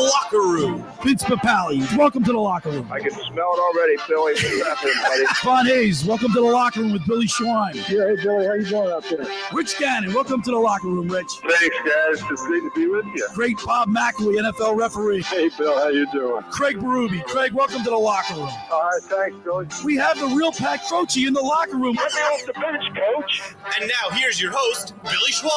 Locker Room. Vince Papali, welcome to the Locker Room. I can smell it already, Billy. What's happening, buddy? Von Hayes, welcome to the Locker Room with Billy Schwein. Yeah, hey, Billy, how you doing out there? Rich Gannon, welcome to the Locker Room, Rich. Thanks, guys. It's great to be with you. Great Bob McElwee, NFL referee. Hey, Bill, how you doing? Craig Berube. Craig, welcome to the Locker Room. All right, thanks, Billy. We have the real Pat Croce in the Locker Room. Get me off the bench, Coach. And now here's your host, Billy Schwein.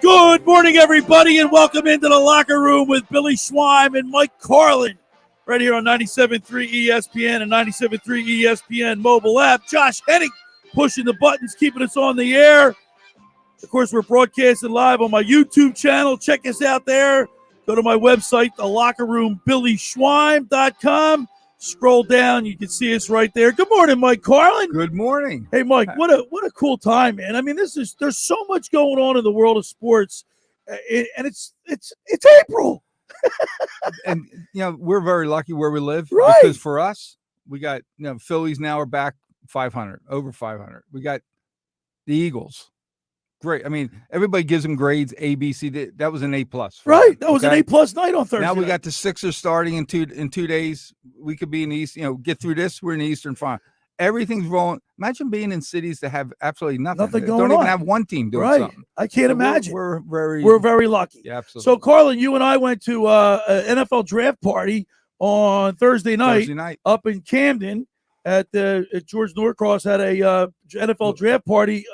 Good morning, everybody, and welcome into the Locker Room with Billy Schwein and Mike Carlin. Right here on 97.3 ESPN and 97.3 ESPN mobile app. Josh Hennig pushing the buttons, keeping us on the air. Of course, we're broadcasting live on my YouTube channel. Check us out there. Go to my website, thelockerroombillyschwein.com. Scroll down, you can see us right there. Good morning, Mike Carlin. Good morning. Hey, Mike, what a cool time, man. I mean, there's so much going on in the world of sports, and it's April. And we're very lucky where we live, right? Because for us, we got Phillies now are back 500, over 500. We got the Eagles. Great. I mean, everybody gives them grades A, B, C. That was an A+. Right. That was an A+ night on Thursday. Now we got the Sixers starting in 2 days. We could be in the East. Get through this. We're in the Eastern Final. Everything's rolling. Imagine being in cities that have absolutely nothing going on. Don't even have one team doing something. I can't imagine. We're very lucky. Yeah, absolutely. So, Carlin, you and I went to an NFL draft party on Thursday night up in Camden at George Norcross had a NFL draft party.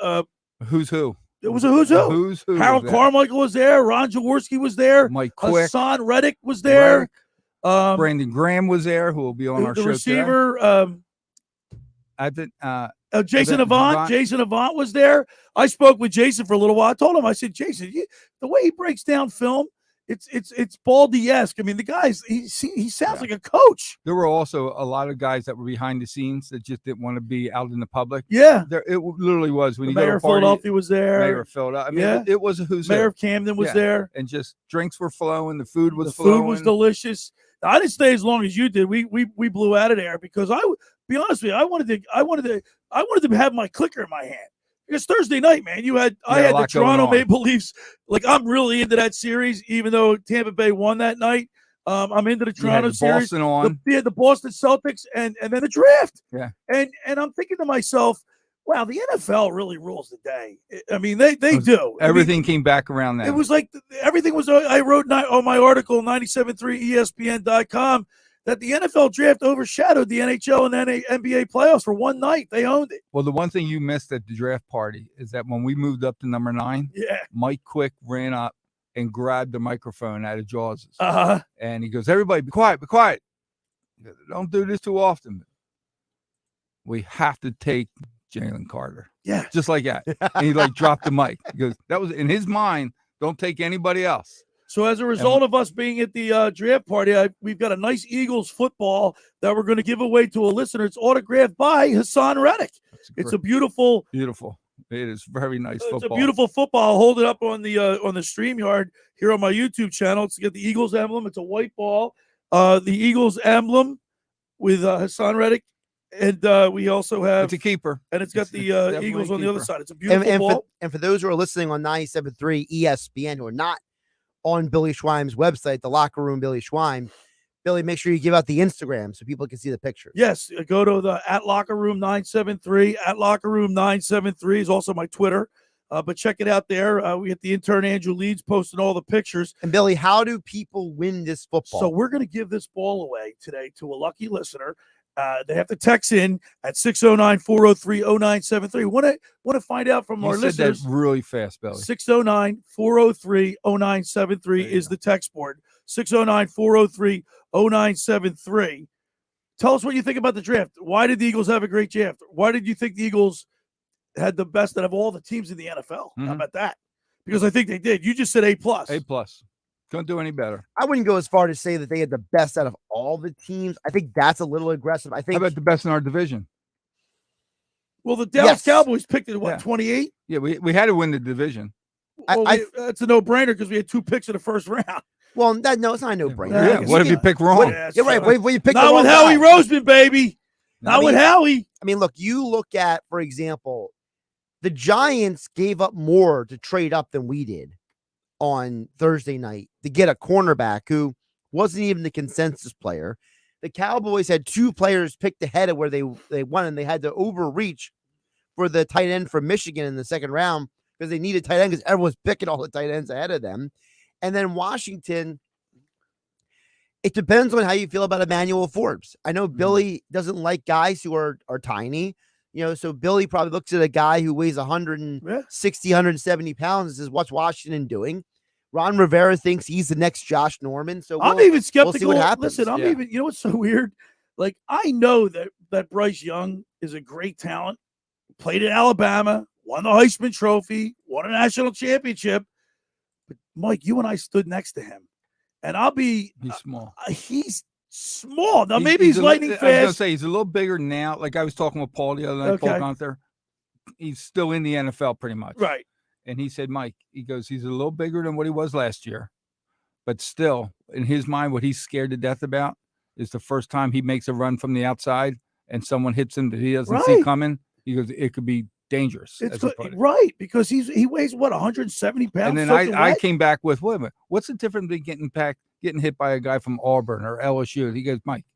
Who's who? It was a who's who. Harold Carmichael was there. Ron Jaworski was there. Mike Quick. Hasson Reddick was there. Brandon Graham was there, who will be on our show. The receiver. Jason Avant. Jason Avant was there. I spoke with Jason for a little while. I told him, I said, Jason, the way he breaks down film, it's Baldy-esque. I mean, the guys, he sounds like a coach. There were also a lot of guys that were behind the scenes that just didn't want to be out in the public. Yeah. It literally was. When the you mayor go to a party, of Philadelphia was there. Mayor of Philadelphia. I mean, it was a who's who. Mayor of Camden was there. And just drinks were flowing. The food was flowing. The food was delicious. Now, I didn't stay as long as you did. We blew out of there because be honest with you, I wanted to have my clicker in my hand. Because Thursday night, man, I had the Toronto Maple Leafs. Like, I'm really into that series, even though Tampa Bay won that night. I'm into the Toronto series. Boston on. The Boston Celtics and then the draft. Yeah. And I'm thinking to myself, wow, the NFL really rules the day. I mean, they do. Everything came back around that. It was like everything was. I wrote on my article, 97.3ESPN.com, that the NFL draft overshadowed the NHL and NBA playoffs for one night. They owned it. Well, the one thing you missed at the draft party is that when we moved up to number 9, Mike Quick ran up and grabbed the microphone out of Jaws. And he goes, everybody, be quiet, be quiet. Goes, don't do this too often. We have to take Jalen Carter. Yeah. Just like that. And he dropped the mic. He goes, that was in his mind, don't take anybody else. So as a result of us being at the draft party, we've got a nice Eagles football that we're going to give away to a listener. It's autographed by Hasson Reddick. It's a beautiful. Beautiful. It is very nice football. It's a beautiful football. I'll hold it up on the StreamYard here on my YouTube channel. It's got the Eagles emblem. It's a white ball. The Eagles emblem with Hasson Reddick. And we also have it's a keeper, and it's got the Eagles on the other side. It's a beautiful ball. And for those who are listening on 97.3 ESPN who are not on Billy Schwein's website, the Locker Room Billy Schwein, Billy, make sure you give out the Instagram so people can see the pictures. Yes, go to the @LockerRoom973. @LockerRoom973 is also my Twitter. But check it out there. We get the intern Andrew Leeds posting all the pictures. And Billy, how do people win this football? So we're going to give this ball away today to a lucky listener. They have to text in at 609-403-0973. Want to find out from our listeners. Said that really fast, Billy. 609-403-0973 is the text board. 609-403-0973. Tell us what you think about the draft. Why did the Eagles have a great draft? Why did you think the Eagles had the best out of all the teams in the NFL? How about that? Because I think they did. You just said A+. A+. Couldn't do any better. I wouldn't go as far to say that they had the best out of all the teams. I think that's a little aggressive. I think. How about the best in our division? Well, the Dallas Cowboys picked it at 28? Yeah, we had to win the division. It's a no-brainer because we had 2 picks in the first round. Well, it's not a no-brainer. Yeah. What if you pick wrong? You're right. Well, you pick not with Howie Roseman, baby. Not with Howie. I mean, look, you look at, for example, the Giants gave up more to trade up than we did. on Thursday night to get a cornerback who wasn't even the consensus player. The Cowboys had 2 players picked ahead of where they won, and they had to overreach for the tight end from Michigan in the second round because they needed tight end because everyone's picking all the tight ends ahead of them. And then Washington, it depends on how you feel about Emmanuel Forbes. I know Billy doesn't like guys who are tiny, so Billy probably looks at a guy who weighs 160, 170 pounds and says, what's Washington doing? Ron Rivera thinks he's the next Josh Norman. So I'm even skeptical. We'll see what happens. Listen, I'm even, what's so weird? Like, I know that Bryce Young is a great talent, played at Alabama, won the Heisman Trophy, won a national championship. But Mike, you and I stood next to him, and he's small. He's small. Now, maybe he's lightning fast. I was going to say, he's a little bigger now. Like I was talking with Paul the other night, Paul Gunther. He's still in the NFL pretty much. Right. And he said, Mike, he goes, he's a little bigger than what he was last year. But still, in his mind, what he's scared to death about is the first time he makes a run from the outside and someone hits him that he doesn't see coming. He goes, it could be dangerous. Right, because he weighs, 170 pounds? And then I came back with, wait a minute, what's the difference between getting hit by a guy from Auburn or LSU? He goes, Mike,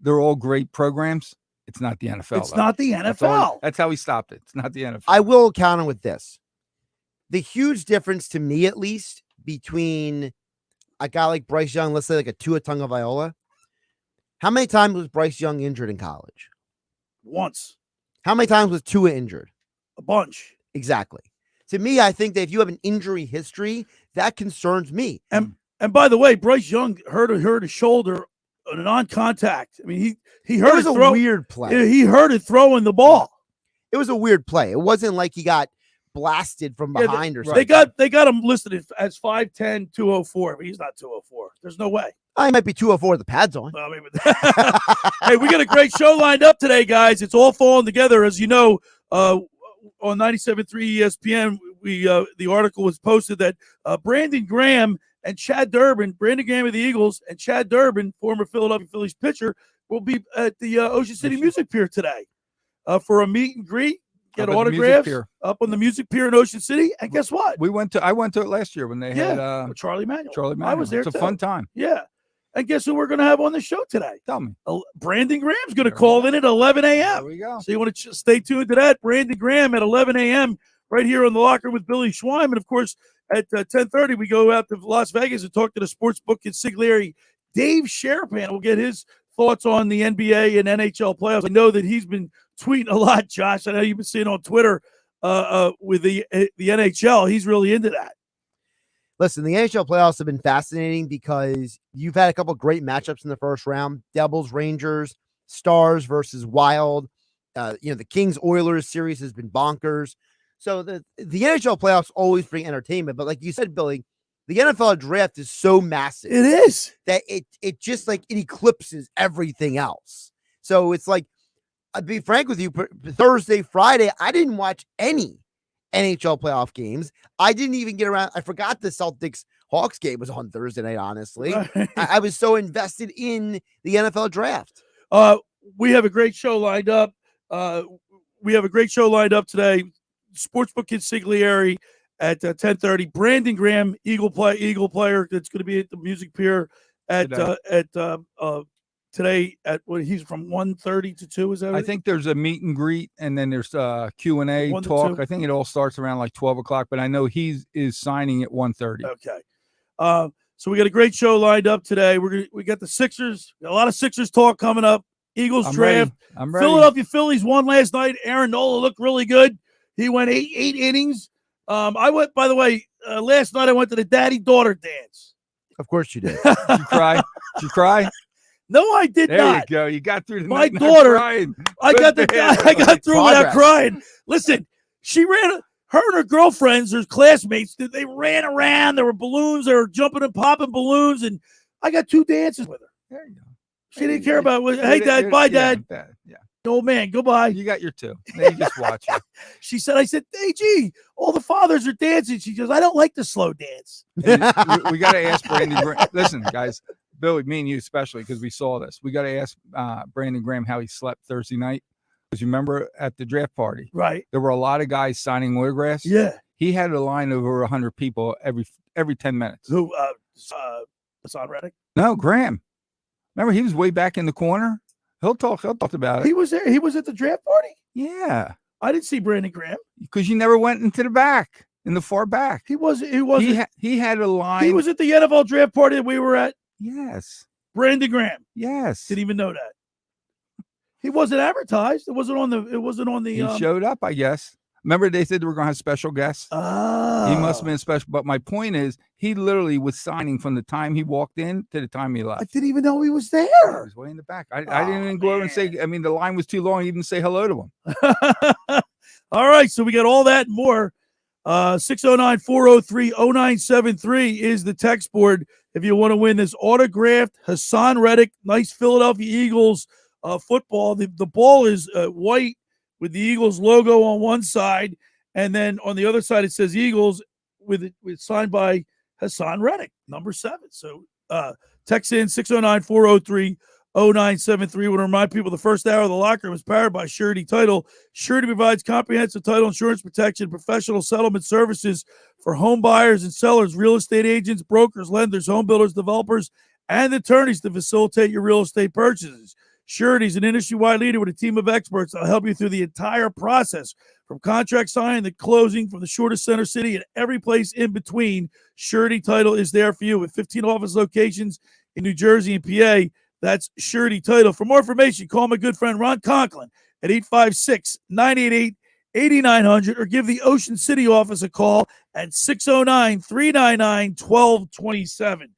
they're all great programs. It's not the NFL. It's not the NFL. That's how he stopped it. It's not the NFL. I will counter with this. The huge difference to me, at least, between a guy like Bryce Young, let's say like a Tua Tagovailoa, how many times was Bryce Young injured in college? Once. How many times was Tua injured? A bunch. Exactly. To me, I think that if you have an injury history, that concerns me. And by the way, Bryce Young hurt his shoulder on a non-contact. I mean, he hurt it. It was a weird play. He hurt it throwing the ball. It was a weird play. It wasn't like he got blasted from behind or something. They got him listed as 5'10", 204, but he's not 204. There's no way. I might be 204 with the pads on. Hey, we got a great show lined up today, guys. It's all falling together. As you know, on 97.3 ESPN, the article was posted that Brandon Graham and Chad Durbin, Brandon Graham of the Eagles and Chad Durbin, former Philadelphia Phillies pitcher, will be at the Ocean City Music Pier today for a meet and greet. Get autographs up on the Music Pier in Ocean City. And guess what? I went to it last year when they had Charlie Manuel. I was there. It's a fun time. Yeah. And guess who we're going to have on the show today? Tell me. Brandon Graham's going to call in at 11 a.m. There we go. So you want to stay tuned to that. Brandon Graham at 11 a.m. right here on the Locker Room with Billy Schweim. And, of course, at 10:30, we go out to Las Vegas and talk to the sportsbook consigliere, Dave Sharapan. We'll get his thoughts on the NBA and NHL playoffs. I know that he's been tweeting a lot, Josh. I know you've been seeing on Twitter with the NHL. He's really into that. Listen, the NHL playoffs have been fascinating because you've had a couple of great matchups in the first round. Devils, Rangers, Stars versus Wild. The Kings-Oilers series has been bonkers. So the NHL playoffs always bring entertainment. But like you said, Billy, the NFL draft is so massive. It is. That it just like it eclipses everything else. So it's like, I'll be frank with you, Thursday, Friday, I didn't watch any NHL playoff games. I didn't even get around. I forgot the Celtics Hawks game was on Thursday night, honestly. Right. I was so invested in the NFL draft. We have a great show lined up. Today. Sportsbook consigliere at 10:30. Brandon Graham, Eagle player that's going to be at the Music Pier at today at he's from 1:30 to 2. Is that? I think there's a meet and greet, and then there's Q&A talk. I think it all starts around like 12 o'clock, but I know he is signing at 1:30. Okay. So we got a great show lined up today. We got the Sixers. Got a lot of Sixers talk coming up. Eagles draft. I'm ready. Philadelphia Phillies won last night. Aaron Nola looked really good. He went eight innings. I went, by the way, last night I went to the daddy-daughter dance. Of course you did. Did you cry? Did you cry? No, I did not. There you go. You got through the My night daughter. crying. I got through without crying. Listen, she ran. Her and her girlfriends, her classmates, they ran around. There were balloons. They were jumping and popping balloons, and I got 2 dances with her. There you go. She didn't care about it. Hey, Dad. Bye, Dad. Yeah. Old man. Goodbye. You got your 2. Now you just watch it. She said, I said, hey, gee, all the fathers are dancing. She goes, I don't like the slow dance. We got to ask Brandon Graham. Listen, guys, Billy, me and you especially, because we saw this. We got to ask Brandon Graham how he slept Thursday night. Because you remember at the draft party, right? There were a lot of guys signing autographs. Yeah. He had a line of over 100 people every 10 minutes. Who? Hasson Reddick? No, Graham. Remember, he was way back in the corner. He'll talk about it. He was there. He was at the draft party. Yeah, I didn't see Brandon Graham because you never went into the back, in the far back. He wasn't. He had a line. He was at the NFL draft party that we were at. Yes. Brandon Graham. Yes. Didn't even know that. He wasn't advertised. It wasn't on the. He showed up, I guess. Remember, they said we're going to have special guests. He must have been special. But my point is, he literally was signing from the time he walked in to the time he left. I didn't even know he was there. He was way in the back. I didn't even go over and say. I mean, the line was too long. Even say hello to him. All right, so we got all that and more. 609-403-0973 is the text board if you want to win this autographed Hasson Reddick, nice Philadelphia Eagles football. The ball is white with the Eagles logo on one side, and then on the other side it says Eagles with signed by Hasson Reddick, number 7. So text in 609-403-0973. Want to remind people the first hour of the locker room is powered by Surety Title. Surety provides comprehensive title insurance protection, professional settlement services for home buyers and sellers, real estate agents, brokers, lenders, home builders, developers, and attorneys to facilitate your real estate purchases. Surety is an industry-wide leader with a team of experts that will help you through the entire process, from contract signing to closing, from the shortest center city and every place in between. Surety Title is there for you with 15 office locations in New Jersey and PA. That's Surety Title. For more information, call my good friend Ron Conklin at 856-988-8900 or give the Ocean City office a call at 609-399-1227.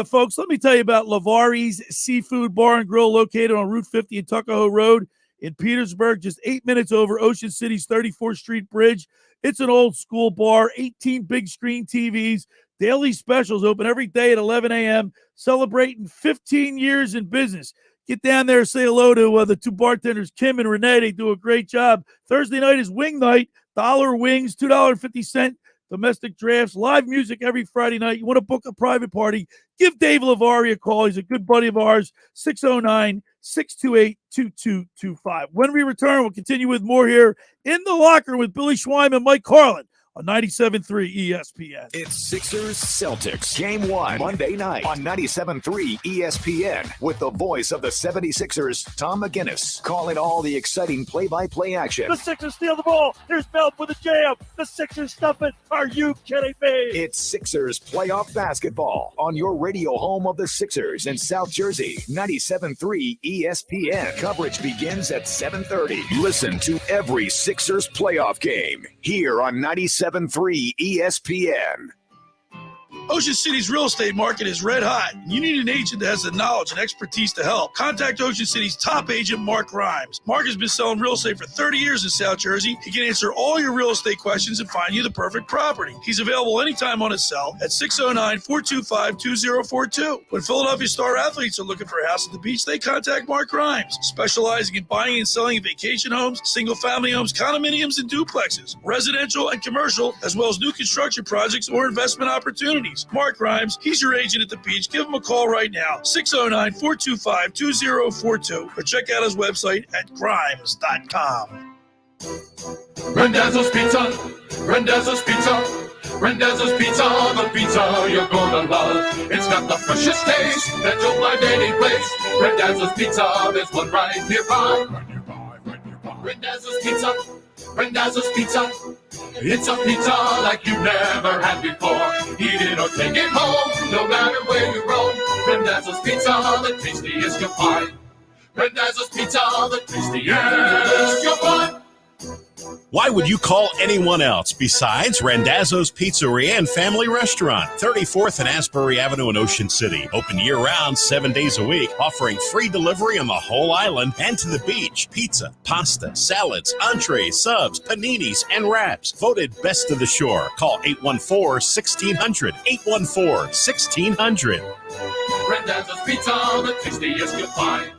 Folks, let me tell you about Lavari's Seafood Bar and Grill located on Route 50 and Tuckahoe Road in Petersburg, just 8 minutes over Ocean City's 34th Street Bridge. It's an old school bar, 18 big screen TVs, daily specials open every day at 11 a.m., celebrating 15 years in business. Get down there and say hello to the two bartenders, Kim and Renee. They do a great job. Thursday night is wing night, $1 wings, $2.50 domestic drafts, live music every Friday night. You want to book a private party, give Dave Lavari a call. He's a good buddy of ours, 609-628-2225. When we return, we'll continue with more here in the locker with Billy Schweim and Mike Carlin on 97.3 ESPN. It's Sixers Celtics Game 1 Monday night on 97.3 ESPN with the voice of the 76ers, Tom McGinnis, calling all the exciting play-by-play action. The Sixers steal the ball. Here's Belt with a jam. The Sixers stuff it. Are you kidding me? It's Sixers playoff basketball on your radio home of the Sixers in South Jersey, 97.3 ESPN. Coverage begins at 7:30. Listen to every Sixers playoff game here on 97.3 ESPN. Ocean City's real estate market is red hot. You need an agent that has the knowledge and expertise to help. Contact Ocean City's top agent, Mark Rhymes. Mark has been selling real estate for 30 years in South Jersey. He can answer all your real estate questions and find you the perfect property. He's available anytime on his cell at 609-425-2042. When Philadelphia star athletes are looking for a house at the beach, they contact Mark Rhymes, specializing in buying and selling vacation homes, single-family homes, condominiums, and duplexes, residential and commercial, as well as new construction projects or investment opportunities. Mark Rhymes, he's your agent at the beach. Give him a call right now, 609-425-2042, or check out his website at grimes.com. Randazzo's Pizza, Randazzo's Pizza, Randazzo's Pizza, the pizza you're gonna love. It's got the freshest taste that you'll find any place. Randazzo's Pizza, there's one right nearby. Randazzo's Pizza, Randazzo's Pizza. It's a pizza like you've never had before. Eat it or take it home, no matter where you roam. Randazzo's Pizza, the tastiest you'll find. Randazzo's Pizza, the tastiest you'll find. Why would you call anyone else besides Randazzo's Pizzeria and Family Restaurant, 34th and Asbury Avenue in Ocean City. Open year-round, 7 days a week, offering free delivery on the whole island and to the beach. Pizza, pasta, salads, entrees, subs, paninis, and wraps. Voted best of the shore. Call 814-1600. 814-1600. Randazzo's Pizza, the tastiest you'll find.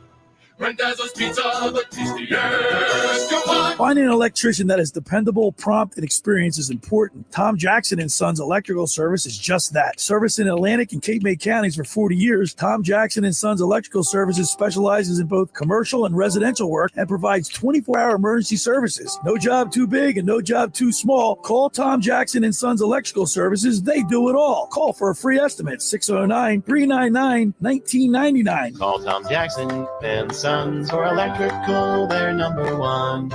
Randazzo's Pizza, the tastiest you'll find. Finding an electrician that is dependable, prompt, and experienced is important. Tom Jackson and Sons Electrical Service is just that. Service in Atlantic and Cape May counties for 40 years, Tom Jackson and Sons Electrical Services specializes in both commercial and residential work and provides 24-hour emergency services. No job too big and no job too small. Call Tom Jackson and Sons Electrical Services. They do it all. Call for a free estimate, 609-399-1999. Call Tom Jackson and Sons for electrical. They're number one.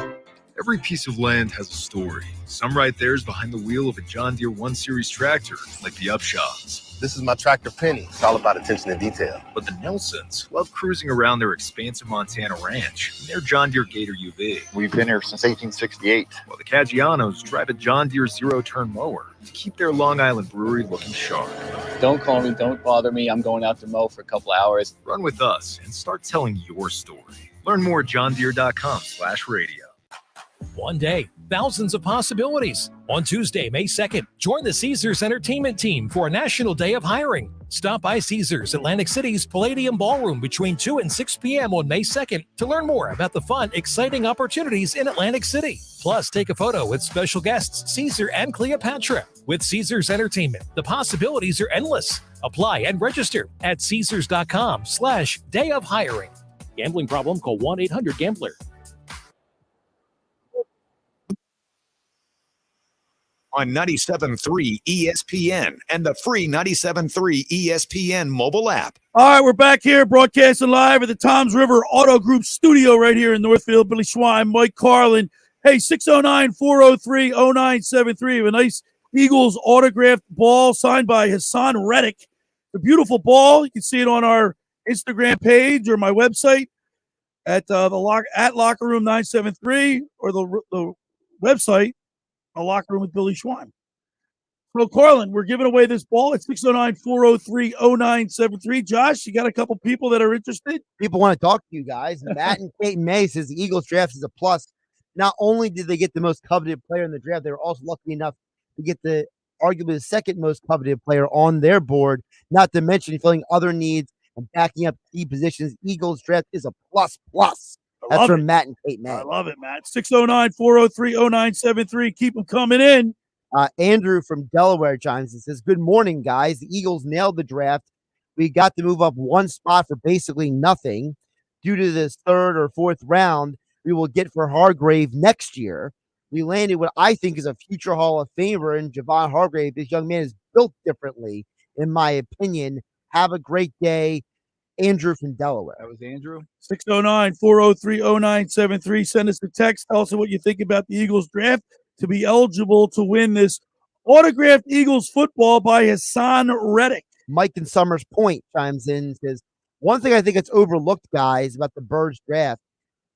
Every piece of land has a story. Some right there is behind the wheel of a John Deere 1 Series tractor, like the Upshaws. This is my tractor Penny. It's all about attention to detail. But the Nelsons love cruising around their expansive Montana ranch in their John Deere Gator UV. We've been here since 1868. While the Caggianos drive a John Deere zero-turn mower to keep their Long Island brewery looking sharp. Don't call me, don't bother me. I'm going out to mow for a couple hours. Run with us and start telling your story. Learn more at johndeere.com/radio. One day, thousands of possibilities. On Tuesday, May 2nd, join the Caesars Entertainment Team for a National Day of Hiring. Stop by Caesars Atlantic City's Palladium Ballroom between 2 and 6 p.m. on May 2nd to learn more about the fun, exciting opportunities in Atlantic City. Plus, take a photo with special guests Caesar and Cleopatra. With Caesars Entertainment, the possibilities are endless. Apply and register at Caesars.com/day of hiring. Gambling problem? Call 1-800-GAMBLER. On 97.3 ESPN and the free 97.3 ESPN mobile app. All right, we're back here broadcasting live at the Toms River Auto Group studio right here in Northfield. Billy Schwein, Mike Carlin. Hey, 609-403-0973. A nice Eagles autographed ball signed by Hasson Reddick. A beautiful ball. You can see it on our Instagram page or my website at Locker Room 973 or the website. A Locker Room with Billy Schwein. So, Carlin, we're giving away this ball at 609-403-0973. Josh, you got a couple people that are interested? People want to talk to you guys. Matt and Peyton May says the Eagles draft is a plus. Not only did they get the most coveted player in the draft, they were also lucky enough to get arguably the second most coveted player on their board, not to mention filling other needs and backing up key positions. Eagles draft is a plus. That's from Matt and Kate May. I love it, Matt. 609-403-0973. Keep them coming in. Andrew from Delaware chimes and says, good morning, guys. The Eagles nailed the draft. We got to move up one spot for basically nothing. Due to this third or fourth round we will get for Hargrave next year. We landed what I think is a future Hall of Famer in Javon Hargrave. This young man is built differently, in my opinion. Have a great day. Andrew from Delaware. That was Andrew. 609-403-0973. Send us a text. Tell us what you think about the Eagles draft to be eligible to win this autographed Eagles football by Hasson Reddick. Mike in Summers Point chimes in and says, one thing I think it's overlooked, guys, about the Birds draft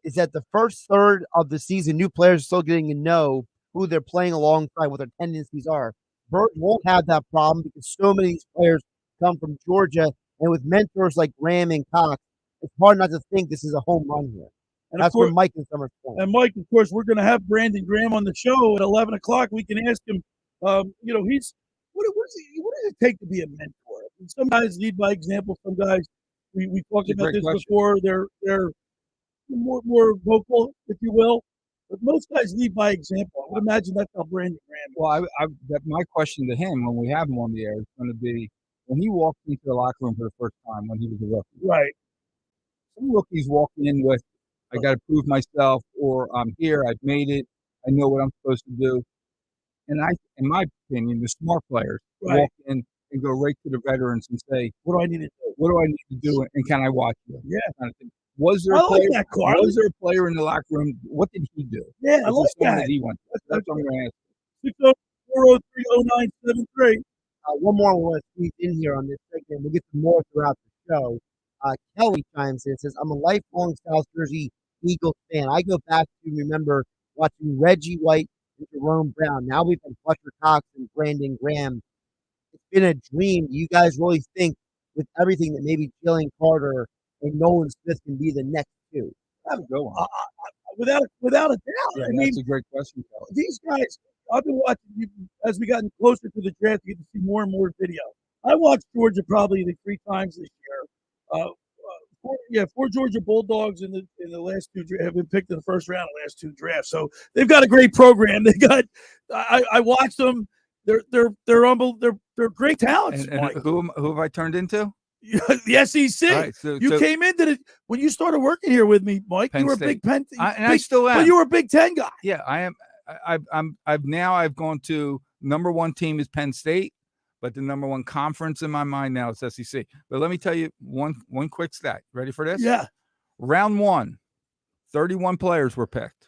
is that the first third of the season, new players are still getting to know who they're playing alongside, what their tendencies are. Birds won't have that problem because so many of these players come from Georgia. And with mentors like Graham and Cox, it's hard not to think this is a home run here. And that's where Mike in Summers Point. And Mike, of course, we're going to have Brandon Graham on the show at 11 o'clock. We can ask him, he's what does it take to be a mentor? I mean, some guys lead by example. Some guys, we talked about this before. They're more vocal, if you will. But most guys lead by example. I would imagine that's how Brandon Graham is. Well, my question to him when we have him on the air is going to be, when he walked into the locker room for the first time when he was a rookie. Right. Some rookies walk in with, I got to prove myself, or I'm here, I've made it, I know what I'm supposed to do. And in my opinion, the smart players walk in and go right to the veterans and say, what do I need to do? What do I need to do? And can I watch you? Yeah. Kind of thing. Was there a player in the locker room? What did he do? Yeah, I like that. He went. That's what I'm going to ask. 604-03-0973. One more we'll squeeze in here on this segment. We'll get some more throughout the show. Kelly chimes in and says, I'm a lifelong South Jersey Eagles fan. I go back to remember watching Reggie White and Jerome Brown. Now we've been Fletcher Cox and Brandon Graham. It's been a dream. Do you guys really think with everything that maybe Jalen Carter and Nolan Smith can be the next two? That's a good one. Without a doubt. Yeah, that's a great question, Kelly. These guys, I've been watching as we gotten closer to the draft, you get to see more and more video. I watched Georgia probably 3 times this year. 4 Georgia Bulldogs in the last two have been picked in the first round of the last 2 drafts. So they've got a great program. They got I watched them. They're great talents. And who have I turned into? The SEC. Right, so you came into it when you started working here with me, Mike. You were State. a big Penn, I still am. But you were a Big Ten guy. Yeah, I am. I've gone to number 1 team is Penn State, but the number 1 conference in my mind now is SEC. But let me tell you one quick stat. Ready for this? Yeah. Round 1, 31 players were picked.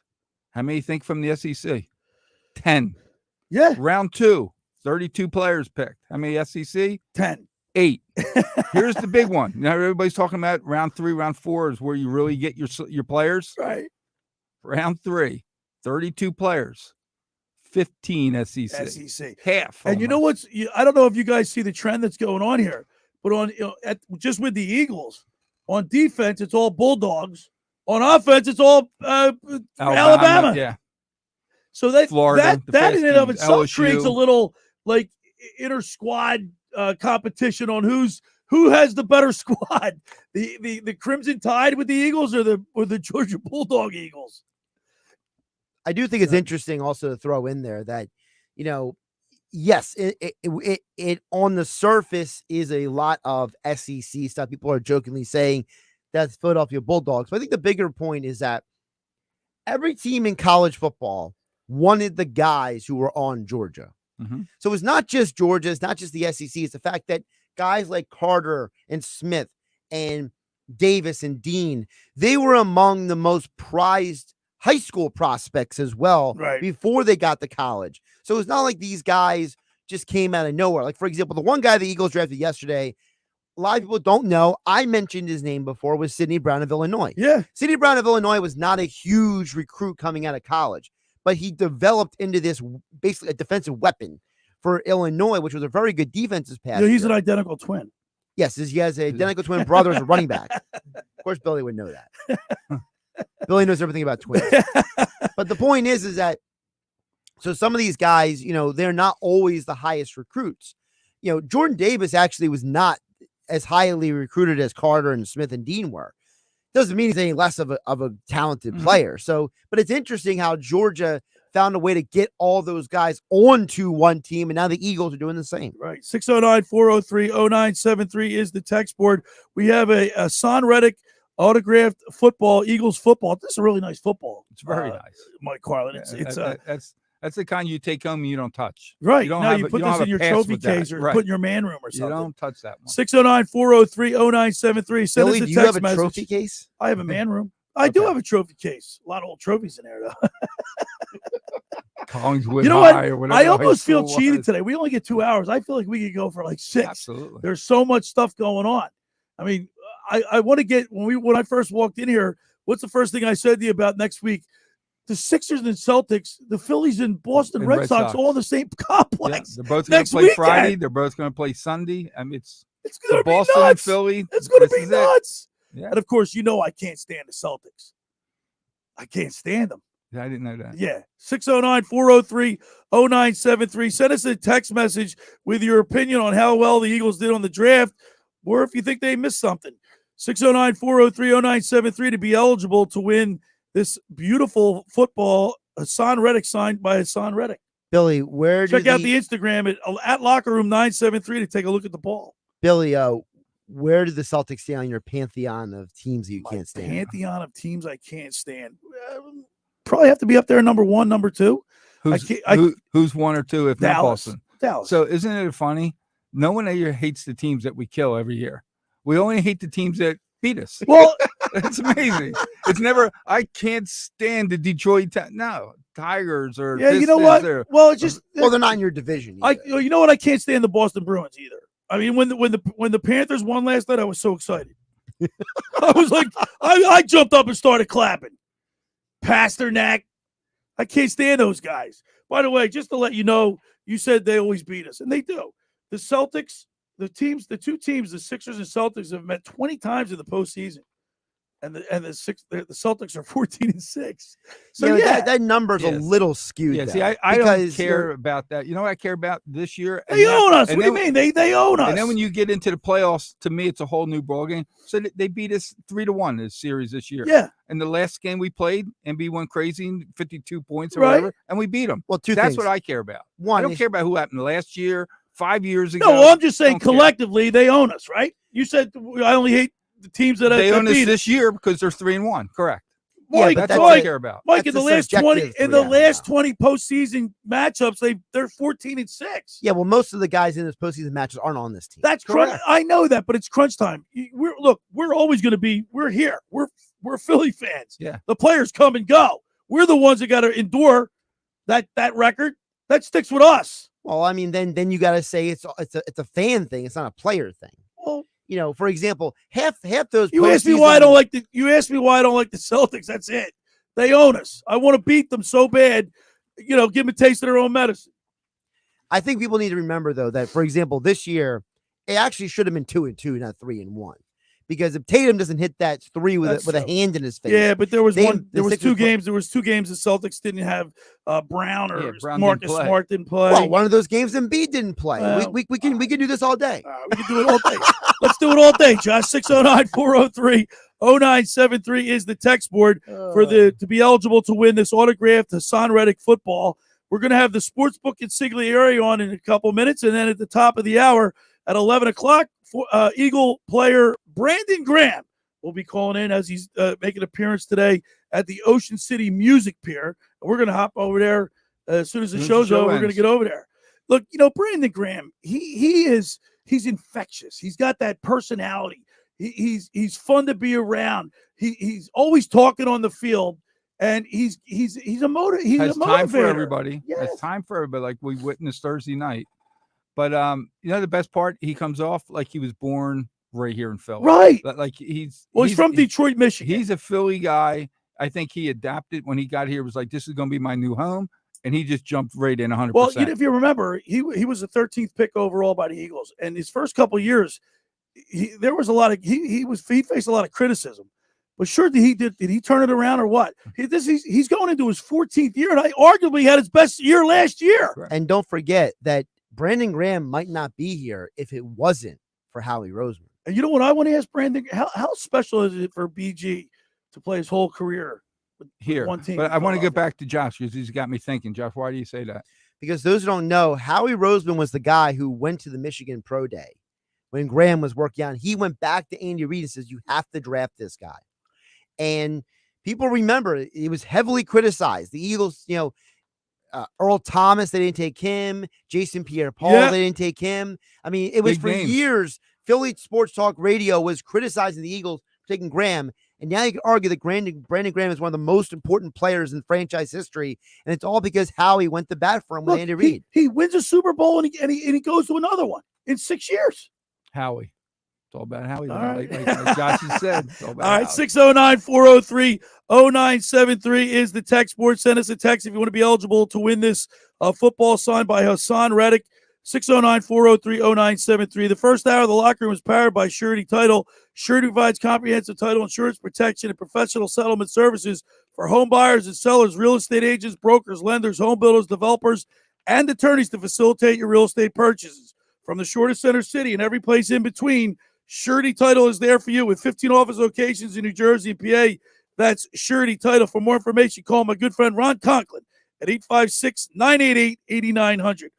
How many think from the SEC? 10. Yeah. Round 2, 32 players picked. How many SEC? 10. 8. Here's the big one. Now everybody's talking about round 3, round 4 is where you really get your players. Right. Round 3, 32 players, 15 SEC. Half. And you know what's? I don't know if you guys see the trend that's going on here, but just with the Eagles, on defense it's all Bulldogs. On offense it's all Alabama. Yeah. So that Florida, that in and of itself LSU. creates a little like inter squad competition on who has the better squad, the Crimson Tide with the Eagles or the Georgia Bulldog Eagles. I do think it's interesting also to throw in there that, yes, it on the surface is a lot of SEC stuff. People are jokingly saying that's Philadelphia Bulldogs. But I think the bigger point is that every team in college football wanted the guys who were on Georgia. Mm-hmm. So it's not just Georgia, it's not just the SEC. It's the fact that guys like Carter and Smith and Davis and Dean, they were among the most prized high school prospects as well before they got to college. So it's not like these guys just came out of nowhere. Like, for example, the one guy the Eagles drafted yesterday, a lot of people don't know. I mentioned his name before, was Sidney Brown of Illinois. Yeah. Sidney Brown of Illinois was not a huge recruit coming out of college, but he developed into this basically a defensive weapon for Illinois, which was a very good defensive pass. He's an identical twin. Yes, he has an identical twin brother as a running back. Of course, Billy would know that. Billy knows everything about twins. But the point is that so some of these guys, they're not always the highest recruits. Jordan Davis actually was not as highly recruited as Carter and Smith and Dean were. Doesn't mean he's any less of a talented player. So, but it's interesting how Georgia found a way to get all those guys onto one team, and now the Eagles are doing the same. Right. 609-403-0973 is the text board. We have a Hasson Reddick autographed football, Eagles football. This is a really nice football. It's very nice. Mike Carlin. That's the kind you take home and you don't touch. Right. You don't now have you a- put you don't this have in a your pass trophy with that. case or Right. put in your man room or You something. don't touch that one. 609-403-0973. Send Billy, us a do you text have a message. trophy case? I have a man room. I do have a trophy case. A lot of old trophies in there, though. Collingswood You know what? High or whatever I high almost feel school cheated was. today. We only get 2 hours. I feel like we could go for like 6. Absolutely. There's so much stuff going on. I mean, I want to get when I first walked in here. What's the first thing I said to you about next week? The Sixers and Celtics, the Phillies and Boston And Red Red Sox, Sox. all in the same Yeah, complex. they're both going next to play weekend. Friday. They're both going to play Sunday. I mean, it's going to be Boston and nuts. Philly. It's going to This be is it. nuts. Yeah. And of course, I can't stand the Celtics. I can't stand them. Yeah, I didn't know that. Yeah. 609-403-0973. Send us a text message with your opinion on how well the Eagles did on the draft, or if you think they missed something. 609-403-0973 to be eligible to win this beautiful football Hasson Reddick signed by Hasson Reddick. Billy, where Check out the Instagram at Locker Room 973 to take a look at the ball. Billy, where do the Celtics stand on your pantheon of teams you can't stand? Pantheon of teams I can't stand. Probably have to be up there number 1, number 2. Who's 1 or 2 if not Dallas. Boston? Dallas. So isn't it funny? No one here hates the teams that we kill every year. We only hate the teams that beat us. Well, it's amazing. It's never. I can't stand the Detroit. Tigers or yeah. You know what? Well, it's just they're not in your division. You know what? I can't stand the Boston Bruins either. I mean, when the Panthers won last night, I was so excited. I was like, I jumped up and started clapping. Pasternak. I can't stand those guys. By the way, just to let you know, you said they always beat us, and they do. The Celtics, the two teams, the Sixers and Celtics have met 20 times in the postseason. and the Celtics are 14-6. So that number's a little skewed. Yeah, see, I don't care about that. You know what I care about this year? They own us. What do you mean? They own us. And then when you get into the playoffs, to me, it's a whole new ballgame. So they beat us 3-1 this series this year. Yeah. And the last game we played, MB went crazy, 52 points or whatever, and we beat them. Well, that's what I care about. I don't care about who happened last year, 5 years ago. No, well, I'm just saying collectively they own us, right? You said I only hate the teams that they own us beat this year because they're 3-1. Correct. Mike, that's what I care about. Mike, in the last 20 postseason matchups, they're 14-6. Yeah, well, most of the guys in this postseason matches aren't on this team. That's correct. I know that, but it's crunch time. We're always going to be. We're here. We're Philly fans. Yeah. The players come and go. We're the ones that got to endure that record. That sticks with us. Well, I mean, then you got to say it's a fan thing. It's not a player thing. Well, for example, half those. You asked me why I don't like the Celtics. That's it. They own us. I want to beat them so bad. Give them a taste of their own medicine. I think people need to remember though that, for example, this year it actually should have been 2-2, not 3-1. Because if Tatum doesn't hit that three with a hand in his face, yeah. But there was two games. There was 2 games the Celtics didn't have Brown or Marcus Smart didn't play. Well, one of those games Embiid didn't play. We can do this all day. We can do it all day. Let's do it all day, Josh. 609-403-0973 is the text board to be eligible to win this autographed Hasson Reddick football. We're going to have the Sportsbook Consigliere on in a couple minutes, and then at the top of the hour at 11 o'clock, Eagle player Brandon Graham will be calling in as he's making an appearance today at the Ocean City Music Pier. And we're going to hop over there as soon as the show's over. We're going to get over there. Look, Brandon Graham, he's infectious. He's got that personality. He's fun to be around. He's always talking on the field, and he's a motivator. Has time for everybody. Yes. Has time for everybody, like we witnessed Thursday night. But the best part, he comes off like he was born right here in Philly. Right. Like he's from Detroit, Michigan. He's a Philly guy. I think he adapted when he got here. It was like, this is going to be my new home. And he just jumped right in 100%. Well, if you remember, he was the 13th pick overall by the Eagles. And his first couple of years, there was a lot of he faced a lot of criticism. But sure, did he turn it around or what? He's going into his 14th year, and I arguably had his best year last year. Right. And don't forget that Brandon Graham might not be here if it wasn't for Howie Roseman. And you know what I want to ask Brandon? How special is it for BG to play his whole career with one team? But I want to get back to Josh because he's got me thinking. Josh, why do you say that? Because those who don't know, Howie Roseman was the guy who went to the Michigan Pro Day when Graham was working on. He went back to Andy Reid and says, you have to draft this guy. And people remember it was heavily criticized. The Eagles, Earl Thomas, they didn't take him. Jason Pierre-Paul, they didn't take him. I mean, it was Big names. Years. Philly Sports Talk Radio was criticizing the Eagles for taking Graham. And now you can argue that Brandon Graham is one of the most important players in franchise history. And it's all because Howie went to bat for him with Andy Reid. He wins a Super Bowl and he goes to another one in 6 years. Howie. It's all about Howie. All right. Like Josh has said. It's all about all right, 609-403-0973 is the text board. Send us a text if you want to be eligible to win this football signed by Hasson Reddick. 609-403-0973. The first hour of the locker room is powered by Surety Title. Surety provides comprehensive title insurance protection and professional settlement services for home buyers and sellers, real estate agents, brokers, lenders, home builders, developers, and attorneys to facilitate your real estate purchases. From the shortest center city and every place in between, Surety Title is there for you with 15 office locations in New Jersey and PA. That's Surety Title. For more information, call my good friend Ron Conklin at 856-988-8900.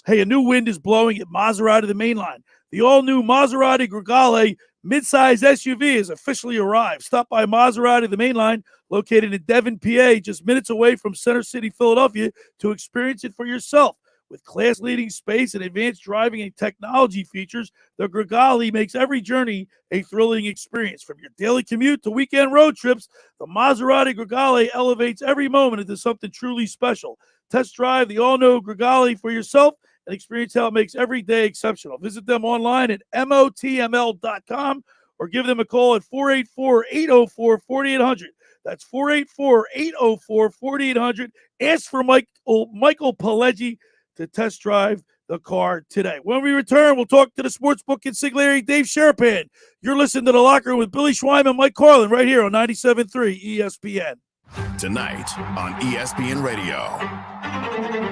Hey, a new wind is blowing at Maserati the Main Line. The all-new Maserati Gregale midsize SUV has officially arrived. Stop by Maserati the Main Line, located in Devon, PA, just minutes away from Center City, Philadelphia, to experience it for yourself. With class-leading space and advanced driving and technology features, the Gregale makes every journey a thrilling experience. From your daily commute to weekend road trips, the Maserati Gregale elevates every moment into something truly special. Test drive the all-new Gregale for yourself and experience how it makes every day exceptional. Visit them online at motml.com or give them a call at 484-804-4800. That's 484-804-4800. Ask for Michael Pileggi to test drive the car today. When we return, we'll talk to the sportsbook consigliere, Dave Sharapan. You're listening to The Locker Room with Billy Schweim and Mike Carlin right here on 97.3 ESPN. Tonight on ESPN Radio.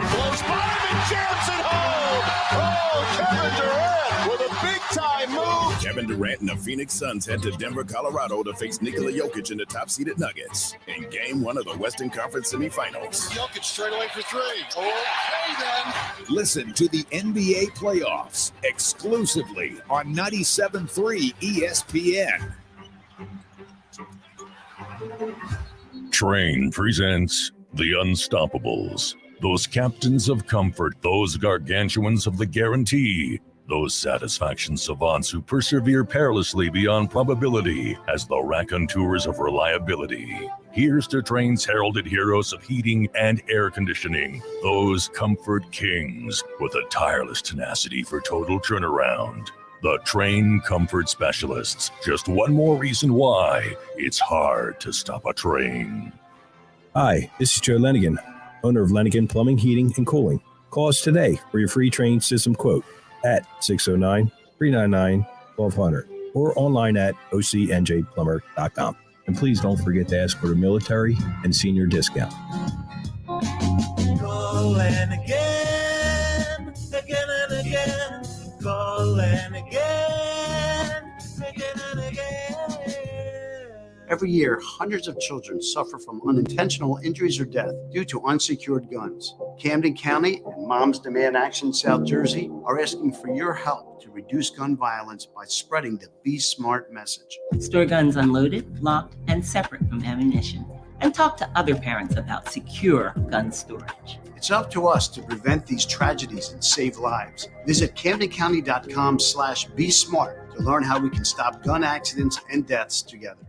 Close by and jams it home. Oh, Kevin Durant with a big-time move. Kevin Durant and the Phoenix Suns head to Denver, Colorado to face Nikola Jokic and the top-seeded Nuggets in Game 1 of the Western Conference semifinals. Jokic straight away for three. Okay, then. Listen to the NBA playoffs exclusively on 97.3 ESPN. Train presents The Unstoppables. Those captains of comfort, those gargantuans of the guarantee, those satisfaction savants who persevere perilously beyond probability as the raconteurs of reliability. Here's to Train's heralded heroes of heating and air conditioning, those comfort kings with a tireless tenacity for total turnaround. The Train Comfort Specialists. Just one more reason why it's hard to stop a train. Hi, this is Joe Lenigan, owner of Lenigan Plumbing, Heating, and Cooling. Call us today for your free train system quote at 609-399-1200 or online at ocnjplumber.com. And please don't forget to ask for the military and senior discount. Calling again, again and again. Calling again, again and again. Every year, hundreds of children suffer from unintentional injuries or death due to unsecured guns. Camden County and Moms Demand Action South Jersey are asking for your help to reduce gun violence by spreading the Be Smart message. Store guns unloaded, locked, and separate from ammunition. And talk to other parents about secure gun storage. It's up to us to prevent these tragedies and save lives. Visit CamdenCounty.com/Be Smart to learn how we can stop gun accidents and deaths together.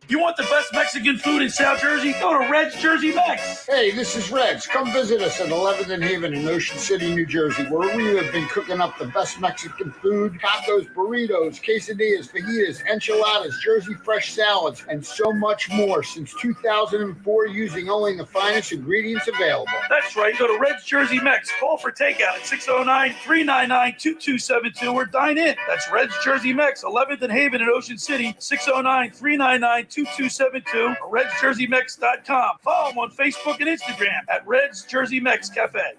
You want the best Mexican food in South Jersey? Go to Red's Jersey Mex. Hey, this is Red's. Come visit us at 11th and Haven in Ocean City, New Jersey, where we have been cooking up the best Mexican food, tacos, burritos, quesadillas, fajitas, enchiladas, Jersey fresh salads, and so much more since 2004 using only the finest ingredients available. That's right. Go to Red's Jersey Mex. Call for takeout at 609-399-2272 or dine in. That's Red's Jersey Mex, 11th and Haven in Ocean City, 609-399-2272 or Red'sJerseyMex.com. Follow them on Facebook and Instagram at Red's Jersey Mex Cafe.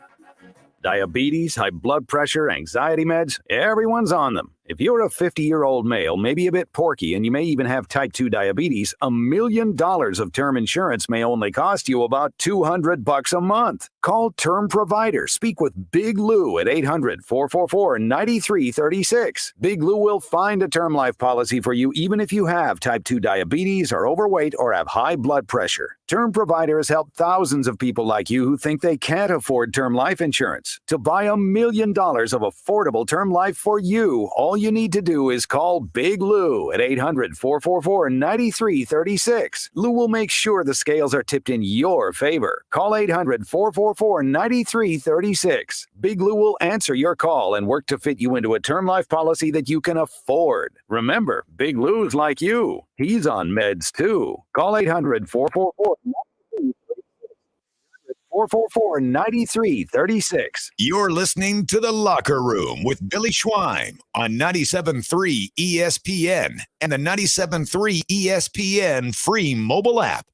Diabetes, high blood pressure, anxiety meds, everyone's on them. If you're a 50-year-old male, maybe a bit porky, and you may even have type 2 diabetes, $1 million of term insurance may only cost you about $200 a month. Call Term Provider. Speak with Big Lou at 800-444-9336. Big Lou will find a term life policy for you even if you have type 2 diabetes, are overweight, or have high blood pressure. Term Provider has helped thousands of people like you who think they can't afford term life insurance to buy $1 million of affordable term life for you. All you need to do is call Big Lou at 800-444-9336. Lou will make sure the scales are tipped in your favor. Call 800-444-9336. Big Lou will answer your call and work to fit you into a term life policy that you can afford. Remember, Big Lou's like you. He's on meds too. Call 800-444-9336. You're listening to The Locker Room with Billy Schweim on 97.3 ESPN and the 97.3 ESPN free mobile app.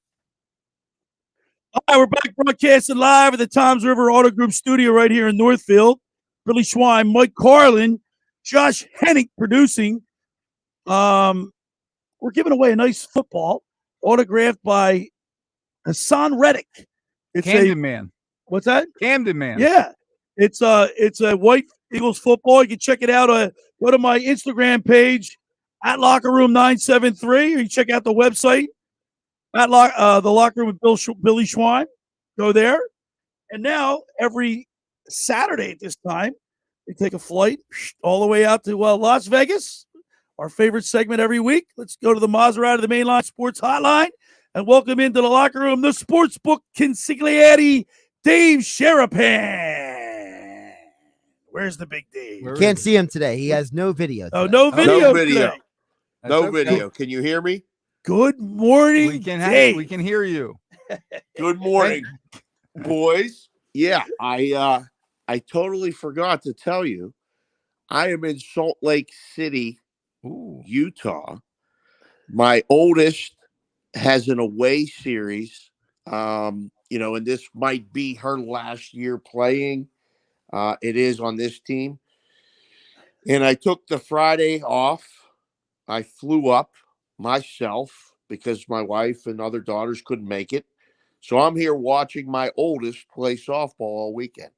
All right, we're back broadcasting live at the Toms River Auto Group studio right here in Northfield. Billy Schweim, Mike Carlin, Josh Hennick producing. We're giving away a nice football autographed by Hasson Reddick. It's Camden Man. What's that? Camden Man. Yeah. It's a White Eagles football. You can check it out. Go to my Instagram page at Locker Room 973, or you check out the website at the Locker Room with Billy Schweim. Go there. And now every Saturday at this time, we take a flight all the way out to Las Vegas. Our favorite segment every week. Let's go to the Maserati, the Mainline Sports Hotline, and welcome into the locker room the sportsbook consigliere, Dave Sharapan. Where's the big Dave? Can't see him today. He has no video. Oh, no video. No video. Today. No video. Can you hear me? Good morning, we can hear you. Good morning, boys. Yeah, I I totally forgot to tell you, I am in Salt Lake City, Utah. My oldest has an away series, and this might be her last year playing. It is on this team. And I took the Friday off. I flew up myself because my wife and other daughters couldn't make it. So I'm here watching my oldest play softball all weekend.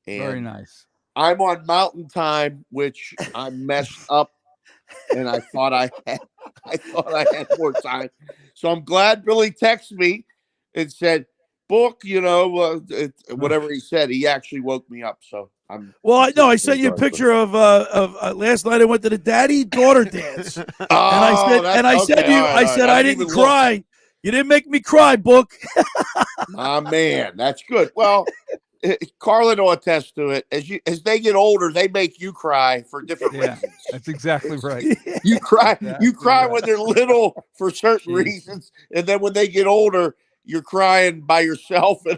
And Very nice. I'm on mountain time, which I messed up, and I thought I had more time. So I'm glad Billy texted me and said, "Book," whatever he said. He actually woke me up. So I'm. Well, I sent you a picture of last night. I went to the daddy-daughter dance, and I said to you, I didn't cry. Look. You didn't make me cry, Book. Man, that's good. Well, Carlin will attest to it. As they get older, they make you cry for different reasons. That's exactly right. You cry. You cry when they're little for certain reasons, and then when they get older, you're crying by yourself and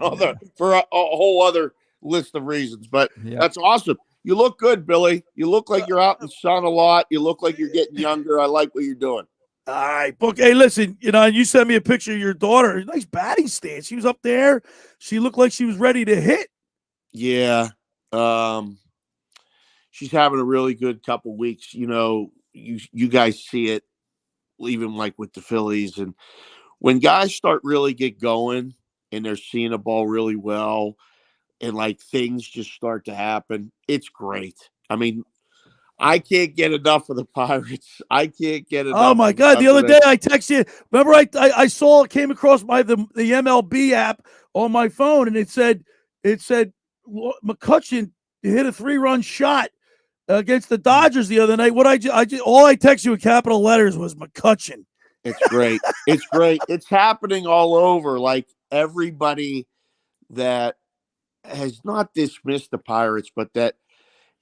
for a whole other list of reasons. But that's awesome. You look good, Billy. You look like you're out in the sun a lot. You look like you're getting younger. I like what you're doing. All right, Book. Hey, listen, you sent me a picture of your daughter. Nice batting stance. She was up there. She looked like she was ready to hit. Yeah. She's having a really good couple weeks. You guys see it even like with the Phillies. And when guys start really get going and they're seeing a ball really well and like things just start to happen, it's great. I mean, I can't get enough of the Pirates. I can't get enough. Oh my God! The other day I texted you. Remember, I saw, came across the MLB app on my phone, and it said McCutchen hit a 3-run shot against the Dodgers the other night. All I texted you in capital letters was McCutchen. It's great. It's great. It's happening all over. Like everybody that has not dismissed the Pirates, but that.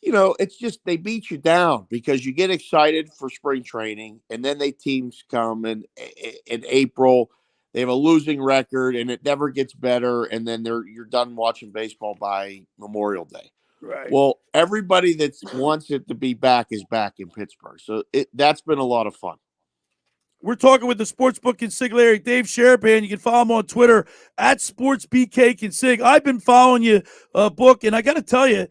It's just they beat you down because you get excited for spring training, and then teams come and in April they have a losing record, and it never gets better, and then you're done watching baseball by Memorial Day. Right. Well, everybody that wants it to be back is back in Pittsburgh, so that's been a lot of fun. We're talking with the sportsbook consigliere, Dave Sharapan. You can follow him on Twitter at SportsBKConsig. I've been following you, Book, and I got to tell you,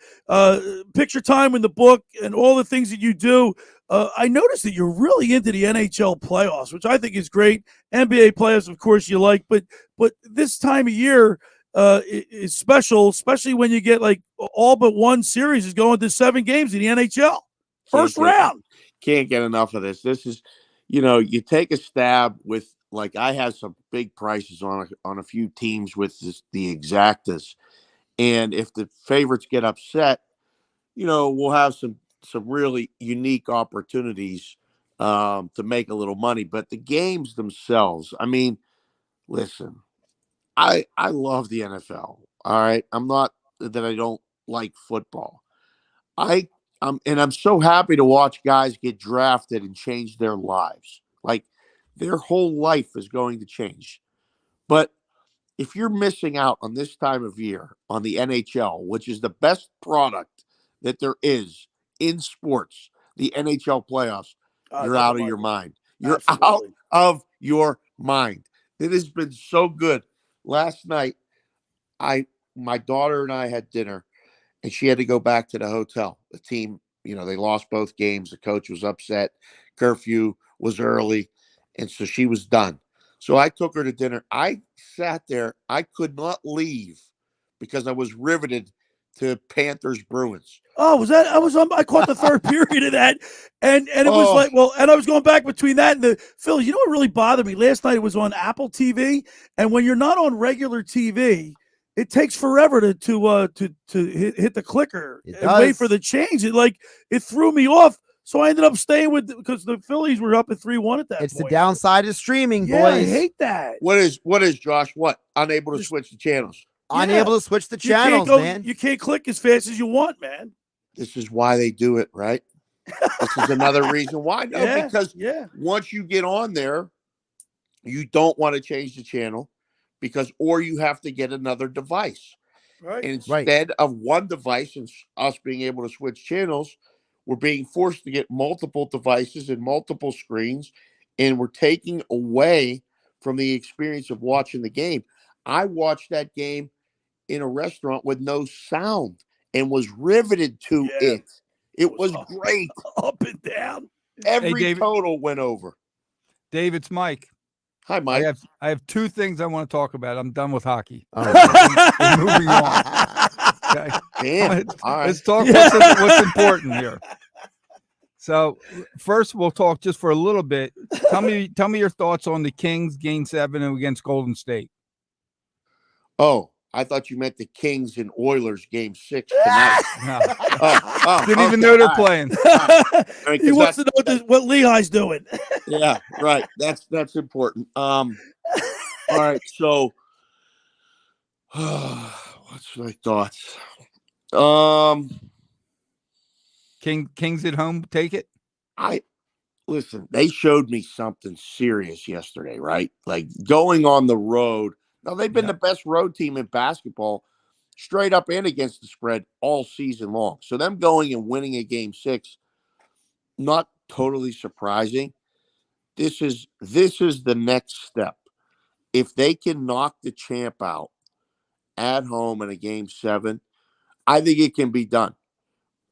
picture time in the book and all the things that you do. I noticed that you're really into the NHL playoffs, which I think is great. NBA playoffs, of course, you like, but this time of year is special, especially when you get like all but one series is going to 7 games in the NHL. First round. Can't get enough of this. This is. You take a stab with, like, I have some big prices on a few teams with the exactas. And if the favorites get upset, we'll have some really unique opportunities to make a little money. But the games themselves, I mean, listen, I love the NFL. All right. I'm not that I don't like football. I'm so happy to watch guys get drafted and change their lives. Like their whole life is going to change. But if you're missing out on this time of year on the NHL, which is the best product that there is in sports, the NHL playoffs, you're out of your mind. You're out of your mind. It has been so good. Last night, my daughter and I had dinner. And she had to go back to the hotel. The team, they lost both games. The coach was upset. Curfew was early. And so she was done. So I took her to dinner. I sat there. I could not leave because I was riveted to Panthers Bruins. Oh, was that? I caught the third period of that. And it was like, and I was going back between that and the Phillies. You know what really bothered me? Last night it was on Apple TV. And when you're not on regular TV, it takes forever to hit the clicker and wait for the change. It threw me off. So I ended up staying because the Phillies were up at 3-1 at that point. It's the downside of streaming, boys. I hate that. What is Josh? What? Unable to switch the channels. Unable to switch the channels, man. You can't click as fast as you want, man. This is why they do it, right? This is another reason why. No, because once you get on there, you don't want to change the channel. Or you have to get another device. Right. And instead of one device and us being able to switch channels, we're being forced to get multiple devices and multiple screens, and we're taking away from the experience of watching the game. I watched that game in a restaurant with no sound and was riveted to it. It was great. Up and down. Every total went over. Dave, it's Mike. Hi, Mike. I have two things I want to talk about. I'm done with hockey. We're moving on. Okay. Damn. All right. Let's talk what's important here. So first, we'll talk just for a little bit. Tell me your thoughts on the Kings Game 7 against Golden State. Oh, I thought you meant the Kings and Oilers Game 6 tonight. Didn't even know they're playing. He wants to know what Lehigh's doing. Yeah, right. That's important. All right. So, what's my thoughts? Kings at home, take it. Listen. They showed me something serious yesterday, right? Like going on the road. Now they've been the best road team in basketball, straight up and against the spread all season long. So them going and winning a Game 6, not totally surprising. This is the next step. If they can knock the champ out at home in a Game 7, I think it can be done.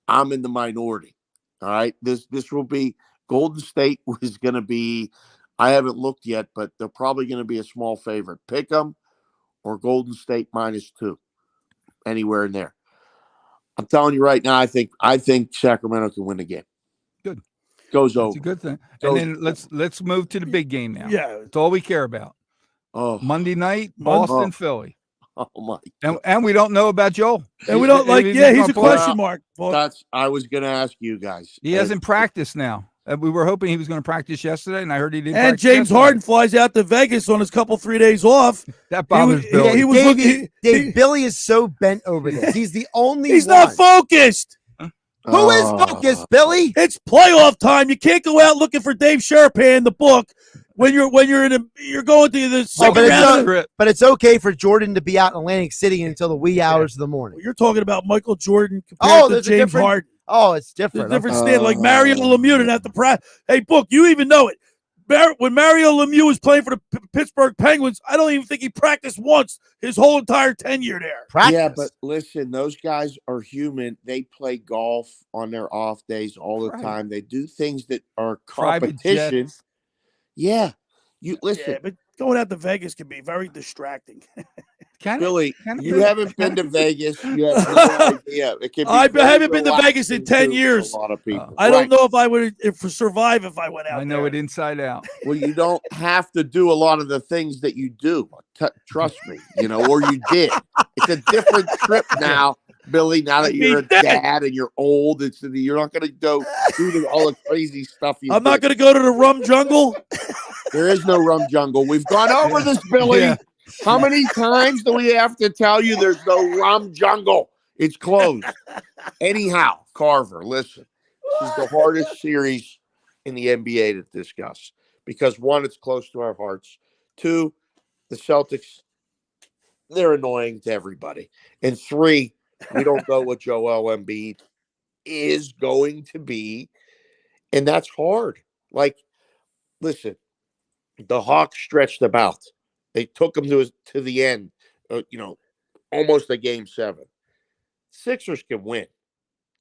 I'm in the minority. All right. This will be Golden State was going to be, I haven't looked yet, but they're probably going to be a small favorite. Pick them or Golden State -2, anywhere in there. I'm telling you right now, I think Sacramento can win the game. Good. Goes over. That's a good thing. And then let's move to the big game now. Yeah. It's all we care about. Oh, Monday night, Boston, Philly. Oh my! And we don't know about Joel. And we don't he's a question mark. I was going to ask you guys. He hasn't practiced now. We were hoping he was going to practice yesterday, and I heard he didn't. And James Harden flies out to Vegas on his 3 days off. That bothers Billy. He was looking. Billy is so bent over this. He's the only. He's one. not focused. Who is focused, Billy? It's playoff time. You can't go out looking for Dave Sharapan in the book when you're going to the second round. But it's okay for Jordan to be out in Atlantic City until the wee hours of the morning. You're talking about Michael Jordan compared to James Harden. Oh, it's different. Different stand. Like Mario Lemieux didn't have to practice. Hey, Book, you even know it. When Mario Lemieux was playing for the Pittsburgh Penguins, I don't even think he practiced once his whole entire tenure there. Yeah, but listen, those guys are human. They play golf on their off days all the time. They do things that are competition. Yeah. You listen. Yeah, but going out to Vegas can be very distracting. Billy, you haven't been to Vegas. You have no idea. It can be I haven't been to Vegas in 10 years. A lot of people. I don't know if I would survive if I went out. I know it inside out. Well, you don't have to do a lot of the things that you do. Trust me, or you did. It's a different trip now, Billy. Now that you're a dad and you're old, you're not going to go do all the crazy stuff. I'm not going to go to the rum jungle. There is no rum jungle. We've gone over this, Billy. Yeah. How many times do we have to tell you there's no rum jungle? It's closed. Anyhow, Carver, listen. This is the hardest series in the NBA to discuss because, one, it's close to our hearts. Two, the Celtics, they're annoying to everybody. And three, we don't know what Joel Embiid is going to be, and that's hard. Like, listen, the Hawks stretched them out. They took him to the end, almost a Game 7. Sixers can win.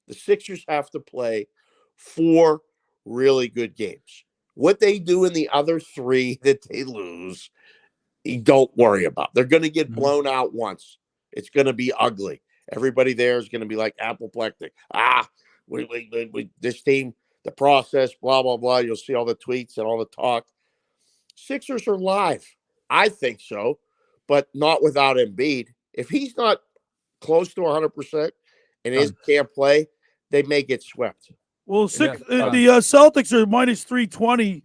The Sixers have to play 4 really good games. What they do in the other 3 that they lose, don't worry about. They're going to get blown out once. It's going to be ugly. Everybody there is going to be like apoplectic. This team, the process, blah, blah, blah. You'll see all the tweets and all the talk. Sixers are live. I think so, but not without Embiid. If he's not close to 100% and can't play, they may get swept. Well, the Celtics are -320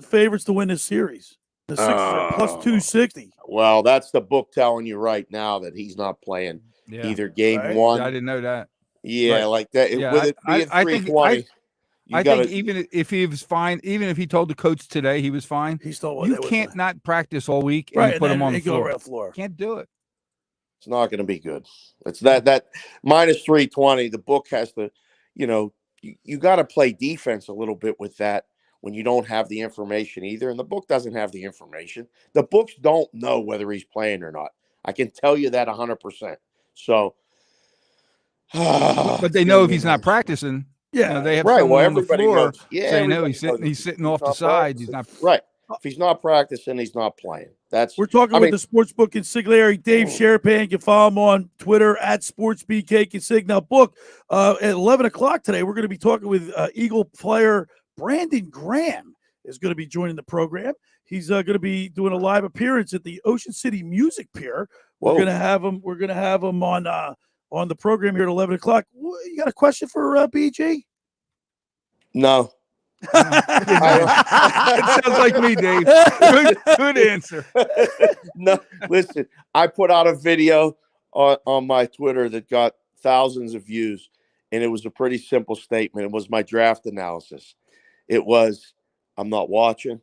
favorites to win this series. The Sixers are +260. Well, that's the book telling you right now that he's not playing either game 1. I didn't know that. Yeah, like that. Yeah, with it being 320. I think even if he was fine, even if he told the coach today he was fine, he still you can't not practice all week and put him on the floor. Can't do it. It's not going to be good. It's that minus 320. The book has to, you got to play defense a little bit with that when you don't have the information either. And the book doesn't have the information. The books don't know whether he's playing or not. I can tell you that 100%. So, but they know if he's not practicing. Yeah, they have right. someone Well, on the everybody floor knows. Yeah, saying no. everybody He's sitting off the not side. He's practicing. not right. If he's not practicing, he's not playing. We're talking with the sportsbook consigliere, Dave Sharapan. You can follow him on Twitter at SportsBK Now, book at 11 o'clock today, we're going to be talking with Eagle player Brandon Graham is going to be joining the program. He's going to be doing a live appearance at the Ocean City Music Pier. We're going to have him. We're going to have him on the program here at 11 o'clock. You got a question for BG? No. It sounds like me, Dave. Good answer. No, listen, I put out a video on my Twitter that got thousands of views, and it was a pretty simple statement. It was my draft analysis. It was, I'm not watching.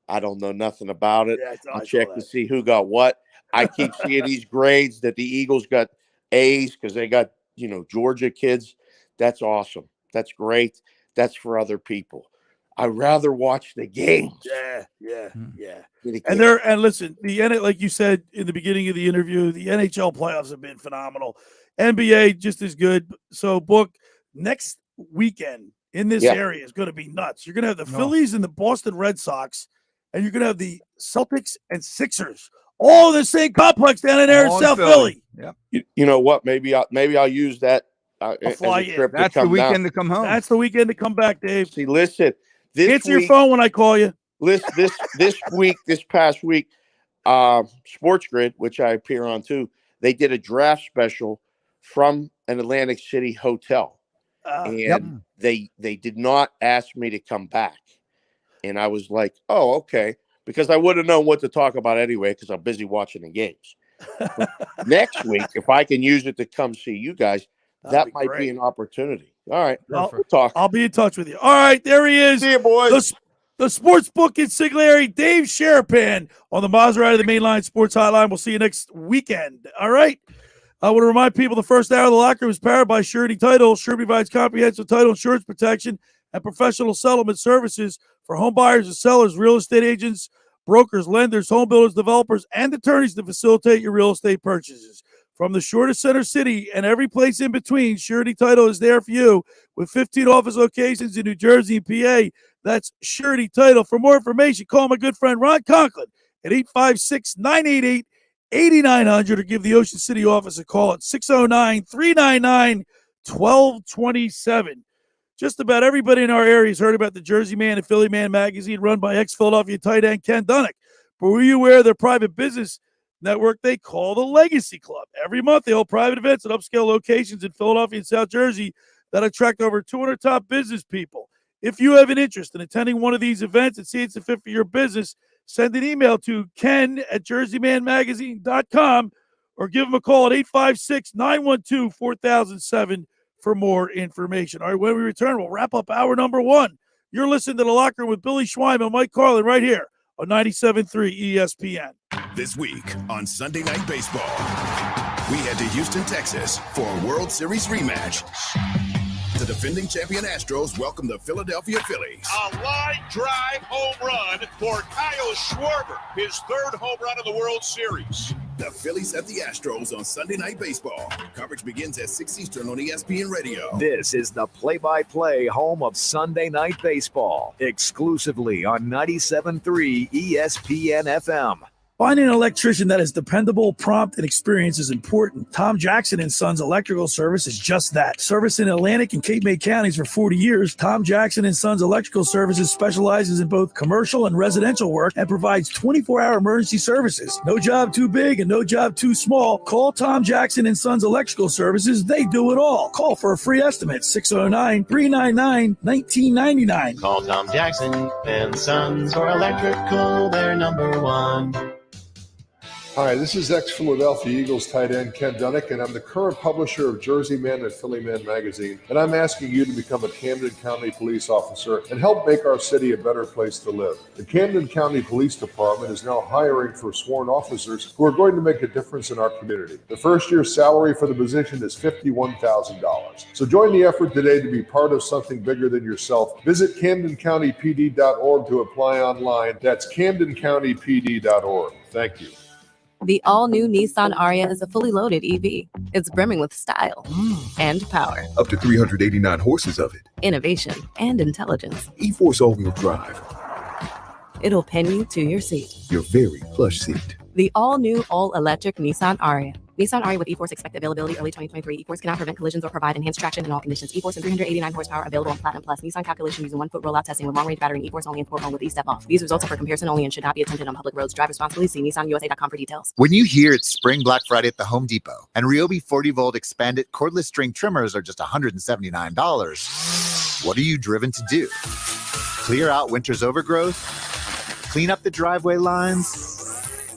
I don't know nothing about it. I'll check to see who got what. I keep seeing these grades that the Eagles got A's because they got, Georgia kids. That's awesome. That's great. That's for other people. I'd rather watch the games. Yeah. And listen, like you said in the beginning of the interview, the NHL playoffs have been phenomenal. NBA just as good. So, book next weekend in this area is going to be nuts. You're going to have the Phillies and the Boston Red Sox, and you're going to have the Celtics and Sixers, all in the same complex down in there in South Philly. Yep. You know what? Maybe I'll use that. Fly in. That's the weekend to come home. That's the weekend to come back, Dave. See, listen. Answer your phone when I call you. This past week, Sports Grid, which I appear on too, they did a draft special from an Atlantic City hotel, and they did not ask me to come back, and I was like, oh, okay, because I would have known what to talk about anyway because I'm busy watching the games. Next week, if I can use it to come see you guys, that might be an opportunity. All right. We'll talk. I'll be in touch with you. All right. There he is. See you, boys. The sports book consigliere, Dave Sharapan on the Maserati of the Mainline Sports Hotline. We'll see you next weekend. All right. I want to remind people the first hour of the locker room is powered by Surety Title. Surety provides comprehensive title insurance protection and professional settlement services for home buyers and sellers, real estate agents, brokers, lenders, home builders, developers, and attorneys to facilitate your real estate purchases. From the shore to Center City and every place in between, Surety Title is there for you with 15 office locations in New Jersey and PA. That's Surety Title. For more information, call my good friend Ron Conklin at 856-988-8900 or give the Ocean City office a call at 609-399-1227. Just about everybody in our area has heard about the Jersey Man and Philly Man magazine run by ex-Philadelphia tight end Ken Dunnick. But were you aware of their private business network they call the Legacy Club? Every month they hold private events at upscale locations in Philadelphia and South Jersey that attract over 200 top business people. If you have an interest in attending one of these events and see it's a fit for your business, send an email to ken@jerseymanmagazine.com or give him a call at 856-912-4007 for more information. All right, when we return, we'll wrap up hour number one. You're listening to The Locker Room with Billy Schweim and Mike Carlin right here on 97.3 ESPN. This week on Sunday Night Baseball, we head to Houston, Texas for a World Series rematch. The defending champion Astros welcome the Philadelphia Phillies. A line drive home run for Kyle Schwarber, his third home run of the World Series. The Phillies at the Astros on Sunday Night Baseball. Coverage begins at 6 Eastern on ESPN Radio. This is the play-by-play home of Sunday Night Baseball, exclusively on 97.3 ESPN FM. Finding an electrician that is dependable, prompt, and experienced is important. Tom Jackson & Sons Electrical Service is just that. Service in Atlantic and Cape May counties for 40 years, Tom Jackson & Sons Electrical Services specializes in both commercial and residential work and provides 24-hour emergency services. No job too big and no job too small. Call Tom Jackson & Sons Electrical Services. They do it all. Call for a free estimate, 609-399-1999. Call Tom Jackson and Sons for electrical, they're number one. Hi, this is ex-Philadelphia Eagles tight end Ken Dunnick, and I'm the current publisher of Jersey Man and Philly Man magazine, and I'm asking you to become a Camden County police officer and help make our city a better place to live. The Camden County Police Department is now hiring for sworn officers who are going to make a difference in our community. The first year's salary for the position is $51,000. So join the effort today to be part of something bigger than yourself. Visit CamdenCountyPD.org to apply online. That's CamdenCountyPD.org. Thank you. The all-new Nissan Ariya is a fully loaded EV. It's brimming with style and power, Up to 389 horses of it. innovation, and intelligence. E-Force all-wheel drive. It'll pin you to your seat. Your very plush seat. The all-new, all-electric Nissan Ariya. Nissan Ariya with E-Force expected availability early 2023. E-Force cannot prevent collisions or provide enhanced traction in all conditions. E-Force and 389 horsepower available on Platinum Plus. Nissan calculation using 1-foot rollout testing with long-range battery and E-Force only in Port Home with E-Step off. These results are for comparison only and should not be attempted on public roads. Drive responsibly. See NissanUSA.com for details. When you hear it's Spring Black Friday at the Home Depot and Ryobi 40-volt expanded cordless string trimmers are just $179, what are you driven to do? Clear out winter's overgrowth? Clean up the driveway lines?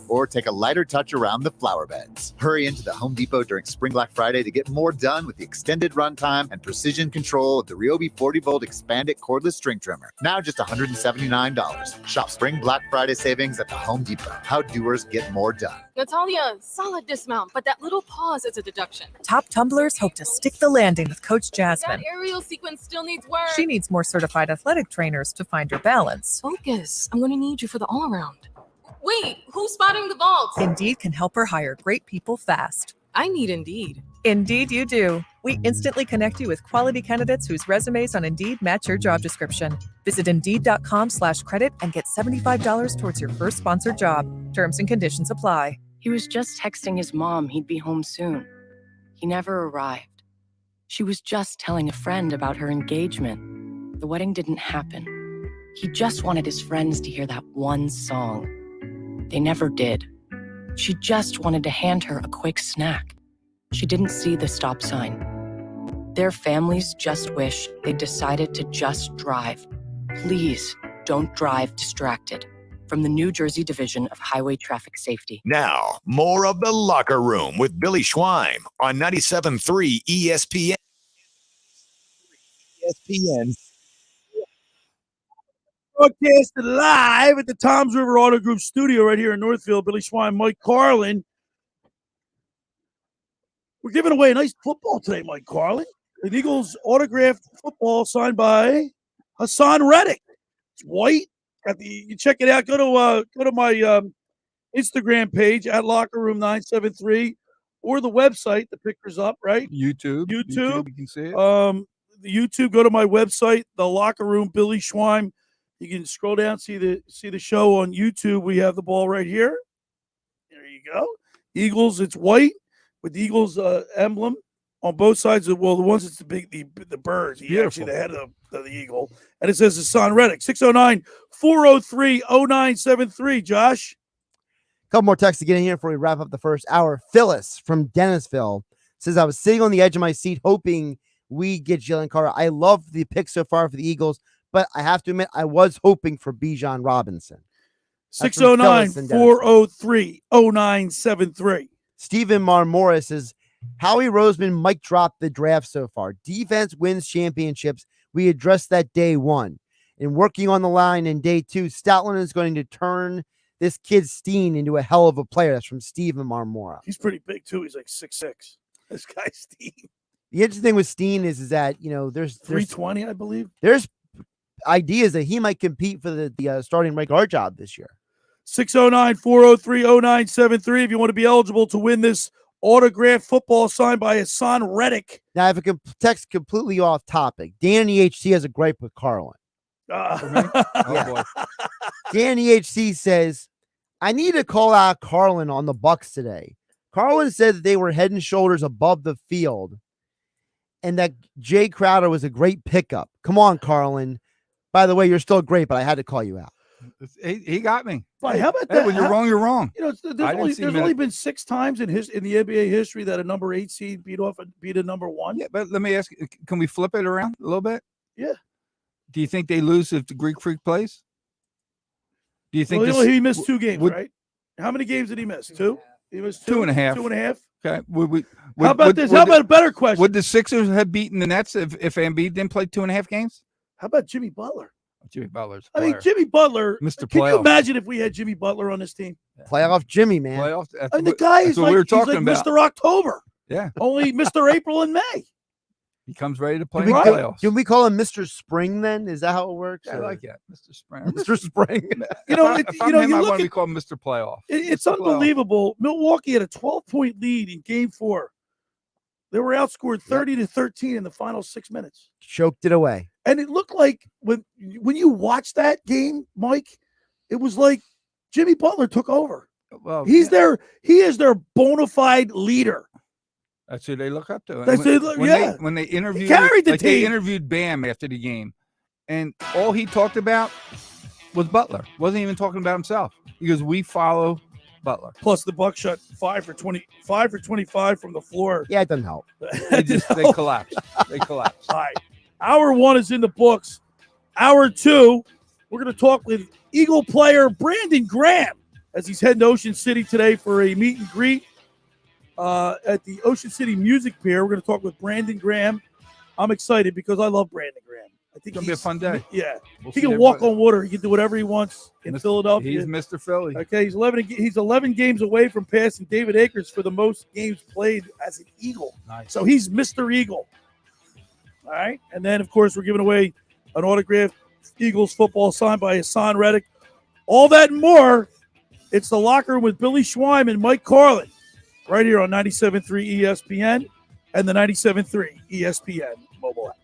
Or take a lighter touch around the flower beds? Hurry into the Home Depot during Spring Black Friday to get more done with the extended runtime and precision control of the Ryobi 40-volt expanded cordless string trimmer. Now just $179. Shop Spring Black Friday savings at the Home Depot. How doers get more done. Natalia, solid dismount, but that little pause is a deduction. Top tumblers hope to stick the landing with Coach Jasmine. That aerial sequence still needs work. She needs more certified athletic trainers to find her balance. Focus. I'm going to need you for the all-around. Wait, who's spotting the vaults? Indeed can help her hire great people fast. I need Indeed. Indeed you do. We instantly connect you with quality candidates whose resumes on Indeed match your job description. Visit Indeed.com/credit and get $75 towards your first sponsored job. Terms and conditions apply. He was just texting his mom he'd be home soon. He never arrived. She was just telling a friend about her engagement. The wedding didn't happen. He just wanted his friends to hear that one song. They never did. She just wanted to hand her a quick snack. She didn't see the stop sign. Their families just wish they decided to just drive. Please don't drive distracted. From the New Jersey Division of Highway Traffic Safety. Now, more of The Locker Room with Billy Schweim on 97.3 ESPN. ESPN. Broadcasted live at the Toms River Auto Group studio right here in Northfield. Billy Schwein, Mike Carlin. We're giving away a nice football today, Mike Carlin. The Eagles autographed football signed by Hasson Reddick. It's white. You check it out. Go to my Instagram page at Locker Room 973 or the website. The picture's up, right? YouTube. You can see it. The YouTube. Go to my website, the Locker Room, Billy Schwein. You can scroll down, see the show on YouTube. We have the ball right here. There you go. Eagles. It's white with the Eagles emblem on both sides of the ones it's the birds. He actually the head of the eagle, and it says Hasson Reddick. 609-403-0973. Josh, a couple more texts to get in here before we wrap up the first hour. Phyllis from Dennisville says, I was sitting on the edge of my seat hoping we get Jalen Carter. I love the pick so far for the Eagles, but I have to admit, I was hoping for Bijan Robinson. 609-403-0973. Stephen Marmora says, Howie Roseman mic dropped the draft so far. Defense wins championships. We addressed that day one. And working on the line in day two, Stoutland is going to turn this kid Steen into a hell of a player. That's from Stephen Marmora. He's pretty big, too. He's like 6'6". This guy, Steen. The interesting thing with Steen is that, there's 320, I believe. There's ideas that he might compete for the starting right guard job this year. 609-403-0973 if you want to be eligible to win this autographed football signed by Hasson Reddick. Now, if a text completely off topic, Danny HC has a gripe with Carlin. Boy. Danny HC says, I need to call out Carlin on the Bucks today. Carlin said that they were head and shoulders above the field and that Jay Crowder was a great pickup. Come on, Carlin. By the way, you're still great, but I had to call you out. He got me. Why, how about that? When you're wrong, you're wrong. There's only been 6 times in the NBA history that a number 8 seed beat a number 1. Yeah, but let me ask you, can we flip it around a little bit? Yeah. Do you think they lose if the Greek Freak plays? Do you think he missed 2 games, right? How many games did he miss? 2? He was 2.5. 2.5. Okay. How about this? How about a better question? Would the Sixers have beaten the Nets if Embiid didn't play 2.5 games? How about Jimmy Butler? Jimmy Butler's I mean, Jimmy Butler. Mr. Can you Playoff. imagine if we had Jimmy Butler on this team? Playoff Jimmy, man. Playoff. And the guy is like, he's like about. Mr. October. Yeah. Only Mr. April and May. He comes ready to play Can in we, the playoffs. can we call him Mr. Spring then? Is that how it works? I or- like that, Mr. Spring. Mr. Spring. You know, if I'm him, you I look want to at- be called Mr. Playoff. It's Mr. Playoff. unbelievable. Milwaukee had a 12-point lead in Game 4. They were outscored 30-13 in the final 6 minutes. Choked it away. And it looked like when you watch that game, Mike, it was like Jimmy Butler took over. Well, He is their bona fide leader. That's who they look up to. That's when, who they- when yeah. they when they interviewed, carried the they team. interviewed Bam after the game, and all he talked about was Butler. Wasn't even talking about himself because we follow Butler. Plus the Bucks shot 5 for 25 from the floor. Yeah, it doesn't help. They collapsed. They collapsed. All right. Hour 1 is in the books. Hour 2, we're going to talk with Eagle player Brandon Graham as he's heading to Ocean City today for a meet and greet at the Ocean City Music Pier. We're going to talk with Brandon Graham. I'm excited because I love Brandon Graham. I think It's going to be a fun day. Yeah. We'll He see can walk everybody. on water. He can do whatever he wants in Philadelphia. He's Mr. Philly. Okay, he's 11 games away from passing David Akers for the most games played as an Eagle. Nice. So he's Mr. Eagle. All right. And then, of course, we're giving away an autographed Eagles football signed by Hasson Reddick. All that and more. It's the Locker Room with Billy Schweim and Mike Carlin right here on 97.3 ESPN and the 97.3 ESPN mobile app.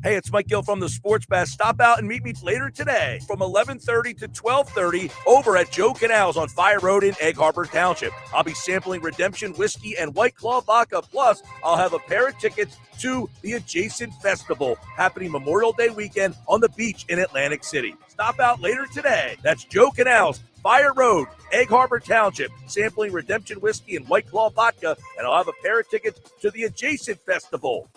Hey, it's Mike Gill from the Sports Bash. Stop out and meet me later today from 11:30 to 12:30 over at Joe Canals on Fire Road in Egg Harbor Township. I'll be sampling Redemption Whiskey and White Claw Vodka. Plus, I'll have a pair of tickets to the adjacent festival happening Memorial Day weekend on the beach in Atlantic City. Stop out later today. That's Joe Canals, Fire Road, Egg Harbor Township, sampling Redemption Whiskey and White Claw Vodka, and I'll have a pair of tickets to the adjacent festival.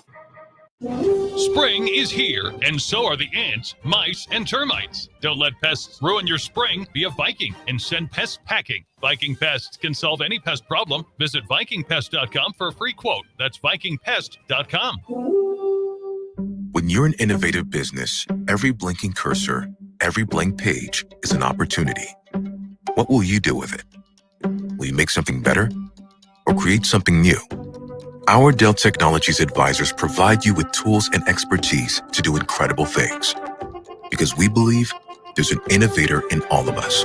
Spring is here, and so are the ants, mice, and termites. Don't let pests ruin your spring. Be a Viking and send pests packing. Viking Pests can solve any pest problem. Visit VikingPest.com for a free quote. That's VikingPest.com. When you're an innovative business, every blinking cursor, every blank page is an opportunity. What will you do with it? Will you make something better or create something new? Our Dell Technologies advisors provide you with tools and expertise to do incredible things. Because we believe there's an innovator in all of us.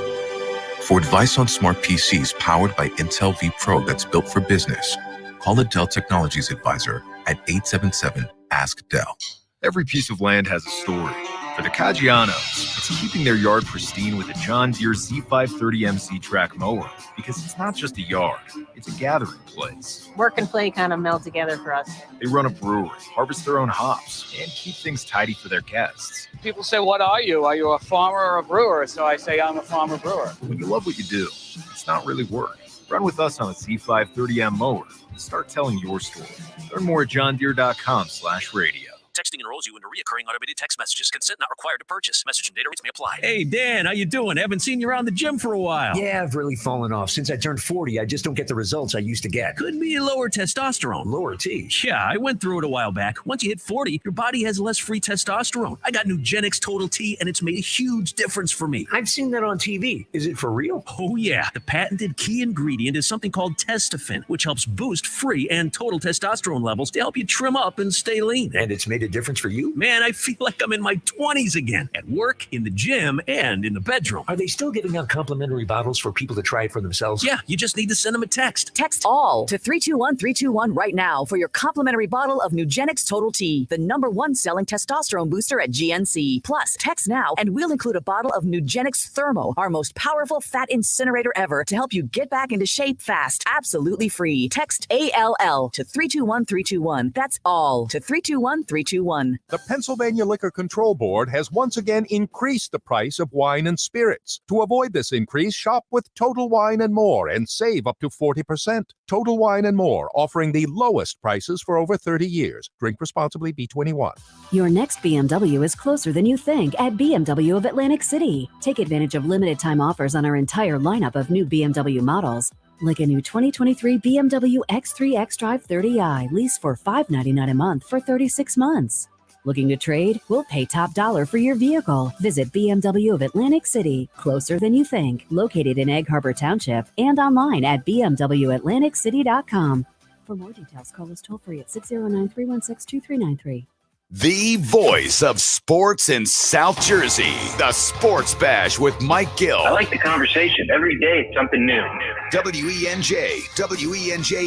For advice on smart PCs powered by Intel V Pro that's built for business, call a Dell Technologies advisor at 877-ASK-DELL. Every piece of land has a story. For the Caggianos, it's keeping their yard pristine with a John Deere Z530MC track mower, because it's not just a yard, it's a gathering place. Work and play kind of meld together for us. They run a brewery, harvest their own hops, and keep things tidy for their guests. People say, what are you? Are you a farmer or a brewer? So I say, I'm a farmer brewer. When you love what you do, it's not really work. Run with us on a Z530M mower and start telling your story. Learn more at johndeere.com/radio. Texting enrolls you into recurring automated text messages. Consent not required to purchase. Message and data rates may apply. Hey, Dan, how you doing? Haven't seen you around the gym for a while. Yeah, I've really fallen off. Since I turned 40, I just don't get the results I used to get. Could be lower testosterone. Lower T. Yeah, I went through it a while back. Once you hit 40, your body has less free testosterone. I got Nugenix Total T, and it's made a huge difference for me. I've seen that on TV. Is it for real? Oh, yeah. The patented key ingredient is something called Testofen, which helps boost free and total testosterone levels to help you trim up and stay lean. And it's made a difference for you? Man, I feel like I'm in my 20s again, at work, in the gym, and in the bedroom. Are they still giving out complimentary bottles for people to try it for themselves? Yeah, you just need to send them a text. Text ALL to 321-321 right now for your complimentary bottle of Nugenix Total T, the #1 selling testosterone booster at GNC. Plus, text now and we'll include a bottle of Nugenix Thermo, our most powerful fat incinerator ever, to help you get back into shape fast. Absolutely free. Text ALL to 321-321. That's ALL to 321-321. 321. The Pennsylvania Liquor Control Board has once again increased the price of wine and spirits. To avoid this increase, shop with Total Wine & More and save up to 40%. Total Wine & More, offering the lowest prices for over 30 years. Drink responsibly, B21. Your next BMW is closer than you think at BMW of Atlantic City. Take advantage of limited time offers on our entire lineup of new BMW models, like a new 2023 BMW X3 xDrive 30i lease for $599 a month for 36 months. Looking to trade? We'll pay top dollar for your vehicle. Visit BMW of Atlantic City, closer than you think, located in Egg Harbor Township, and online at bmwatlanticcity.com. For more details, call us toll free at 609-316-2393. The voice of sports in South Jersey. The Sports Bash with Mike Gill. I like the conversation. Every day it's something new. WENJ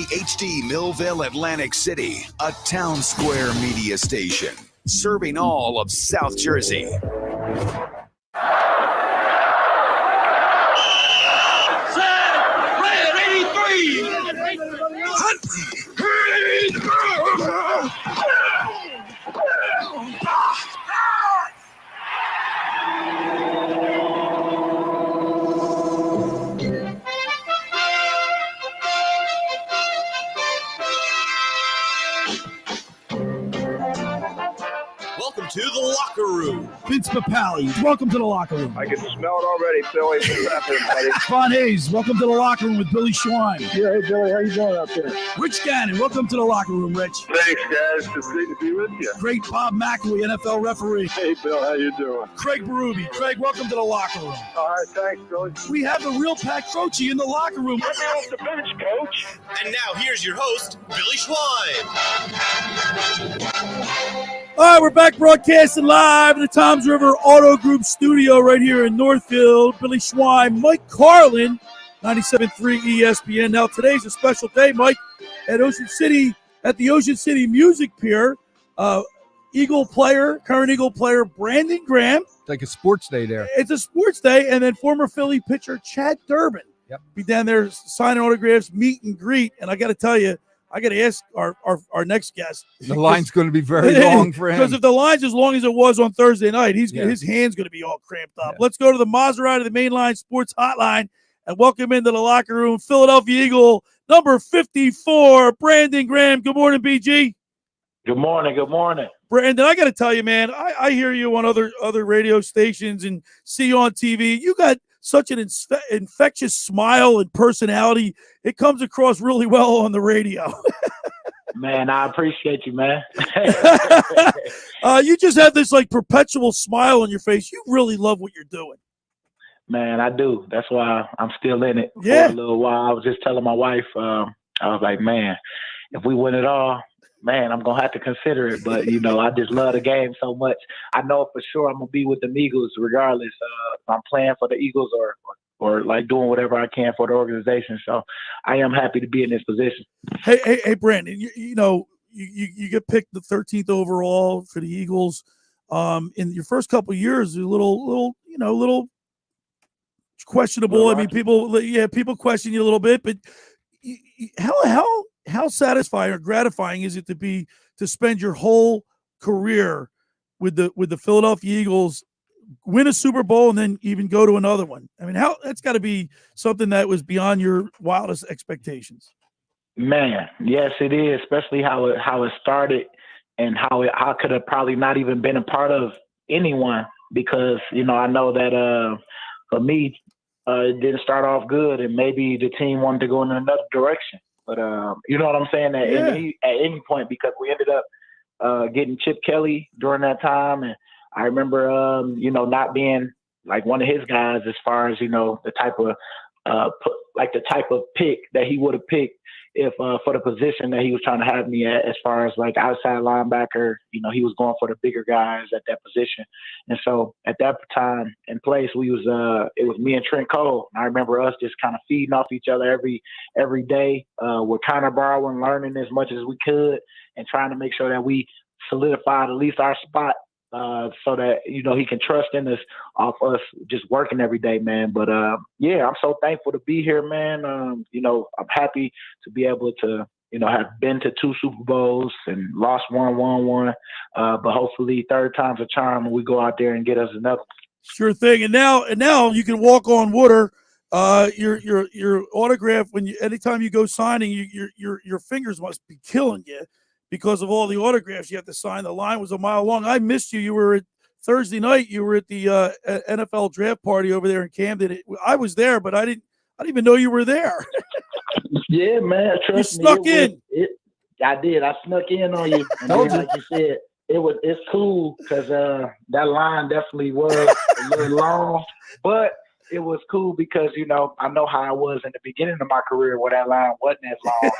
HD, Millville, Atlantic City. A town square media station. Serving all of South Jersey. Welcome to the locker room. Vince Papali, welcome to the locker room. I can smell it already, Billy. What's happening, buddy? Von Hayes, welcome to the locker room with Billy Schwein. Yeah, hey, Billy, how you doing out there? Rich Gannon, welcome to the locker room, Rich. Thanks, guys. It's great to be with you. Great Bob McElwee, NFL referee. Hey, Bill, how you doing? Craig Berube. Craig, welcome to the locker room. All right, thanks, Billy. We have the real Pat Croce in the locker room. Get me off the bench, Coach. And now here's your host, Billy Schwein. All right, we're back broadcasting live in the Toms River Auto Group studio right here in Northfield. Billy Schwein, Mike Carlin, 97.3 ESPN. Now, today's a special day, Mike, at the Ocean City Music Pier. Current Eagle player Brandon Graham. It's like a sports day there. It's a sports day, and then former Philly pitcher Chad Durbin. Yep. Be down there signing autographs, meet and greet. And I got to tell you, I got to ask our next guest. The line's going to be very long for him. Because if the line's as long as it was on Thursday night, his hand's going to be all cramped up. Let's go to the Maserati, the Mainline Sports Hotline, and welcome into the locker room, Philadelphia Eagle, number 54, Brandon Graham. Good morning, BG. Good morning. Good morning. Brandon, I got to tell you, man, I hear you on other radio stations and see you on TV. You got such an infectious smile and personality. It comes across really well on the radio. Man, I appreciate you, man. You just have this like perpetual smile on your face. You really love what you're doing. Man, I do. That's why I'm still in it for a little while. I was just telling my wife, I was like, man, if we win it all, man, I'm going to have to consider it. But, I just love the game so much. I know for sure I'm going to be with the Eagles regardless. If I'm playing for the Eagles or like doing whatever I can for the organization. So I am happy to be in this position. Hey, Brandon, you get picked the 13th overall for the Eagles. In your first couple of years, a little questionable. I mean, people question you a little bit, but how satisfying or gratifying is it to spend your whole career with the Philadelphia Eagles, win a Super Bowl, and then even go to another one? I mean, that's got to be something that was beyond your wildest expectations. Man, yes, it is, especially how it started and how I could have probably not even been a part of anyone because, I know that for me, it didn't start off good and maybe the team wanted to go in another direction. But you know what I'm saying? At any point, because we ended up getting Chip Kelly during that time. And I remember, not being like one of his guys as far as, the type of pick that he would have picked if for the position that he was trying to have me at, as far as like outside linebacker. He was going for the bigger guys at that position. And so at that time and place, it was me and Trent Cole. And I remember us just kind of feeding off each other every day. We're kind of borrowing, learning as much as we could and trying to make sure that we solidified at least our spot so that, he can trust in us off us just working every day, man. But, I'm so thankful to be here, man. I'm happy to be able to, have been to 2 Super Bowls and lost one. But hopefully third time's a charm when we go out there and get us another. Sure thing. And now you can walk on water. Your autograph anytime you go signing, your fingers must be killing you because of all the autographs you have to sign. The line was a mile long. I missed you. You were at Thursday night. You were at the NFL draft party over there in Camden. I was there, but I didn't even know you were there. Yeah, man. Trust me. You snuck in. I did. I snuck in on you. And then, like you said, it's cool because that line definitely was a little long, but it was cool because, I know how I was in the beginning of my career where that line wasn't as long.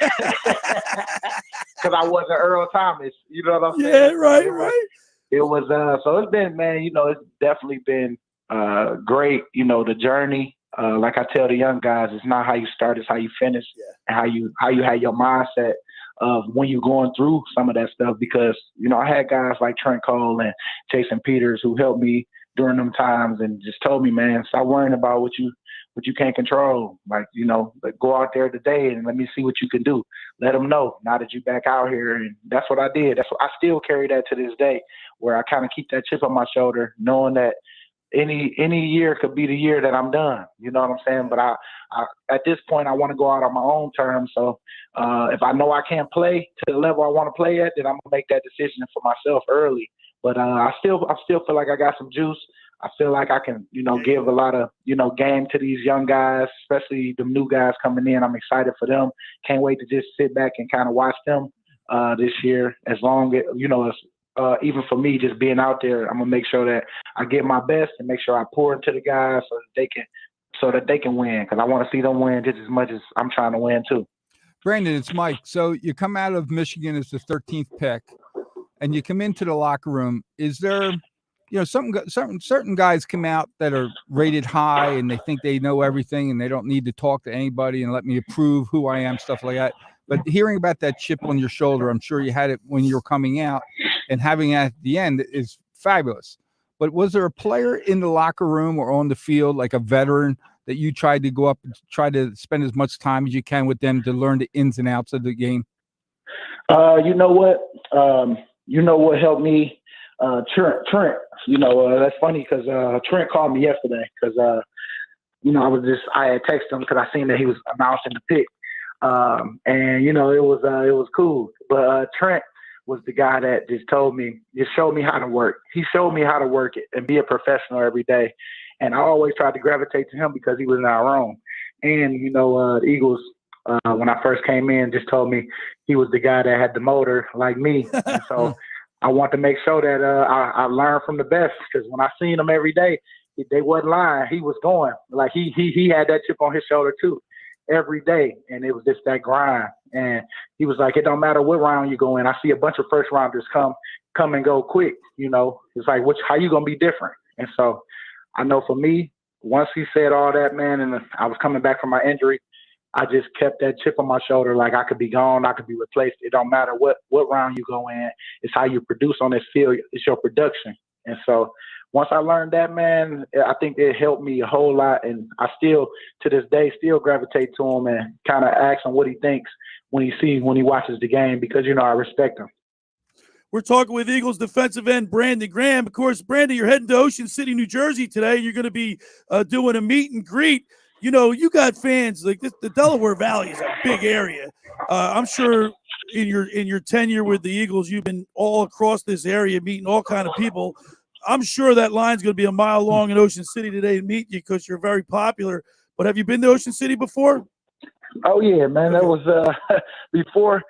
Because I wasn't Earl Thomas. You know what I'm saying? Yeah, right. It was, so it's been, man, it's definitely been great, the journey. Like I tell the young guys, it's not how you start, it's how you finish, and how you have your mindset of when you're going through some of that stuff. Because, I had guys like Trent Cole and Jason Peters who helped me during them times and just told me, man, stop worrying about what you can't control. Like, go out there today and let me see what you can do. Let them know now that you back out here. And that's what I did. I still carry that to this day, where I kind of keep that chip on my shoulder, knowing that any year could be the year that I'm done. You know what I'm saying? But I at this point, I want to go out on my own terms. So if I know I can't play to the level I want to play at, then I'm gonna make that decision for myself early. But I still feel like I got some juice. I feel like I can, give a lot of, game to these young guys, especially the new guys coming in. I'm excited for them. Can't wait to just sit back and kind of watch them this year. As long as, even for me, just being out there, I'm gonna make sure that I get my best and make sure I pour into the guys so that they can win. Because I want to see them win just as much as I'm trying to win too. Brandon, it's Mike. So you come out of Michigan as the 13th pick, and you come into the locker room. Is there, certain guys come out that are rated high and they think they know everything and they don't need to talk to anybody and let me prove who I am, stuff like that. But hearing about that chip on your shoulder, I'm sure you had it when you were coming out, and having it at the end is fabulous. But was there a player in the locker room or on the field, like a veteran, that you tried to go up and try to spend as much time as you can with them to learn the ins and outs of the game? You know what? What helped me? Trent. That's funny because Trent called me yesterday because, I had texted him because I seen that he was announcing the pick. It was cool. But Trent was the guy that just showed me how to work. He showed me how to work it and be a professional every day. And I always tried to gravitate to him because he was in our own. And, the Eagles, when I first came in, just told me he was the guy that had the motor like me. And so I want to make sure that I learn from the best, because when I seen him every day, they wasn't lying. He was going. Like he had that chip on his shoulder too, every day. And it was just that grind. And he was like, it don't matter what round you go in. I see a bunch of first rounders come and go quick. It's like, how you going to be different? And so I know for me, once he said all that, man, and I was coming back from my injury, I just kept that chip on my shoulder. Like, I could be gone, I could be replaced. It don't matter what round you go in. It's how you produce on this field. It's your production. And so once I learned that, man, I think it helped me a whole lot. And I still, to this day, gravitate to him and kind of ask him what he thinks when he watches the game, because, I respect him. We're talking with Eagles defensive end Brandon Graham. Of course, Brandon, you're heading to Ocean City, New Jersey today. You're going to be doing a meet and greet. You got fans like this. The Delaware Valley is a big area. I'm sure in your tenure with the Eagles, you've been all across this area meeting all kind of people. I'm sure that line's going to be a mile long in Ocean City today to meet you because you're very popular. But have you been to Ocean City before? Oh yeah, man. That was before.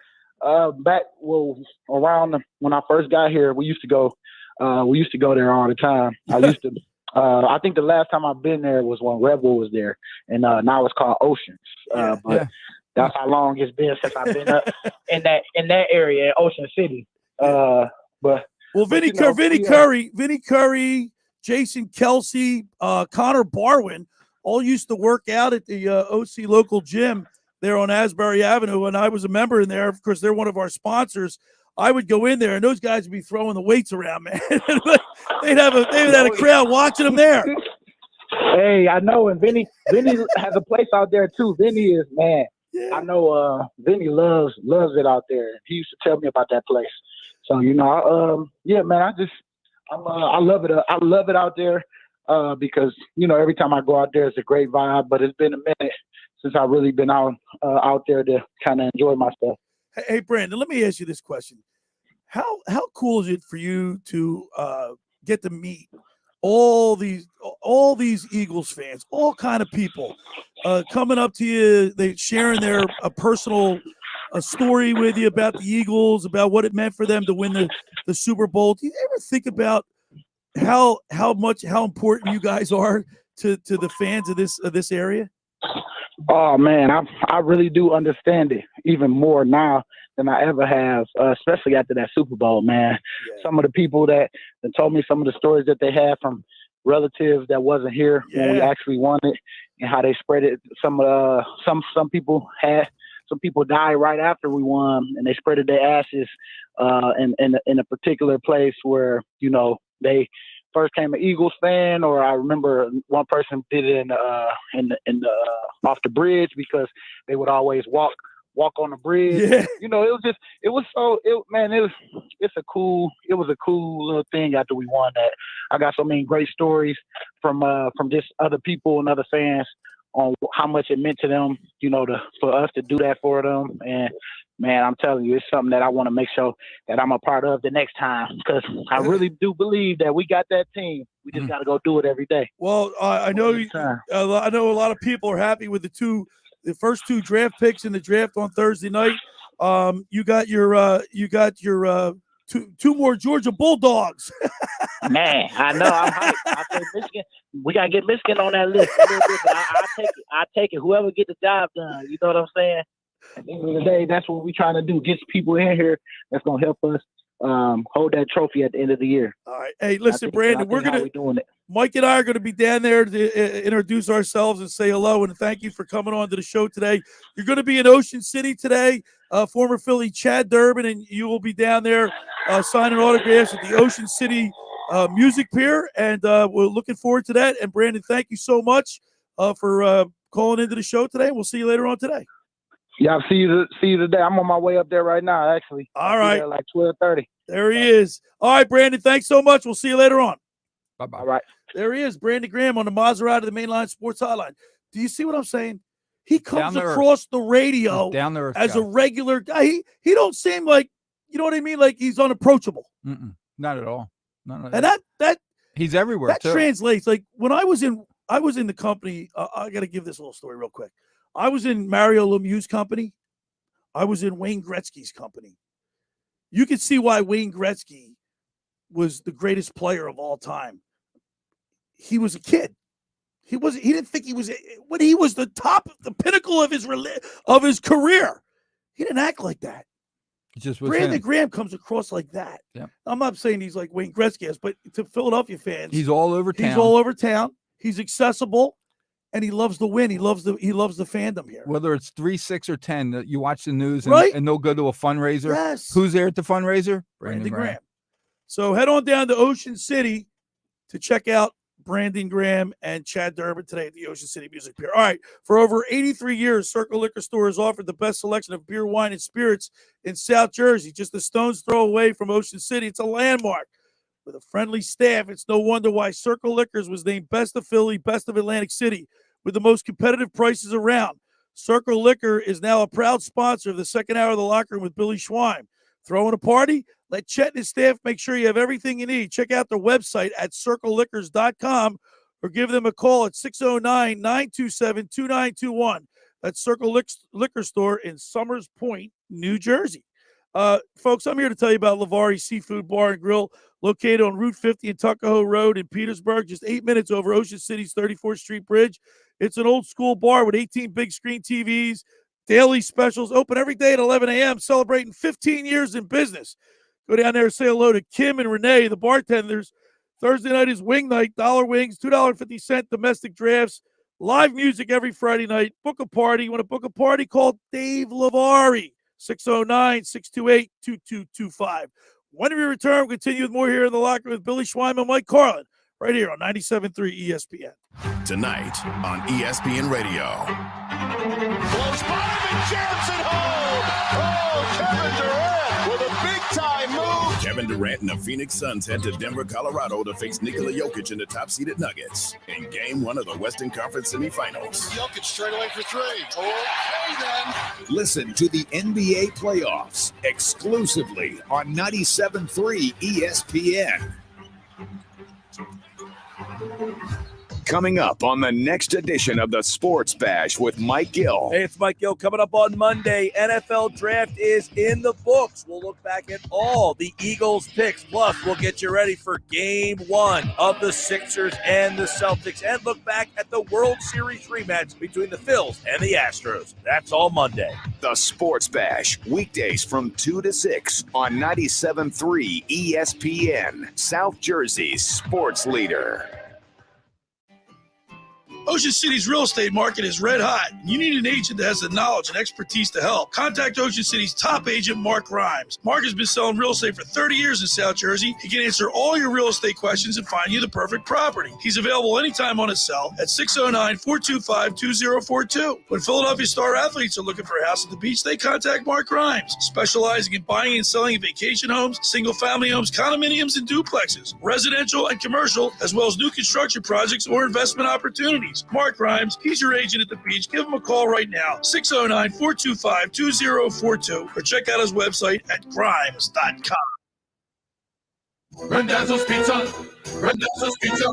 Back around when I first got here, we used to go there all the time. I think the last time I've been there was when Rebel was there, and now it's called Oceans. That's how long it's been since I've been up in that area, Ocean City. Vinny Curry, Jason Kelsey, Connor Barwin all used to work out at the OC local gym there on Asbury Avenue, and I was a member in there. Of course, they're one of our sponsors. I would go in there, and those guys would be throwing the weights around, man. They'd have a crowd watching them there. Hey, I know, and Vinny has a place out there too. Vinny is, man. I know Vinny loves it out there. He used to tell me about that place. So yeah, man, I love it. I love it out there because every time I go out there, it's a great vibe. But it's been a minute since I've really been out there to kind of enjoy myself. Hey, Brandon, let me ask you this question: How cool is it for you to get to meet all these Eagles fans, all kind of people coming up to you, they sharing their personal story with you about the Eagles, about what it meant for them to win the Super Bowl? Do you ever think about how important you guys are to the fans of this area? Oh man, I really do understand it even more now than I ever have, especially after that Super Bowl, man. Yeah. Some of the people that told me some of the stories that they had from relatives that wasn't here when we actually won it, and how they spread it. Some people died right after we won, and they spreaded their ashes in a particular place where they first came an Eagles fan, or I remember one person did it in the off the bridge because they would always walk on the bridge. Yeah. It was a cool little thing after we won that. I got so many great stories from just other people and other fans on how much it meant to them, for us to do that for them. And man, I'm telling you, it's something that I want to make sure that I'm a part of the next time, because I really do believe that we got that team. We just got to go do it every day. Well, I know a lot of people are happy with the first two draft picks in the draft on Thursday night. You got your two more Georgia Bulldogs. Man, I know. I'm hyped. I say Michigan. We gotta get Michigan on that list a little bit, but I take it. Whoever get the job done. You know what I'm saying? At the end of the day, that's what we're trying to do. Get people in here that's gonna help us hold that trophy at the end of the year. All right. Hey, listen, Brandon, Mike and I are gonna be down there to introduce ourselves and say hello and thank you for coming on to the show today. You're gonna be in Ocean City today. Former Philly Chad Durbin, and you will be down there signing autographs at the Ocean City Music Pier, and we're looking forward to that. And Brandon, thank you so much for calling into the show today. We'll see you later on today. Yeah, I'll see you today. I'm on my way up there right now, actually. All right. Like 12:30. There he is. All right, Brandon, thanks so much. We'll see you later on. Bye-bye. All right. There he is, Brandon Graham on the Maserati of the Mainline Sports Hotline. Do you see what I'm saying? He comes across the radio as a regular guy. He don't seem like, you know what I mean? Like he's unapproachable. Not at all. And that he's everywhere. That translates. Like when I was in the company. I got to give this little story real quick. I was in Mario Lemieux's company. I was in Wayne Gretzky's company. You can see why Wayne Gretzky was the greatest player of all time. He was a kid. He didn't think he was when he was the pinnacle of his career. He didn't act like that. Brandon Graham comes across like that. Yeah. I'm not saying he's like Wayne Gretzky is, but to Philadelphia fans, he's all over town. He's all over town. He's accessible, and he loves the win. He loves the fandom here. Whether it's 3, 6, or 10, you watch the news and they'll go to a fundraiser. Yes. Who's there at the fundraiser? Brandon Graham. So head on down to Ocean City to check out Brandon Graham and Chad Durbin today at the Ocean City Music Pier. All right, for over 83 years, Circle Liquor Store has offered the best selection of beer, wine, and spirits in South Jersey. Just a stone's throw away from Ocean City. It's a landmark with a friendly staff. It's no wonder why Circle Liquors was named Best of Philly, Best of Atlantic City, with the most competitive prices around. Circle Liquor is now a proud sponsor of the second hour of the Locker Room with Billy Schweim. Throwing a party? Let Chet and his staff make sure you have everything you need. Check out their website at circleliquors.com or give them a call at 609-927-2921. That's Circle Liquor Store in Summers Point, New Jersey. Folks, I'm here to tell you about Lavari Seafood Bar and Grill, located on Route 50 and Tuckahoe Road in Petersburg, just 8 minutes over Ocean City's 34th Street Bridge. It's an old school bar with 18 big screen TVs, daily specials, open every day at 11 a.m., celebrating 15 years in business. Go down there and say hello to Kim and Renee, the bartenders. Thursday night is wing night, $1 wings, $2.50 domestic drafts, live music every Friday night. Book a party. You want to book a party? Call Dave Lavari, 609-628-2225. When we return, we'll continue with more here in the Locker Room with Billy Schweim and Mike Carlin, right here on 97.3 ESPN. Tonight on ESPN Radio. Blows by him and Kevin Durant and the Phoenix Suns head to Denver, Colorado to face Nikola Jokic and the top-seeded Nuggets in Game 1 of the Western Conference semifinals. Jokic straight away for three. Okay, then. Listen to the NBA playoffs exclusively on 97.3 ESPN. Coming up on the next edition of the Sports Bash with Mike Gill. Hey, it's Mike Gill. Coming up on Monday, NFL Draft is in the books. We'll look back at all the Eagles picks. Plus, we'll get you ready for Game 1 of the Sixers and the Celtics. And look back at the World Series rematch between the Phillies and the Astros. That's all Monday. The Sports Bash, weekdays from 2 to 6 on 97.3 ESPN, South Jersey's sports leader. Ocean City's real estate market is red hot. You need an agent that has the knowledge and expertise to help. Contact Ocean City's top agent, Mark Rhymes. Mark has been selling real estate for 30 years in South Jersey. He can answer all your real estate questions and find you the perfect property. He's available anytime on his cell at 609-425-2042. When Philadelphia star athletes are looking for a house at the beach, they contact Mark Rhymes, specializing in buying and selling vacation homes, single-family homes, condominiums, and duplexes, residential and commercial, as well as new construction projects or investment opportunities. Mark Rhymes, he's your agent at the beach. Give him a call right now, 609-425-2042, or check out his website at grimes.com. Randazzo's Pizza, Randazzo's Pizza,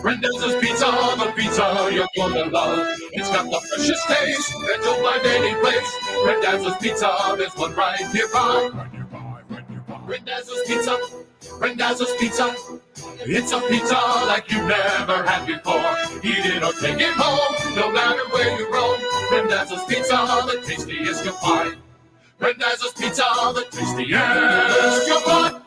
Randazzo's Pizza, the pizza you're gonna love. It's got the freshest taste that you'll find any place. Randazzo's Pizza, there's one right nearby. Randazzo's Pizza, Randazzo's Pizza. It's a pizza like you never had before. Eat it or take it home, no matter where you roam. Randazzo's Pizza, the tastiest you'll find. Randazzo's Pizza, the tastiest you'll find.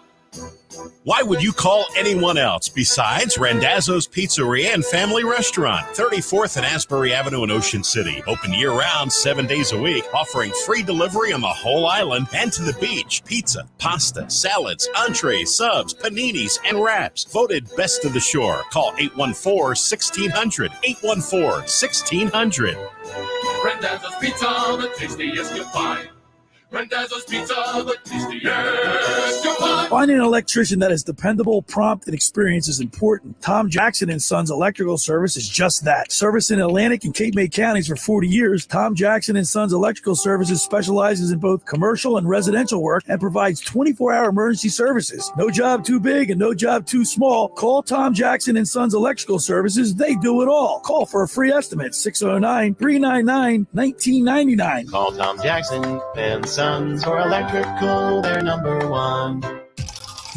Why would you call anyone else besides Randazzo's Pizzeria and Family Restaurant, 34th and Asbury Avenue in Ocean City. Open year-round, 7 days a week, offering free delivery on the whole island and to the beach. Pizza, pasta, salads, entrees, subs, paninis, and wraps. Voted best of the shore. Call 814-1600. 814-1600. Randazzo's Pizza, the tastiest you'll find. Randazzo's Pizza, the tastiest you'll find. Finding an electrician that is dependable, prompt, and experienced is important. Tom Jackson & Sons Electrical Service is just that. Service in Atlantic and Cape May counties for 40 years, Tom Jackson & Sons Electrical Services specializes in both commercial and residential work and provides 24-hour emergency services. No job too big and no job too small. Call Tom Jackson & Sons Electrical Services. They do it all. Call for a free estimate, 609-399-1999. Call Tom Jackson & Sons for electrical, they're number one.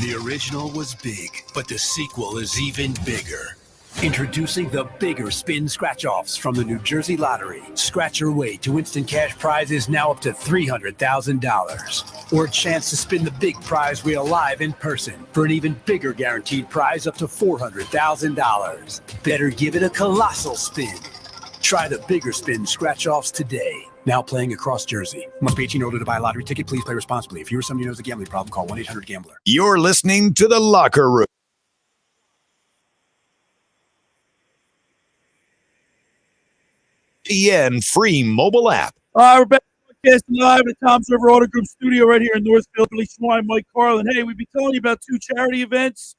The original was big, but the sequel is even bigger. Introducing the Bigger Spin Scratch-Offs from the New Jersey Lottery. Scratch your way to instant cash prizes now up to $300,000. Or a chance to spin the big prize wheel live in person for an even bigger guaranteed prize up to $400,000. Better give it a colossal spin. Try the Bigger Spin Scratch-Offs today. Now playing across Jersey. Must be 18 or older to buy a lottery ticket. Please play responsibly. If you or somebody knows a gambling problem, call 1-800-GAMBLER. You're listening to The Locker Room. ESPN free mobile app. We're back broadcasting live at the Tom's River Auto Group studio right here in Northfield. Billy Schwein, Mike Carlin. Hey, we've been telling you about two charity events.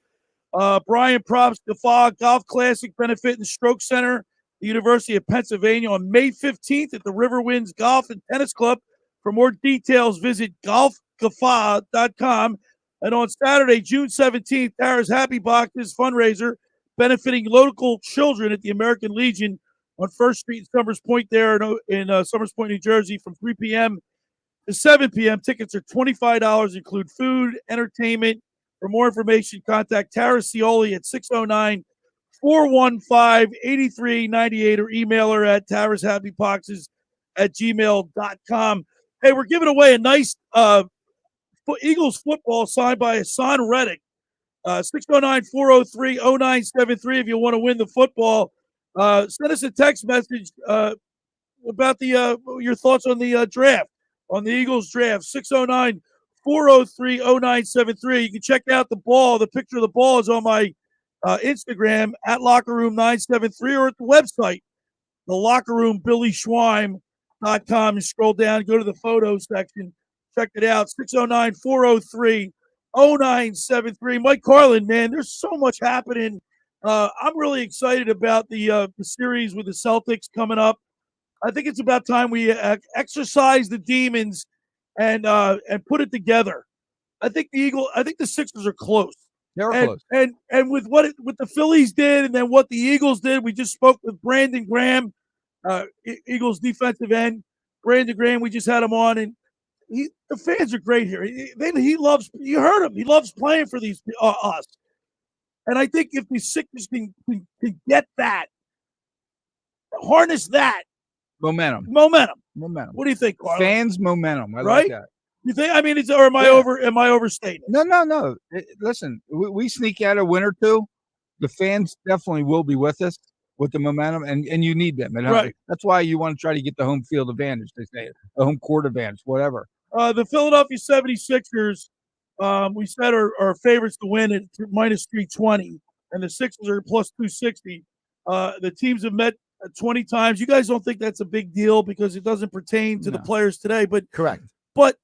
Brian Prop's Guffaw Golf Classic Benefit and Stroke Center, the University of Pennsylvania, on May 15th at the Riverwinds Golf and Tennis Club. For more details, visit golfguffaw.com. And on Saturday, June 17th, Tara's Happy Boxes fundraiser benefiting local children at the American Legion on 1st Street in Summers Point there in Summers Point, New Jersey from 3 p.m. to 7 p.m. Tickets are $25, include food, entertainment. For more information, contact Tara Scioli at 609-415-8398 or email her at tarashappyboxes@gmail.com. Hey, we're giving away a nice Eagles football signed by Hasson Reddick. 609-403-0973 if you want to win the football. Send us a text message about your thoughts on the draft, on the Eagles draft, 609-403-0973. You can check out the ball. The picture of the ball is on my Instagram at LockerRoom973 or at the website, the LockerRoomBillySchwein.com. You scroll down, go to the photos section, check it out, 609-403-0973. 0973. Mike Carlin, man, there's so much happening. I'm really excited about the series with the Celtics coming up. I think it's about time we exercise the demons and put it together. I think the Sixers are close. They're close. And with what the Phillies did, and then what the Eagles did, we just spoke with Brandon Graham, Eagles defensive end. Brandon Graham, we just had him on, and the fans are great here. He loves. You heard him. He loves playing for these us. And I think if the Sixers can get that, harness that momentum. What do you think, Carl? Fans momentum. I right? like that. You think? I mean, or am I overstating? No. Listen, we sneak out a win or two. The fans definitely will be with us with the momentum, and you need them. And right. That's why you want to try to get the home field advantage. They say the home court advantage, whatever. The Philadelphia 76ers, we said are favorites to win at minus 320, and the Sixers are plus 260. The teams have met 20 times. You guys don't think that's a big deal because it doesn't pertain to the players today, but correct. But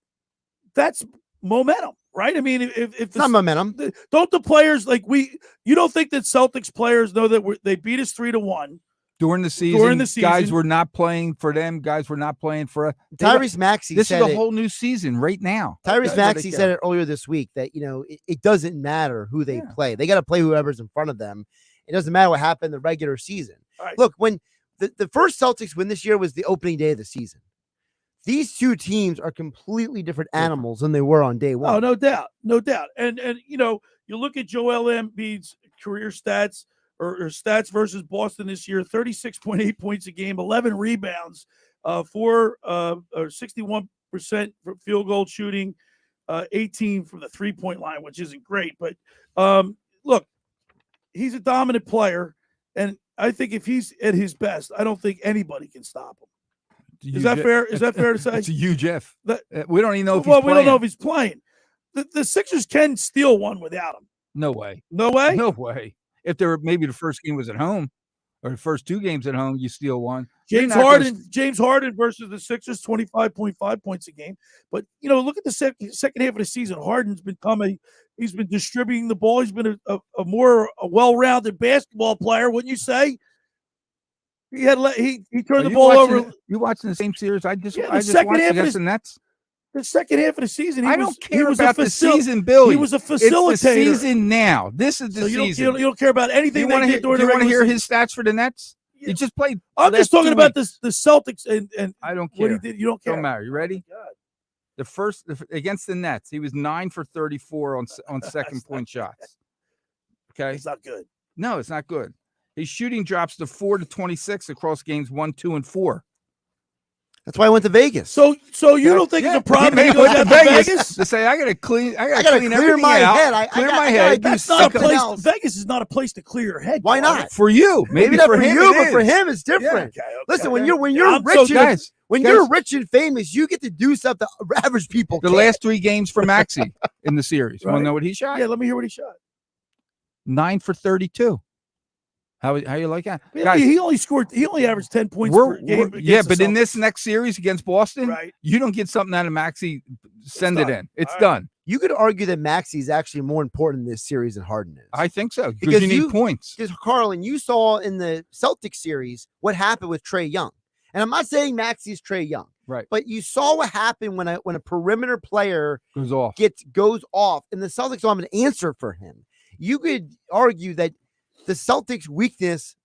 that's momentum, right? I mean, if it's not momentum, don't the players you don't think that Celtics players know that they beat us 3-1 during the season? Guys were not playing for them. Guys were not playing for us. Tyrese Maxey. This is a whole new season right now. Tyrese Maxey said it earlier this week that it doesn't matter who they play. They got to play whoever's in front of them. It doesn't matter what happened in the regular season. Right. Look, when the first Celtics win this year was the opening day of the season. These two teams are completely different animals than they were on day one. Oh, no doubt. And you look at Joel Embiid's career stats or stats versus Boston this year: 36.8 points a game, 11 rebounds, 61% for field goal shooting, 18 from the 3-point line, which isn't great. But look, he's a dominant player, and I think if he's at his best, I don't think anybody can stop him. Is that fair? Is that fair to say? It's a huge if. We don't even know if he's playing. We don't know if he's playing. The Sixers can steal one without him. No way. No way? No way. If maybe the first game was at home or the first two games at home, you steal one. James Harden versus the Sixers, 25.5 points a game. But, look at the second half of the season. Harden's he's been distributing the ball. He's been a more well-rounded basketball player, wouldn't you say? He turned the ball over. You watching the same series? I just watched against the Nets. The second half of the season, I don't care about the season, Billy. He was a facilitator. It's the season now. This is the season. You don't care about anything they did during the regular season. You want to hear his stats for the Nets? Yeah. He just played. I'm just talking about the Celtics and I don't care. What he did. You don't care. Don't matter. You ready? Oh, the first against the Nets, he was 9 for 34 on second point shots. Okay, it's not good. No, it's not good. His shooting drops to 4-26 across games 1, 2, and 4. That's why I went to Vegas. So you don't think it's a problem he to go down to Vegas? To say I gotta clear my head. Clear my head. That's not a place. Vegas is not a place to clear your head. Why not? For you, maybe not for you, but for him, it's different. Yeah, okay. Listen, when you're rich, you're rich and famous, you get to do stuff that average people can't. The last 3 games for Maxey in the series. Right. Want to know what he shot? Yeah, let me hear what he shot. 9 for 32. How you like that? Guys, he only averaged 10 points per game. Yeah, but in this next series against Boston, right, you don't get something out of Maxey, send it in. It's done. You could argue that Maxey is actually more important in this series than Harden is. I think so, because you need points. Because, Carlin, you saw in the Celtics series what happened with Trae Young. And I'm not saying Maxey is Trae Young. Right. But you saw what happened when a perimeter player goes off, and the Celtics don't have an answer for him. You could argue that the Celtics' weakness,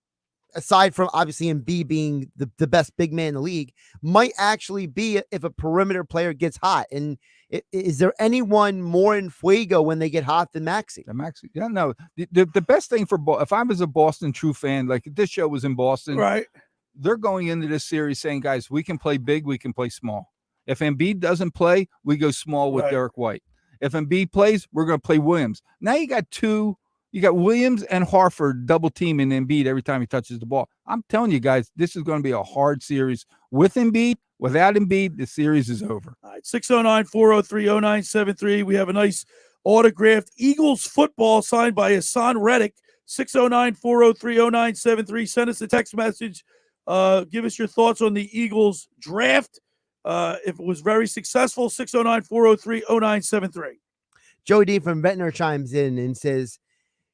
aside from obviously Embiid being the best big man in the league, might actually be if a perimeter player gets hot. And is there anyone more in fuego when they get hot than Maxey? Maxey, yeah, no. The best thing if I was a Boston true fan, like this show was in Boston, right? They're going into this series saying, guys, we can play big, we can play small. If Embiid doesn't play, we go small with Derek White. If Embiid plays, we're going to play Williams. Now you got Williams and Harford double teaming Embiid every time he touches the ball. I'm telling you guys, this is going to be a hard series with Embiid. Without Embiid, the series is over. All right, 609-403-0973. We have a nice autographed Eagles football signed by Hasson Reddick. 609-403-0973. Send us a text message. Give us your thoughts on the Eagles draft. If it was very successful, 609-403-0973. Joey D from Ventnor chimes in and says,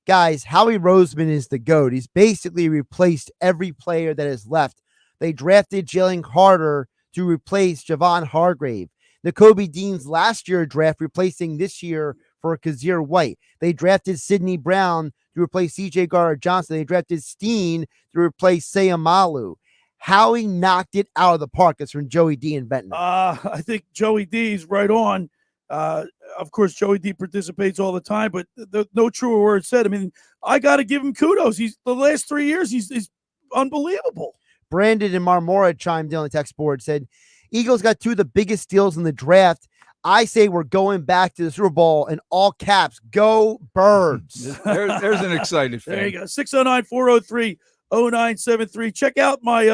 guys, Howie Roseman is the GOAT. He's basically replaced every player that is left. They drafted Jalen Carter to replace Javon Hargrave. N'Kobe Dean's last year draft replacing this year for Kazir White. They drafted Sidney Brown to replace CJ Garner-Johnson. They drafted Steen to replace Sayamalu. Howie knocked it out of the park. That's from Joey D in Ventnor. I think Joey D is right on. Of course, Joey D participates all the time, but no truer word said. I mean, I got to give him kudos. He's the last 3 years, he's unbelievable. Brandon and Marmora chimed in on the text board, said, Eagles got 2 of the biggest steals in the draft. I say we're going back to the Super Bowl in all caps. Go Birds. There's an excited fan. There you go. 609-403-0973. Check out my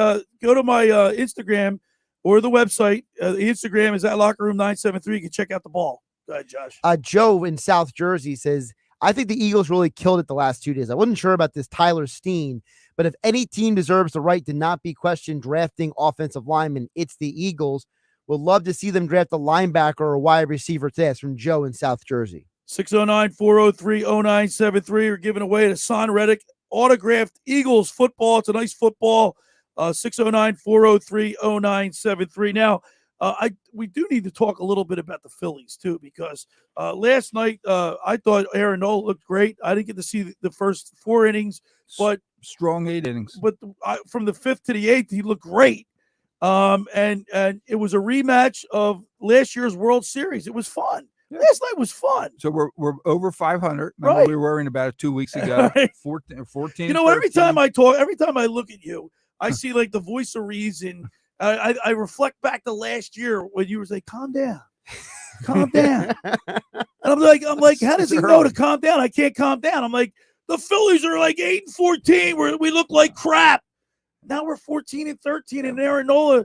go to my Instagram or the website. The Instagram is at Locker Room 973. You can check out the ball. Go ahead, Josh. Joe in South Jersey says, I think the Eagles really killed it the last 2 days. I wasn't sure about this Tyler Steen, but if any team deserves the right to not be questioned drafting offensive linemen, it's the Eagles. Would love to see them draft a linebacker or a wide receiver today. That's from Joe in South Jersey. 609-403-0973. We're giving away a Hasson Reddick autographed Eagles football. It's a nice football. 609-403-0973. Now, we do need to talk a little bit about the Phillies, too, because last night I thought Aaron Nola looked great. I didn't get to see the first 4 innings, but strong 8 innings. But from the 5th to the 8th, he looked great. And it was a rematch of last year's World Series. It was fun. Yeah. Last night was fun. So we're over 500. Right. We were worrying about it 2 weeks ago. Right. 14. You know, 13. Every time I look at you, I see like the voice of reason. I reflect back to last year when you were like, calm down. Calm down. And I'm like, how does he know to calm down? I can't calm down. I'm like, the Phillies are like 8-14 where we look like crap. Now we're 14-13, and Aaron Nola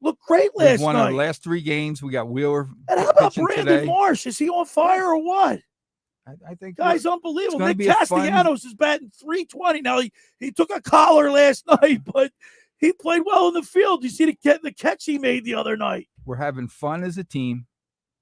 looked great last night. Won our last 3 games. We got Wheeler. And how about Brandon Marsh? Is he on fire or what? I think guy's unbelievable. Nick Castellanos is batting .320. Now he took a collar last night, but he played well in the field. You see the catch he made the other night. We're having fun as a team,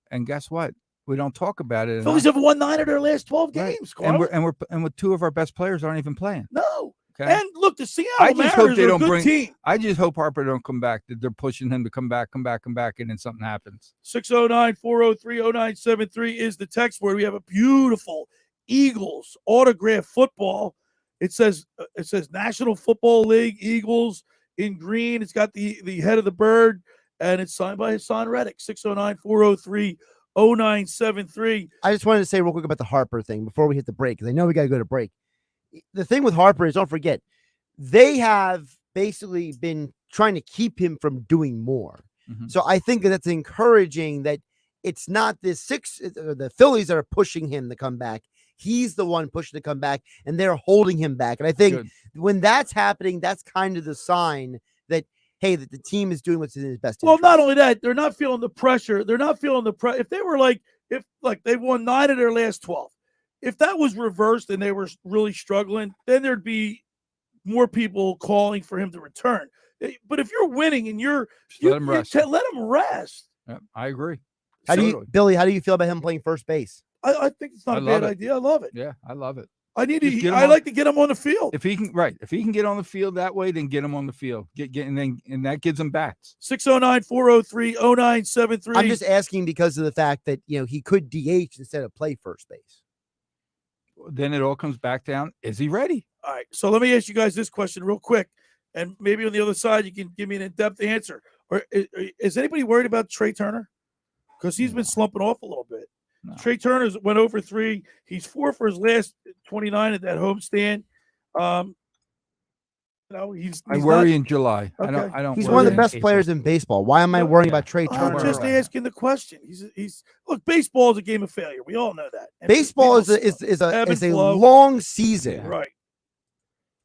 and guess what? We don't talk about it. Phillies have won 9 of their last 12 games. Right. And with 2 of our best players aren't even playing. No. Okay. And look, the Seattle Mariners are a good team. I just hope Harper don't come back. That they're pushing him to come back, and then something happens. 609-403-0973 is the text word. We have a beautiful Eagles autograph football. It says National Football League Eagles in green. It's got the head of the bird, and it's signed by Hasson Reddick. 609-403-0973. I just wanted to say real quick about the Harper thing before we hit the break, because I know we got to go to break. The thing with Harper is, don't forget, they have basically been trying to keep him from doing more. Mm-hmm. So I think that's encouraging that it's not the Phillies that are pushing him to come back. He's the one pushing to come back, and they're holding him back. And I think when that's happening, that's kind of the sign that, hey, that the team is doing what's in his best interest. Well, not only that, they're not feeling the pressure. They're not feeling the pressure. If they were if they've won 9 of their last 12, if that was reversed and they were really struggling, then there'd be more people calling for him to return. But if you're winning and let him rest. Yeah, I agree. Billy, how do you feel about him playing first base? I think it's not a bad idea. I love it. Yeah, I love it. I like to get him on the field. If he can get on the field that way, then get him on the field. And that gives him bats. 609-403-0973. I'm just asking because of the fact that he could DH instead of play first base. Then it all comes back down. Is he ready? All right. So let me ask you guys this question real quick. And maybe on the other side, you can give me an in-depth answer. Or is anybody worried about Trey Turner? Because he's been slumping off a little bit. No. Trey Turner went over 3. He's 4 for his last 29 at that homestand. He's I worry in July. Okay. I don't. He's one of the best players in baseball. Why am I worrying about Trey Turner? I'm just asking the question. Look. Baseball is a game of failure. We all know that. And baseball is a long season. Right.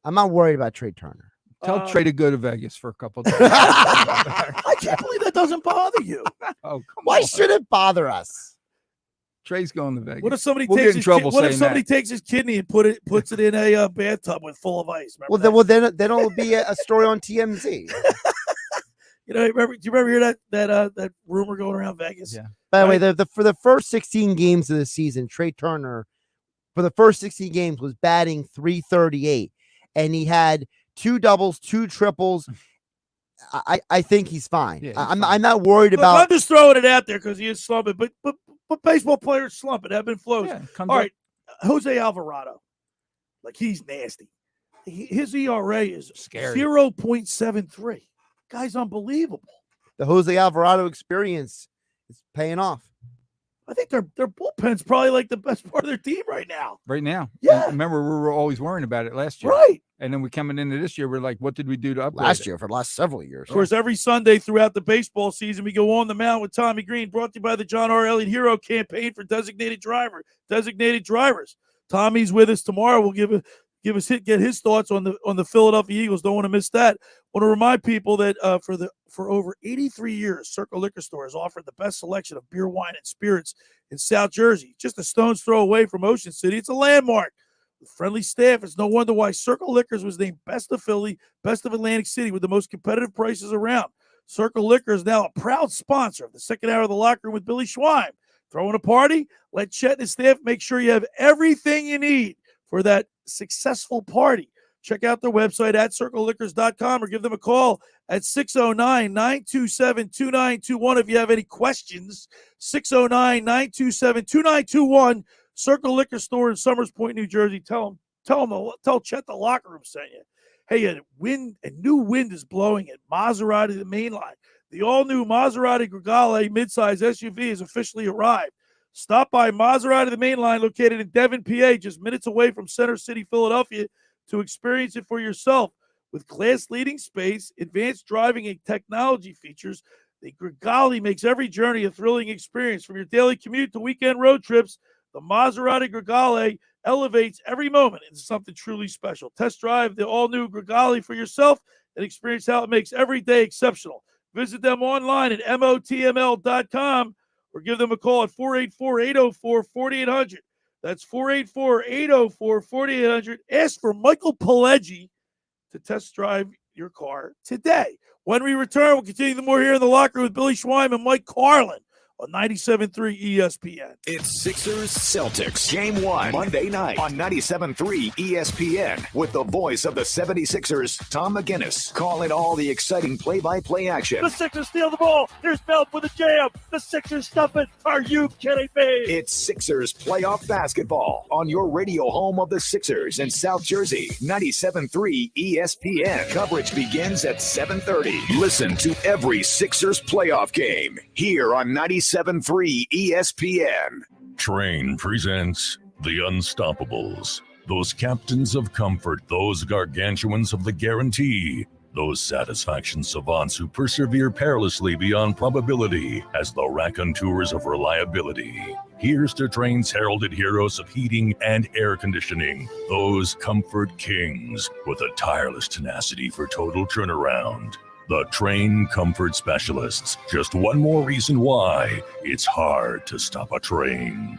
I'm not worried about Trey Turner. Tell Trey to go to Vegas for a couple of days. I can't believe that doesn't bother you. Why should it bother us? Trey's going to Vegas. What if somebody takes his kidney and puts it in a bathtub full of ice? Well, then it'll be a story on TMZ. You know, do you remember hear that rumor going around Vegas? Yeah. By the way, for the first 16 games of the season, Trey Turner, for the first 16 games, was batting .338, and he had 2 doubles, 2 triples. I think he's fine. Yeah, I'm not worried about. I'm just throwing it out there because he is slumping, but baseball players slump. It ebb and flows. Yeah, all right, Jose Alvarado, like he's nasty. His ERA is scary. 0.73. Guy's unbelievable. The Jose Alvarado experience is paying off. I think their bullpen's probably like the best part of their team right now. Right now. Yeah. Remember, we were always worrying about it last year. Right. And then we coming into this year, we're like, what did we do to upgrade Last year for the last several years? Of course, every Sunday throughout the baseball season, we go on the mound with Tommy Green, brought to you by the John R. Elliott Hero Campaign for designated drivers. Tommy's with us tomorrow. We'll get his thoughts on the Philadelphia Eagles. Don't want to miss that. Want to remind people that for over 83 years, Circle Liquor Store has offered the best selection of beer, wine, and spirits in South Jersey. Just a stone's throw away from Ocean City. It's a landmark. With friendly staff, it's no wonder why Circle Liquors was named Best of Philly, Best of Atlantic City with the most competitive prices around. Circle Liquor is now a proud sponsor of the second hour of the Locker Room with Billy Schwein. Throwing a party? Let Chet and his staff make sure you have everything you need for that successful party. Check out their website at circleliquors.com or give them a call at 609-927-2921 if you have any questions. 609-927-2921. Circle Liquor Store in Summers Point, New Jersey. Tell Chet the Locker Room sent you. Hey, a new wind is blowing at Maserati the main line. The all-new Maserati Gregale midsize SUV has officially arrived. Stop by Maserati the main line located in Devon, PA, just minutes away from Center City, Philadelphia, to experience it for yourself. With class-leading space, advanced driving and technology features, the Gregale makes every journey a thrilling experience. From your daily commute to weekend road trips, the Maserati Gregale elevates every moment into something truly special. Test drive the all-new Gregale for yourself and experience how it makes every day exceptional. Visit them online at motml.com or give them a call at 484-804-4800. That's 484-804-4800. Ask for Michael Pileggi to test drive your car today. When we return, we'll continue the more here in the locker room with Billy Schwein and Mike Carlin on 97.3 ESPN. It's Sixers Celtics Game 1 Monday night on 97.3 ESPN with the voice of the 76ers, Tom McGinnis, calling all the exciting play-by-play action. The Sixers steal the ball. Here's Bell with a jam. The Sixers stuff it. Are you kidding me? It's Sixers playoff basketball on your radio home of the Sixers in South Jersey, 97.3 ESPN. Coverage begins at 7:30. Listen to every Sixers playoff game here on 97.3 ESPN. Train presents The Unstoppables. Those captains of comfort, those gargantuans of the guarantee, those satisfaction savants who persevere perilously beyond probability as the raconteurs of reliability. Here's to Train's heralded heroes of heating and air conditioning, those comfort kings with a tireless tenacity for total turnaround. The Train Comfort Specialists. Just one more reason why it's hard to stop a train.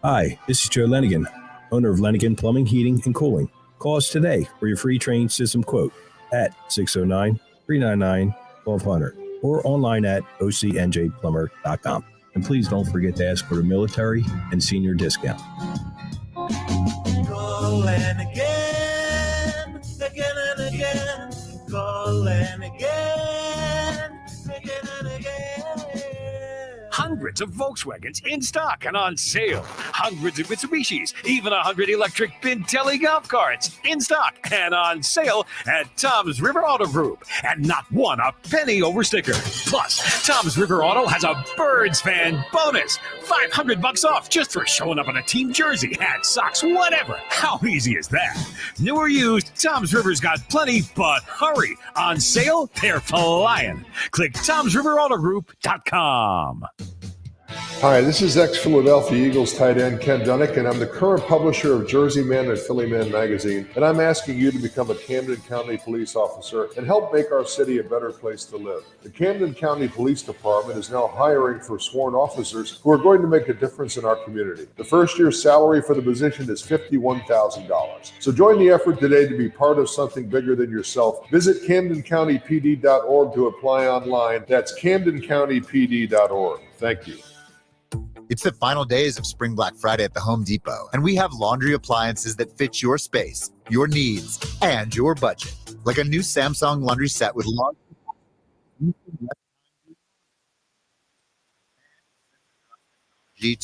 Hi, this is Joe Lenigan, owner of Lenigan Plumbing, Heating, and Cooling. Call us today for your free train system quote at 609-399-1200 or online at ocnjplumber.com. And please don't forget to ask for the military and senior discount. Call Lenigan, again and again. Call Lenigan, again and again. Hundreds of Volkswagens in stock and on sale. Hundreds of Mitsubishis, even 100 electric Pintelli golf carts in stock and on sale at Tom's River Auto Group. And not one a penny over sticker. Plus, Tom's River Auto has a Birds fan bonus. $500 off just for showing up in a team jersey, hat, socks, whatever. How easy is that? New or used, Tom's River's got plenty, but hurry. On sale, they're flying. Click Tom'sRiverAutoGroup.com. Hi, this is ex-Philadelphia Eagles tight end Ken Dunnick, and I'm the current publisher of Jersey Man and Philly Man magazine, and I'm asking you to become a Camden County police officer and help make our city a better place to live. The Camden County Police Department is now hiring for sworn officers who are going to make a difference in our community. The first year's salary for the position is $51,000. So join the effort today to be part of something bigger than yourself. Visit CamdenCountyPD.org to apply online. That's CamdenCountyPD.org. Thank you. It's the final days of Spring Black Friday at the Home Depot, and we have laundry appliances that fit your space, your needs, and your budget. Like a new Samsung laundry set with large to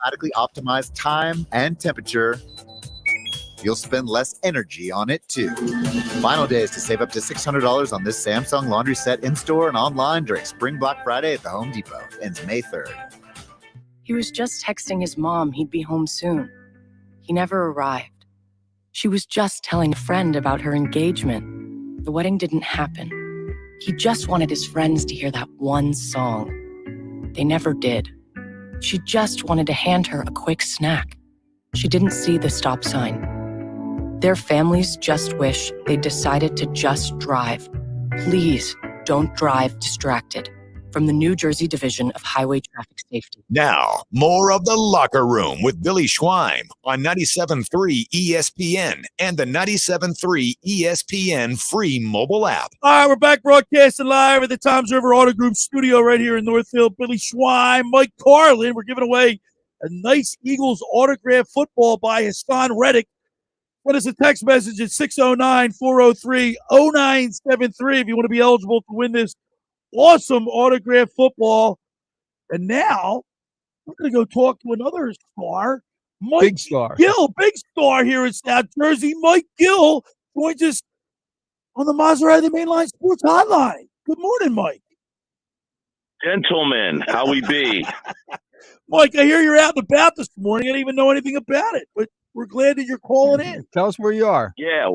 automatically optimize time and temperature. You'll spend less energy on it, too. Final days to save up to $600 on this Samsung laundry set in-store and online during Spring Black Friday at the Home Depot. Ends May 3rd. He was just texting his mom he'd be home soon. He never arrived. She was just telling a friend about her engagement. The wedding didn't happen. He just wanted his friends to hear that one song. They never did. She just wanted to hand her a quick snack. She didn't see the stop sign. Their families just wish they decided to just drive. Please don't drive distracted. From the New Jersey Division of Highway Traffic Safety. Now, more of The Locker Room with Billy Schweim on 97.3 ESPN and the 97.3 ESPN free mobile app. All right, we're back broadcasting live at the Toms River Auto Group studio right here in Northfield. Billy Schweim, Mike Carlin. We're giving away a nice Eagles autographed football by Hasson Reddick. Send us a text message at 609-403-0973 if you want to be eligible to win this awesome autographed football. And now we're going to go talk to another star, Mike Big star. Gill, big star here in South Jersey. Mike Gill joins us on the Maserati Mainline Sports Hotline. Good morning, Mike. Gentlemen, how we be? Mike, I hear you're out and about this morning. I didn't even know anything about it, but we're glad that you're calling in. Tell us where you are. Yeah,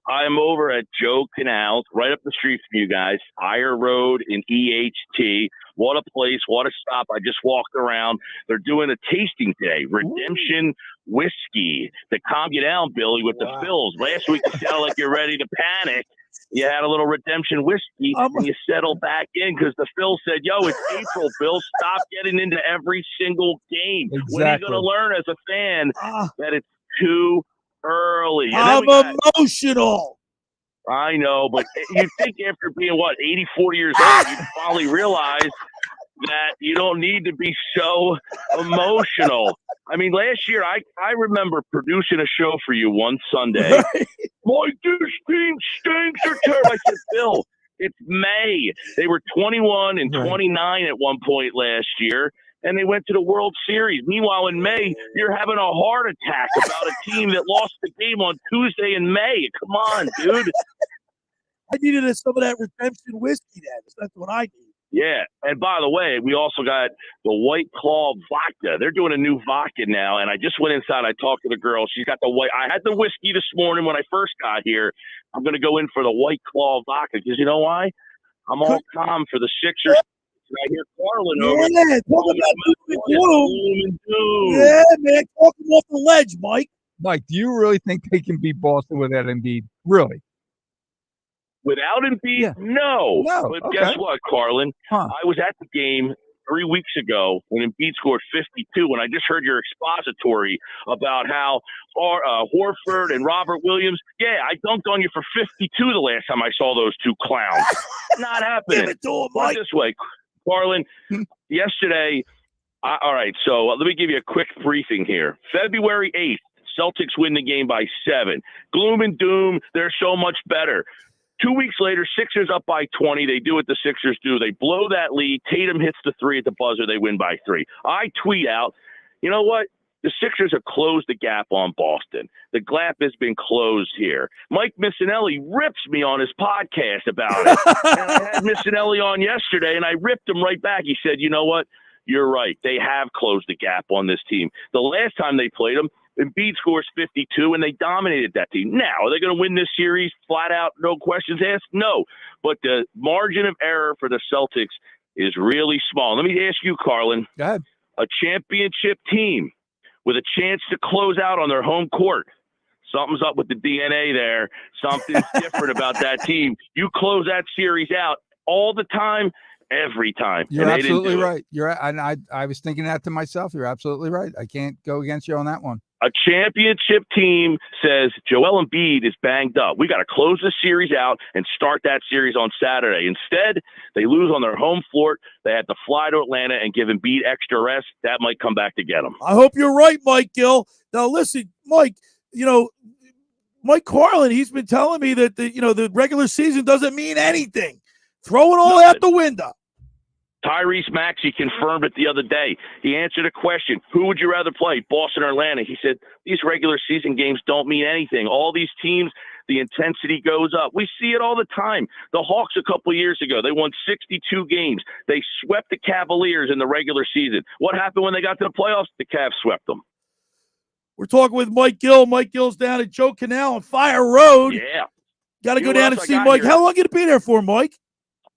I'm over at Joe Canals, right up the street from you guys, Fire Road in EHT. What a place, what a stop. I just walked around. They're doing a tasting today, Redemption Whiskey, to calm you down, Billy, with the Phils. Last week you sounded like you're ready to panic. You had a little Redemption Whiskey, and you settled back in because the Phils said, yo, it's April, Bill. Stop getting into every single game. Exactly. When are you going to learn as a fan that it's too early? I'm emotional. I know, but you'd think after being, 84 years old, you'd finally realize that you don't need to be so emotional. I mean, last year, I remember producing a show for you one Sunday. Mike, this team stinks or terrible. I said, Bill, it's May. They were 21 and 29 at one point last year, and they went to the World Series. Meanwhile, in May, you're having a heart attack about a team that lost the game on Tuesday in May. Come on, dude. I needed some of that Redemption Whiskey then. That's what I need. Yeah, and by the way, we also got the White Claw vodka. They're doing a new vodka now, and I just went inside. I talked to the girl. She's got the white. I had the whiskey this morning when I first got here. I'm going to go in for the White Claw vodka because you know why? I'm all calm for the Sixers. I hear Carlin over. Yeah, talk about yeah, man, talk them off the ledge, Mike. Mike, do you really think they can beat Boston without Embiid? Really? Without Embiid, no. But guess what, Carlin? I was at the game 3 weeks ago when Embiid scored 52, and I just heard your expository about how Horford and Robert Williams, I dunked on you for 52 the last time I saw those two clowns. Not happening. Give it to him, Put Mike. it this way, Carlin, yesterday, all right, so let me give you a quick briefing here. February 8th, Celtics win the game by 7. Gloom and doom, they're so much better. 2 weeks later, Sixers up by 20. They do what the Sixers do. They blow that lead. Tatum hits the 3 at the buzzer. They win by 3. I tweet out, you know what? The Sixers have closed the gap on Boston. The gap has been closed here. Mike Missinelli rips me on his podcast about it. And I had Missinelli on yesterday, and I ripped him right back. He said, you know what? You're right. They have closed the gap on this team. The last time they played them, Embiid scores 52, and they dominated that team. Now, are they going to win this series flat out, no questions asked? No. But the margin of error for the Celtics is really small. Let me ask you, Carlin. Go ahead. a championship team with a chance to close out on their home court. Something's up with the DNA there. Something's different about that team. You close that series out all the time, every time. You're absolutely right. I was thinking that to myself. You're absolutely right. I can't go against you on that one. A championship team says Joel Embiid is banged up. We got to close the series out and start that series on Saturday. Instead, they lose on their home floor. They had to fly to Atlanta and give Embiid extra rest. That might come back to get them. I hope you're right, Mike Gill. Now, listen, Mike, Mike Carlin, he's been telling me that the regular season doesn't mean anything. Throw it all out the window. Tyrese Maxey confirmed it the other day. He answered a question, who would you rather play, Boston or Atlanta? He said, these regular season games don't mean anything. All these teams, the intensity goes up. We see it all the time. The Hawks a couple of years ago, they won 62 games. They swept the Cavaliers in the regular season. What happened when they got to the playoffs? The Cavs swept them. We're talking with Mike Gill. Mike Gill's down at Joe Canal on Fire Road. Yeah. Got to go down and see Mike. How long you to be there for, Mike?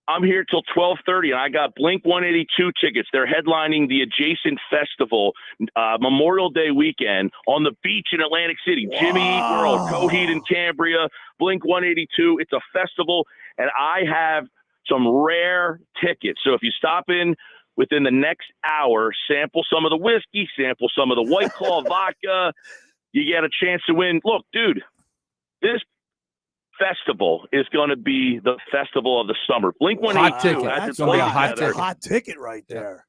I'm here till 12:30, and I got Blink 182 tickets. They're headlining the adjacent festival Memorial Day weekend on the beach in Atlantic City. Wow. Jimmy Eat World, Coheed and Cambria, Blink 182. It's a festival, and I have some rare tickets. So if you stop in within the next hour, sample some of the whiskey, sample some of the White Claw vodka, you get a chance to win. Look, dude, this festival is going to be the festival of the summer. Blink 182 That's going to be a hot ticket right there.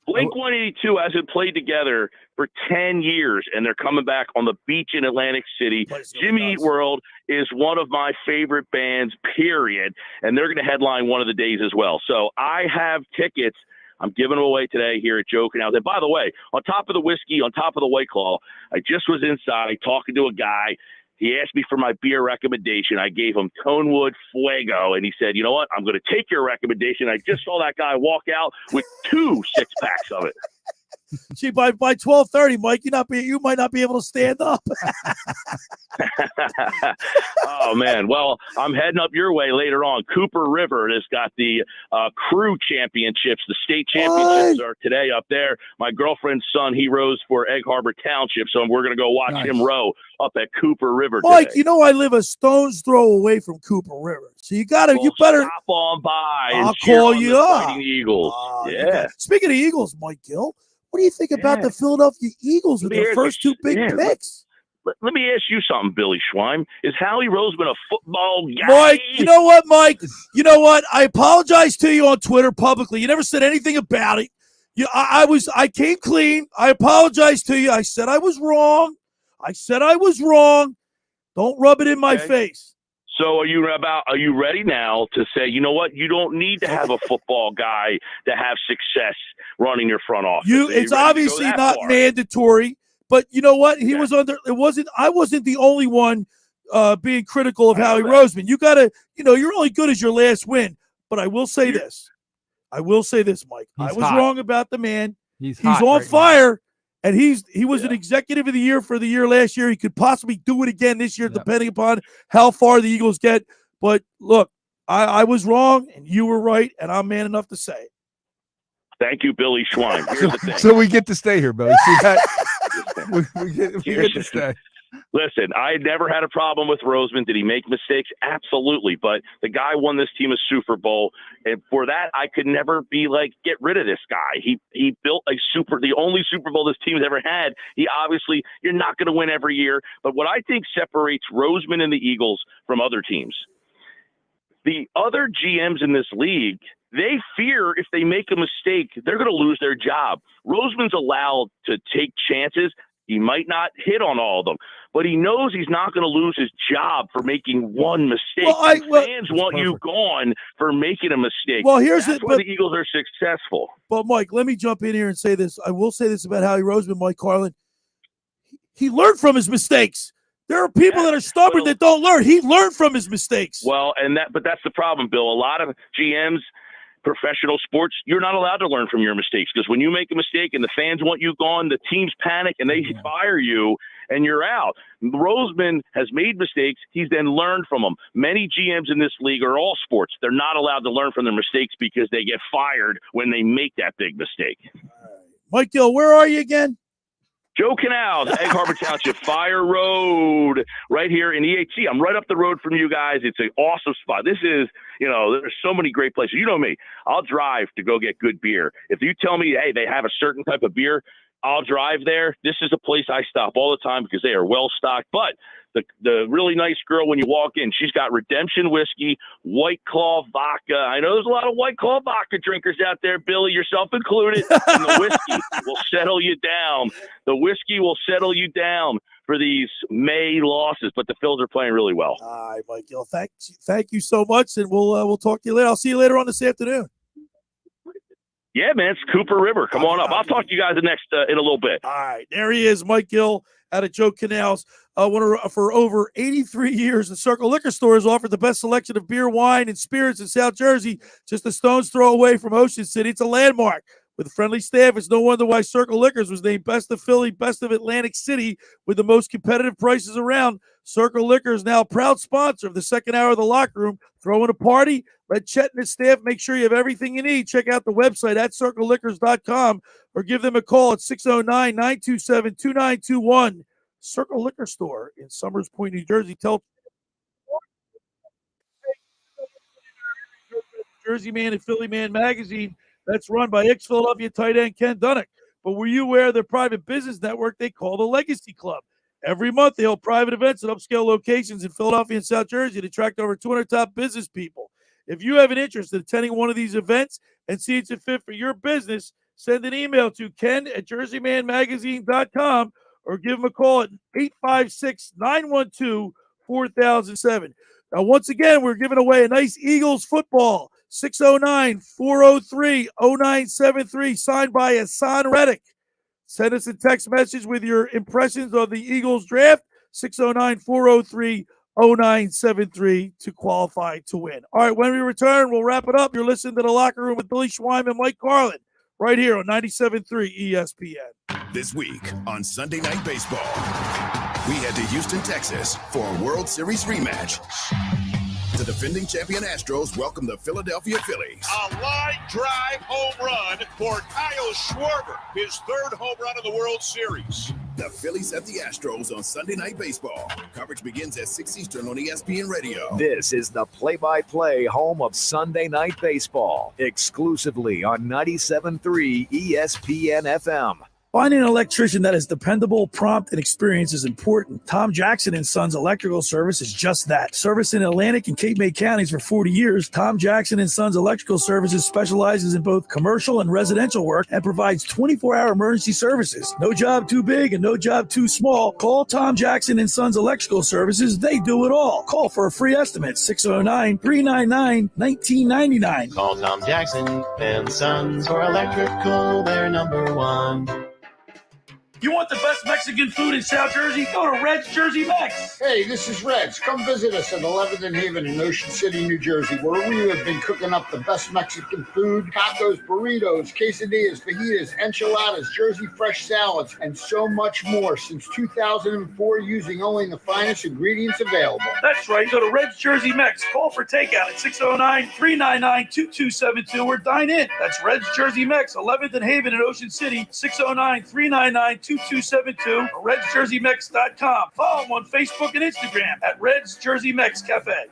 Blink 182 hasn't played together for 10 years, and they're coming back on the beach in Atlantic City. Jimmy Eat World is one of my favorite bands, period, and they're going to headline one of the days as well. So I have tickets. I'm giving them away today here at Joe Canal. And by the way, on top of the whiskey, on top of the White Claw, I just was inside talking to a guy. He asked me for my beer recommendation. I gave him Tonewood Fuego, and he said, you know what? I'm going to take your recommendation. I just saw that guy walk out with 2 six-packs of it. See, by 12:30, Mike, you might not be able to stand up. Oh, man. Well, I'm heading up your way later on. Cooper River has got the crew championships. The state championships are today up there. My girlfriend's son, he rows for Egg Harbor Township, so we're going to go watch him row up at Cooper River Mike, today. I live a stone's throw away from Cooper River. So you better stop on by and I'll cheer call on you the up. Fighting Eagles. Yeah. Speaking of Eagles, Mike Gill, what do you think about the Philadelphia Eagles with their first 2 big picks? Let me ask you something, Billy Schweim. Is Howie Roseman a football guy? Mike, you know what, Mike? You know what? I apologize to you on Twitter publicly. You never said anything about it. I came clean. I apologize to you. I said I was wrong. Don't rub it in my face. So are you ready now to say, you know what? You don't need to have a football guy to have success running your front office. It's obviously not mandatory, but you know what? I wasn't the only one being critical of Howie Roseman. You gotta, you're only good as your last win. But I will say this, Mike. I was wrong about the man. He's on fire. And he was an executive of the year for the year last year. He could possibly do it again this year, depending upon how far the Eagles get. But look, I was wrong, and you were right, and I'm man enough to say it. Thank you, Billy Schwein. Here's the thing. So we get to stay here, Billy. See that? we get to stay. Listen, I never had a problem with Roseman. Did he make mistakes? Absolutely. But the guy won this team a Super Bowl. And for that, I could never be like, get rid of this guy. He built the only Super Bowl this team's ever had. You're not going to win every year. But what I think separates Roseman and the Eagles from other teams, the other GMs in this league, they fear if they make a mistake, they're going to lose their job. Roseman's allowed to take chances. He might not hit on all of them, but he knows he's not going to lose his job for making one mistake. Fans want you gone for making a mistake. Well, That's why the Eagles are successful. But, Mike, let me jump in here and say this. I will say this about Howie Roseman, Mike Carlin. He learned from his mistakes. There are people that are stubborn that don't learn. He learned from his mistakes. Well, but that's the problem, Bill. A lot of GMs, professional sports, you're not allowed to learn from your mistakes, because when you make a mistake and the fans want you gone, the teams panic and they fire you and you're out. Roseman has made mistakes. He's then learned from them. Many GMs in this league are all sports. They're not allowed to learn from their mistakes because they get fired when they make that big mistake. Mike Gill, where are you again? Joe Canals, Egg Harbor Township, Fire Road, right here in EHC. I'm right up the road from you guys. It's an awesome spot. This is, there's so many great places. You know me. I'll drive to go get good beer. If you tell me, hey, they have a certain type of beer, I'll drive there. This is a place I stop all the time because they are well stocked. But the really nice girl, when you walk in, she's got Redemption whiskey, White Claw vodka. I know there's a lot of White Claw vodka drinkers out there, Billy, yourself included. And the whiskey will settle you down. The whiskey will settle you down for these May losses. But the Phils are playing really well. All right, Mike Gill. Thank you so much, and we'll talk to you later. I'll see you later on this afternoon. Yeah, man, it's Cooper River. Come on up. I'll talk to you guys in a little bit. All right, there he is, Mike Gill out of Joe Canals. For over 83 years, the Circle Liquor Store has offered the best selection of beer, wine, and spirits in South Jersey, just a stone's throw away from Ocean City. It's a landmark. With friendly staff, it's no wonder why Circle Liquors was named Best of Philly, Best of Atlantic City, with the most competitive prices around. Circle Liquor is now a proud sponsor of the second hour of the Locker Room. Throwing a party? Let Chet and his staff make sure you have everything you need. Check out the website at circleliquors.com or give them a call at 609-927-2921. Circle Liquor Store in Summers Point, New Jersey. Tell Jersey Man and Philly Man magazine that's run by ex-Philadelphia tight end Ken Dunnick. But were you aware of their private business network they call the Legacy Club? Every month, they hold private events at upscale locations in Philadelphia and South Jersey to attract over 200 top business people. If you have an interest in attending one of these events and see it's a fit for your business, send an email to ken@jerseymanmagazine.com or give them a call at 856-912-4007. Now, once again, we're giving away a nice Eagles football, 609-403-0973, signed by Hasson Reddick. Send us a text message with your impressions of the Eagles draft, 609-403-0973 to qualify to win. All right, when we return, we'll wrap it up. You're listening to The Locker Room with Billy Schweim and Mike Carlin right here on 97.3 ESPN. This week on Sunday Night Baseball, we head to Houston, Texas for a World Series rematch. The defending champion Astros welcome the Philadelphia Phillies. A line drive home run for Kyle Schwarber, his third home run of the World Series. The Phillies at the Astros on Sunday Night Baseball. Coverage begins at 6 Eastern on ESPN Radio. This is the play-by-play home of Sunday Night Baseball, exclusively on 97.3 ESPN FM. Finding an electrician that is dependable, prompt, and experienced is important. Tom Jackson & Sons Electrical Service is just that. Service in Atlantic and Cape May counties for 40 years, Tom Jackson & Sons Electrical Services specializes in both commercial and residential work and provides 24-hour emergency services. No job too big and no job too small. Call Tom Jackson & Sons Electrical Services. They do it all. Call for a free estimate, 609-399-1999. Call Tom Jackson & Sons for electrical, they're number one. You want the best Mexican food in South Jersey? Go to Red's Jersey Mex. Hey, this is Reds. Come visit us at 11th and Haven in Ocean City, New Jersey, where we have been cooking up the best Mexican food, tacos, burritos, quesadillas, fajitas, enchiladas, Jersey fresh salads, and so much more since 2004 using only the finest ingredients available. That's right. Go to Red's Jersey Mex. Call for takeout at 609-399-2272 or dine in. That's Red's Jersey Mex, 11th and Haven in Ocean City, 609-399-2272 or RedsJerseyMex.com. Follow them on Facebook and Instagram at Red's Jersey Mex Cafe.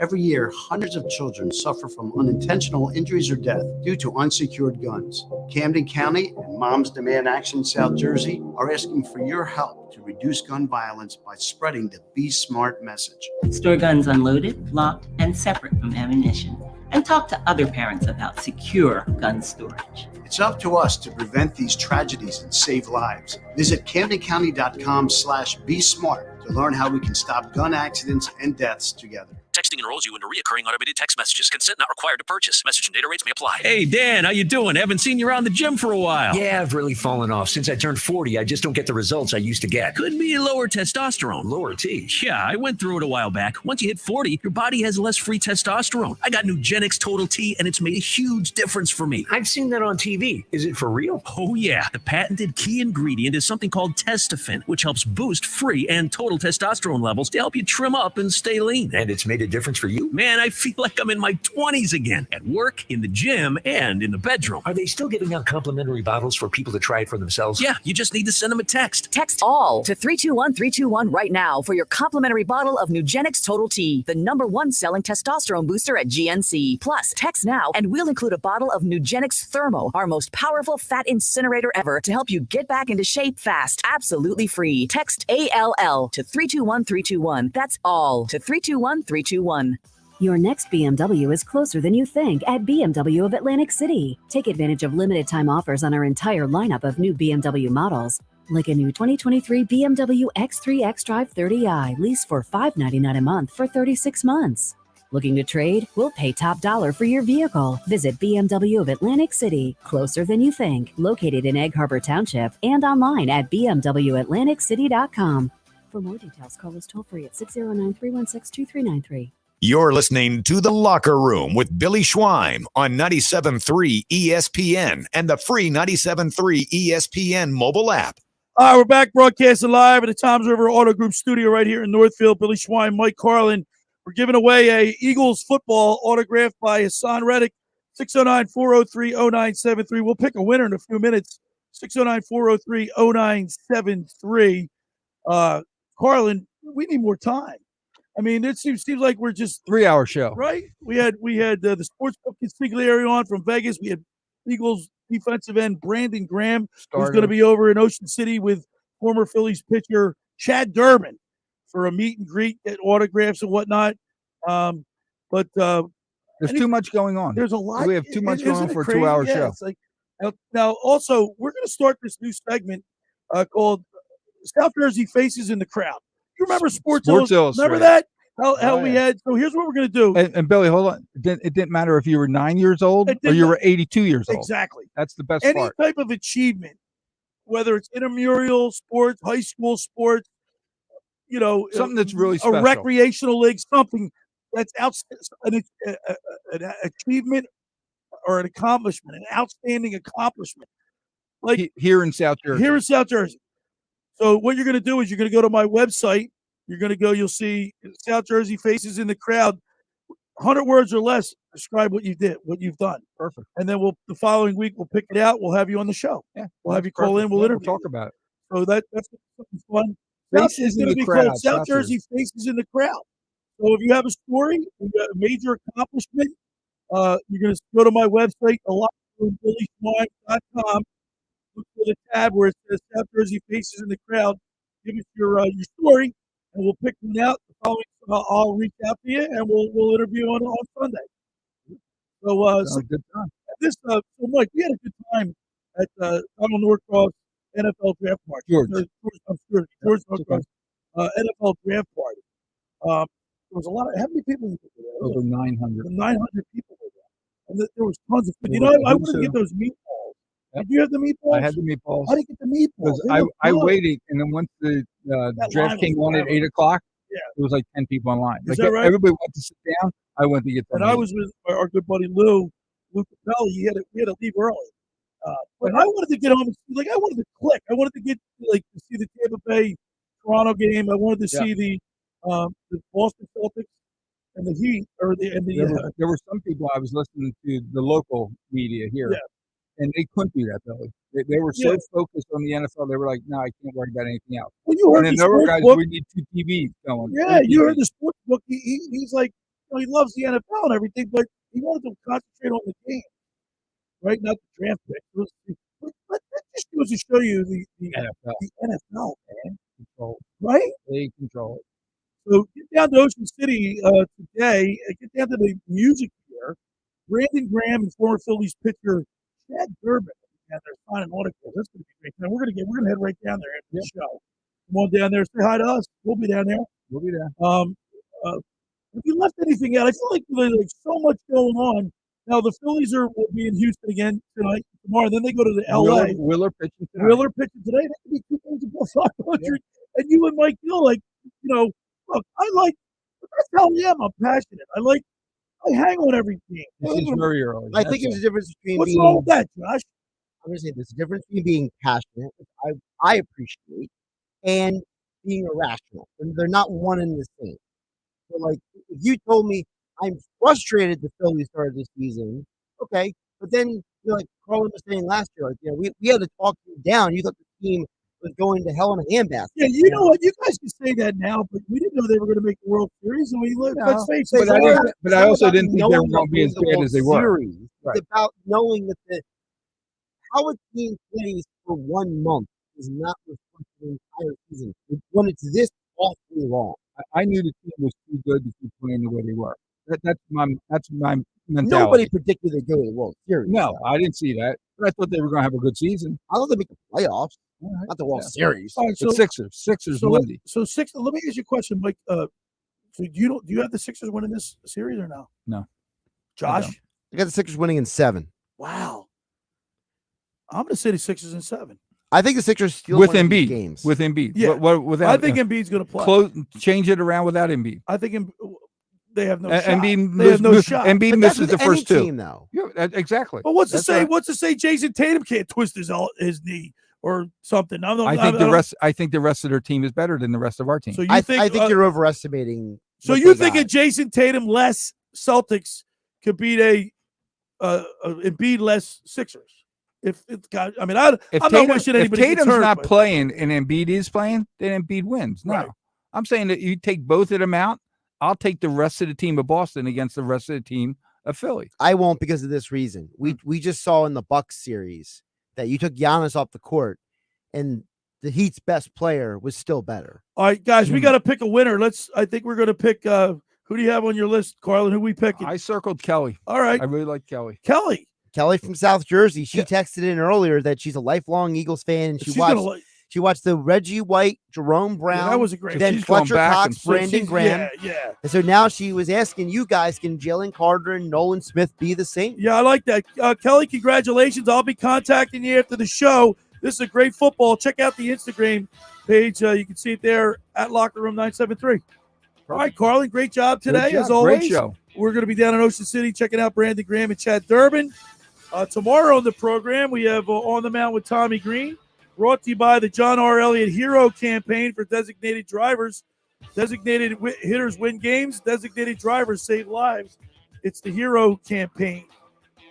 Every year, hundreds of children suffer from unintentional injuries or death due to unsecured guns. Camden County and Moms Demand Action South Jersey are asking for your help to reduce gun violence by spreading the Be Smart message. Store guns unloaded, locked, and separate from ammunition. And talk to other parents about secure gun storage. It's up to us to prevent these tragedies and save lives. Visit CamdenCounty.com/BeSmart to learn how we can stop gun accidents and deaths together. Texting enrolls you into recurring automated text messages. Consent not required to purchase. Message and data rates may apply. Hey, Dan, how you doing? Haven't seen you around the gym for a while. Yeah, I've really fallen off. Since I turned 40, I just don't get the results I used to get. Could be lower testosterone. Lower T? Yeah, I went through it a while back. Once you hit 40, your body has less free testosterone. I got Nugenix Total T, and it's made a huge difference for me. I've seen that on TV. Is it for real? Oh, yeah. The patented key ingredient is something called Testofen, which helps boost free and total testosterone levels to help you trim up and stay lean. And it's made a difference difference for you? Man, I feel like I'm in my 20s again, at work, in the gym, and in the bedroom. Are they still giving out complimentary bottles for people to try it for themselves? Yeah, you just need to send them a text. Text ALL to 321-321 right now for your complimentary bottle of Nugenix Total T, the #1 selling testosterone booster at GNC. Plus, text now and we'll include a bottle of Nugenix Thermo, our most powerful fat incinerator ever, to help you get back into shape fast. Absolutely free. Text ALL to 321-321. That's ALL to 321-321. Your next BMW is closer than you think at BMW of Atlantic City. Take advantage of limited time offers on our entire lineup of new BMW models, like a new 2023 BMW X3 xDrive 30i lease for $599 a month for 36 months. Looking to trade? We'll pay top dollar for your vehicle. Visit BMW of Atlantic City, closer than you think, located in Egg Harbor Township and online at bmwatlanticcity.com. For more details, call us toll free at 609-316-2393. You're listening to The Locker Room with Billy Schweim on 97.3 ESPN and the free 97.3 ESPN mobile app. All right, we're back broadcasting live at the Toms River Auto Group studio right here in Northfield. Billy Schweim, Mike Carlin. We're giving away a Eagles football autographed by Hasson Reddick, 609-403-0973. We'll pick a winner in a few minutes, 609-403-0973. Carlin, we need more time. I mean, it seems like we're just 3-hour show, right? We had the sportsbook Consigliere on from Vegas. We had Eagles defensive end Brandon Graham, who's going to be over in Ocean City with former Phillies pitcher Chad Durbin for a meet and greet, get autographs and whatnot. But there's too much going on. There's a lot. We have too much going on for a 2-hour show. It's like, now, also, we're going to start this new segment called South Jersey Faces in the Crowd. You remember Sports Illustrated? Remember that? How we had. So here's what we're going to do. And Billy, hold on. It didn't matter if you were 9 years old or you were 82 years old. Exactly. That's the best part. part. Any type of achievement, whether it's intramural sports, high school sports, something that's really special. A recreational league, something that's an achievement or an accomplishment, an outstanding accomplishment. Like here in South Jersey. Here in South Jersey. So what you're going to do is you're going to go to my website. You're going to go, you'll see South Jersey Faces in the Crowd. 100 words or less, describe what you did, what you've done. Perfect. And then the following week, we'll pick it out. We'll have you on the show. Yeah. We'll have you call in. We'll interview. We'll talk about it. So that's something fun. Faces in the Crowd. South Jersey Faces in the Crowd. So if you have a story, you got a major accomplishment, you're going to go to my website, BillySchweim.com. Look for the tab where it says South Jersey Faces in the Crowd. Give us your story, and we'll pick one out. The following, I'll reach out to you, and we'll interview on Sunday. So, good time. So Mike, we had a good time at Donald Norcross NFL Draft Party. George Norcross NFL Draft Party. There was a lot of, how many people were there? Over 900. 900 people were there. And there was tons of food. I want to get those meatballs. Yep. Did you have the meatballs? I had the meatballs. I didn't get the meatballs. I waited, and then once the draft came on at 8 o'clock, it was like 10 people online. Is that right? Everybody went to sit down. I went to get them. And I was with our good buddy Lou Capelli. We had to leave early. But I wanted to get home. I wanted to click. I wanted to get to see the Tampa Bay Toronto game. I wanted to see the Boston Celtics and the Heat. There were some people I was listening to the local media here. Yeah. And they couldn't do that, though. They were so focused on the NFL, they were like, no, I can't worry about anything else. Well, you heard and then the there were guys, book. we need 2 TVs going. Yeah, you heard the sports book. He's like, he loves the NFL and everything, but he wanted to concentrate on the game, right? Not the draft pick. That just goes to show you the NFL. The NFL, man. Control. Right? They control it. So get down to Ocean City today. Get down to the music here. Brandon Graham and former Phillies pitcher Chad Durbin down there signing autographs. That's going to be great. Now we're going to head right down there after the show. Come on down there, say hi to us. We'll be down there. We'll be there. If you left anything out, I feel like there's so much going on. Now the Phillies will be in Houston again tonight, tomorrow. Then they go to the LA. Willer pitching today. That could be 2 games above 500. Yeah. And you and Mike Gill, look, that's how I am. I'm passionate. I hang on every team. This is very early. I think there's a difference between What's wrong with that, Josh? I'm going to say there's a difference between being passionate, which I appreciate, and being irrational. They're not one and the same. So, like, if you told me I'm frustrated the Phillies started this season, okay, but then, like Carlin was saying last year, like, we had to talk you down. You thought the team was going to hell in a handbasket. Yeah, you know what? You guys can say that now, but we didn't know they were going to make the World Series, and let's face it. But I also didn't think they were going to be as bad as they were. Right. It's about knowing that how a team plays for 1 month is not reflected the entire season when it's this awfully long. I knew the team was too good to keep playing the way they were. That's my mentality. Nobody predicted they'd go to the World Series. No, I didn't see that. But I thought they were going to have a good season. I thought they'd make the playoffs, not the World Series. All right, But Sixers Monday. So let me ask you a question, Mike. So do you have the Sixers winning this series or no? No. Josh? I got the Sixers winning in 7. Wow. I'm going to say the Sixers in 7. I think the Sixers still with win these Embiid. games. With Embiid. Yeah. Without, I think Embiid's going to play. Change it around without Embiid. I think they have no shot. Embiid They have no shot. Embiid misses the first two. Team, though. Yeah, exactly. But what's to say Jason Tatum can't twist his knee or something? I think the rest of their team is better than the rest of our team. So I think you're overestimating. So you think a Jason Tatum less Celtics could beat a Embiid less Sixers? If it's got, I mean, I'm not wishing anybody. If Tatum's hurt, not but playing and Embiid is playing, then Embiid wins. No, Right. I'm saying that you take both of them out. I'll take the rest of the team of Boston against the rest of the team of Philly. I won't because of this reason. We just saw in the Bucks series that you took Giannis off the court, and the Heat's best player was still better. All right, guys, we got to pick a winner. I think we're going to pick. Who do you have on your list, Carlin? Who we picking? I circled Kelly. All right, I really like Kelly. Kelly from South Jersey. She texted in earlier that she's a lifelong Eagles fan, and she watched the Reggie White, Jerome Brown. that was a great. Then She's going Fletcher back Cox, and Brandon Graham. Yeah. And so now she was asking you guys, can Jalen Carter and Nolan Smith be the same? Yeah, I like that. Kelly, congratulations. I'll be contacting you after the show. This is a great football. Check out the Instagram page. You can see it there at Locker Room 973. All right, Carlin, great job today, as always. Great show. We're going to be down in Ocean City checking out Brandon Graham and Chad Durbin. Tomorrow on the program, we have On the Mound with Tommy Green, brought to you by the John R. Elliott Hero Campaign for designated drivers. Designated hitters win games. Designated drivers save lives. It's the Hero Campaign.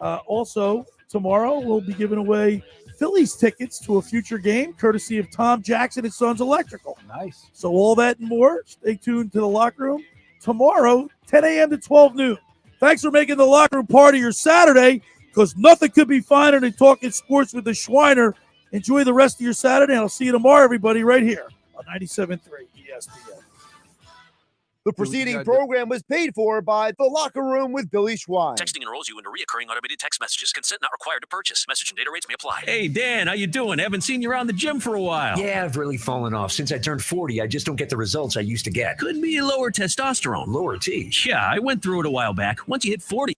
Also, tomorrow, we'll be giving away Phillies tickets to a future game, courtesy of Tom Jackson and Sons Electrical. Nice. So all that and more, stay tuned to the Locker Room tomorrow, 10 a.m. to 12 noon. Thanks for making the Locker Room part of your Saturday, because nothing could be finer than talking sports with the Schweiner. Enjoy the rest of your Saturday, and I'll see you tomorrow, everybody, right here on 97.3 ESPN. The preceding program was paid for by The Locker Room with Billy Schwein. Texting enrolls you into recurring automated text messages. Consent not required to purchase. Message and data rates may apply. Hey, Dan, how you doing? Haven't seen you around the gym for a while. Yeah, I've really fallen off. Since I turned 40, I just don't get the results I used to get. Could be lower testosterone. Lower T. Yeah, I went through it a while back. Once you hit 40.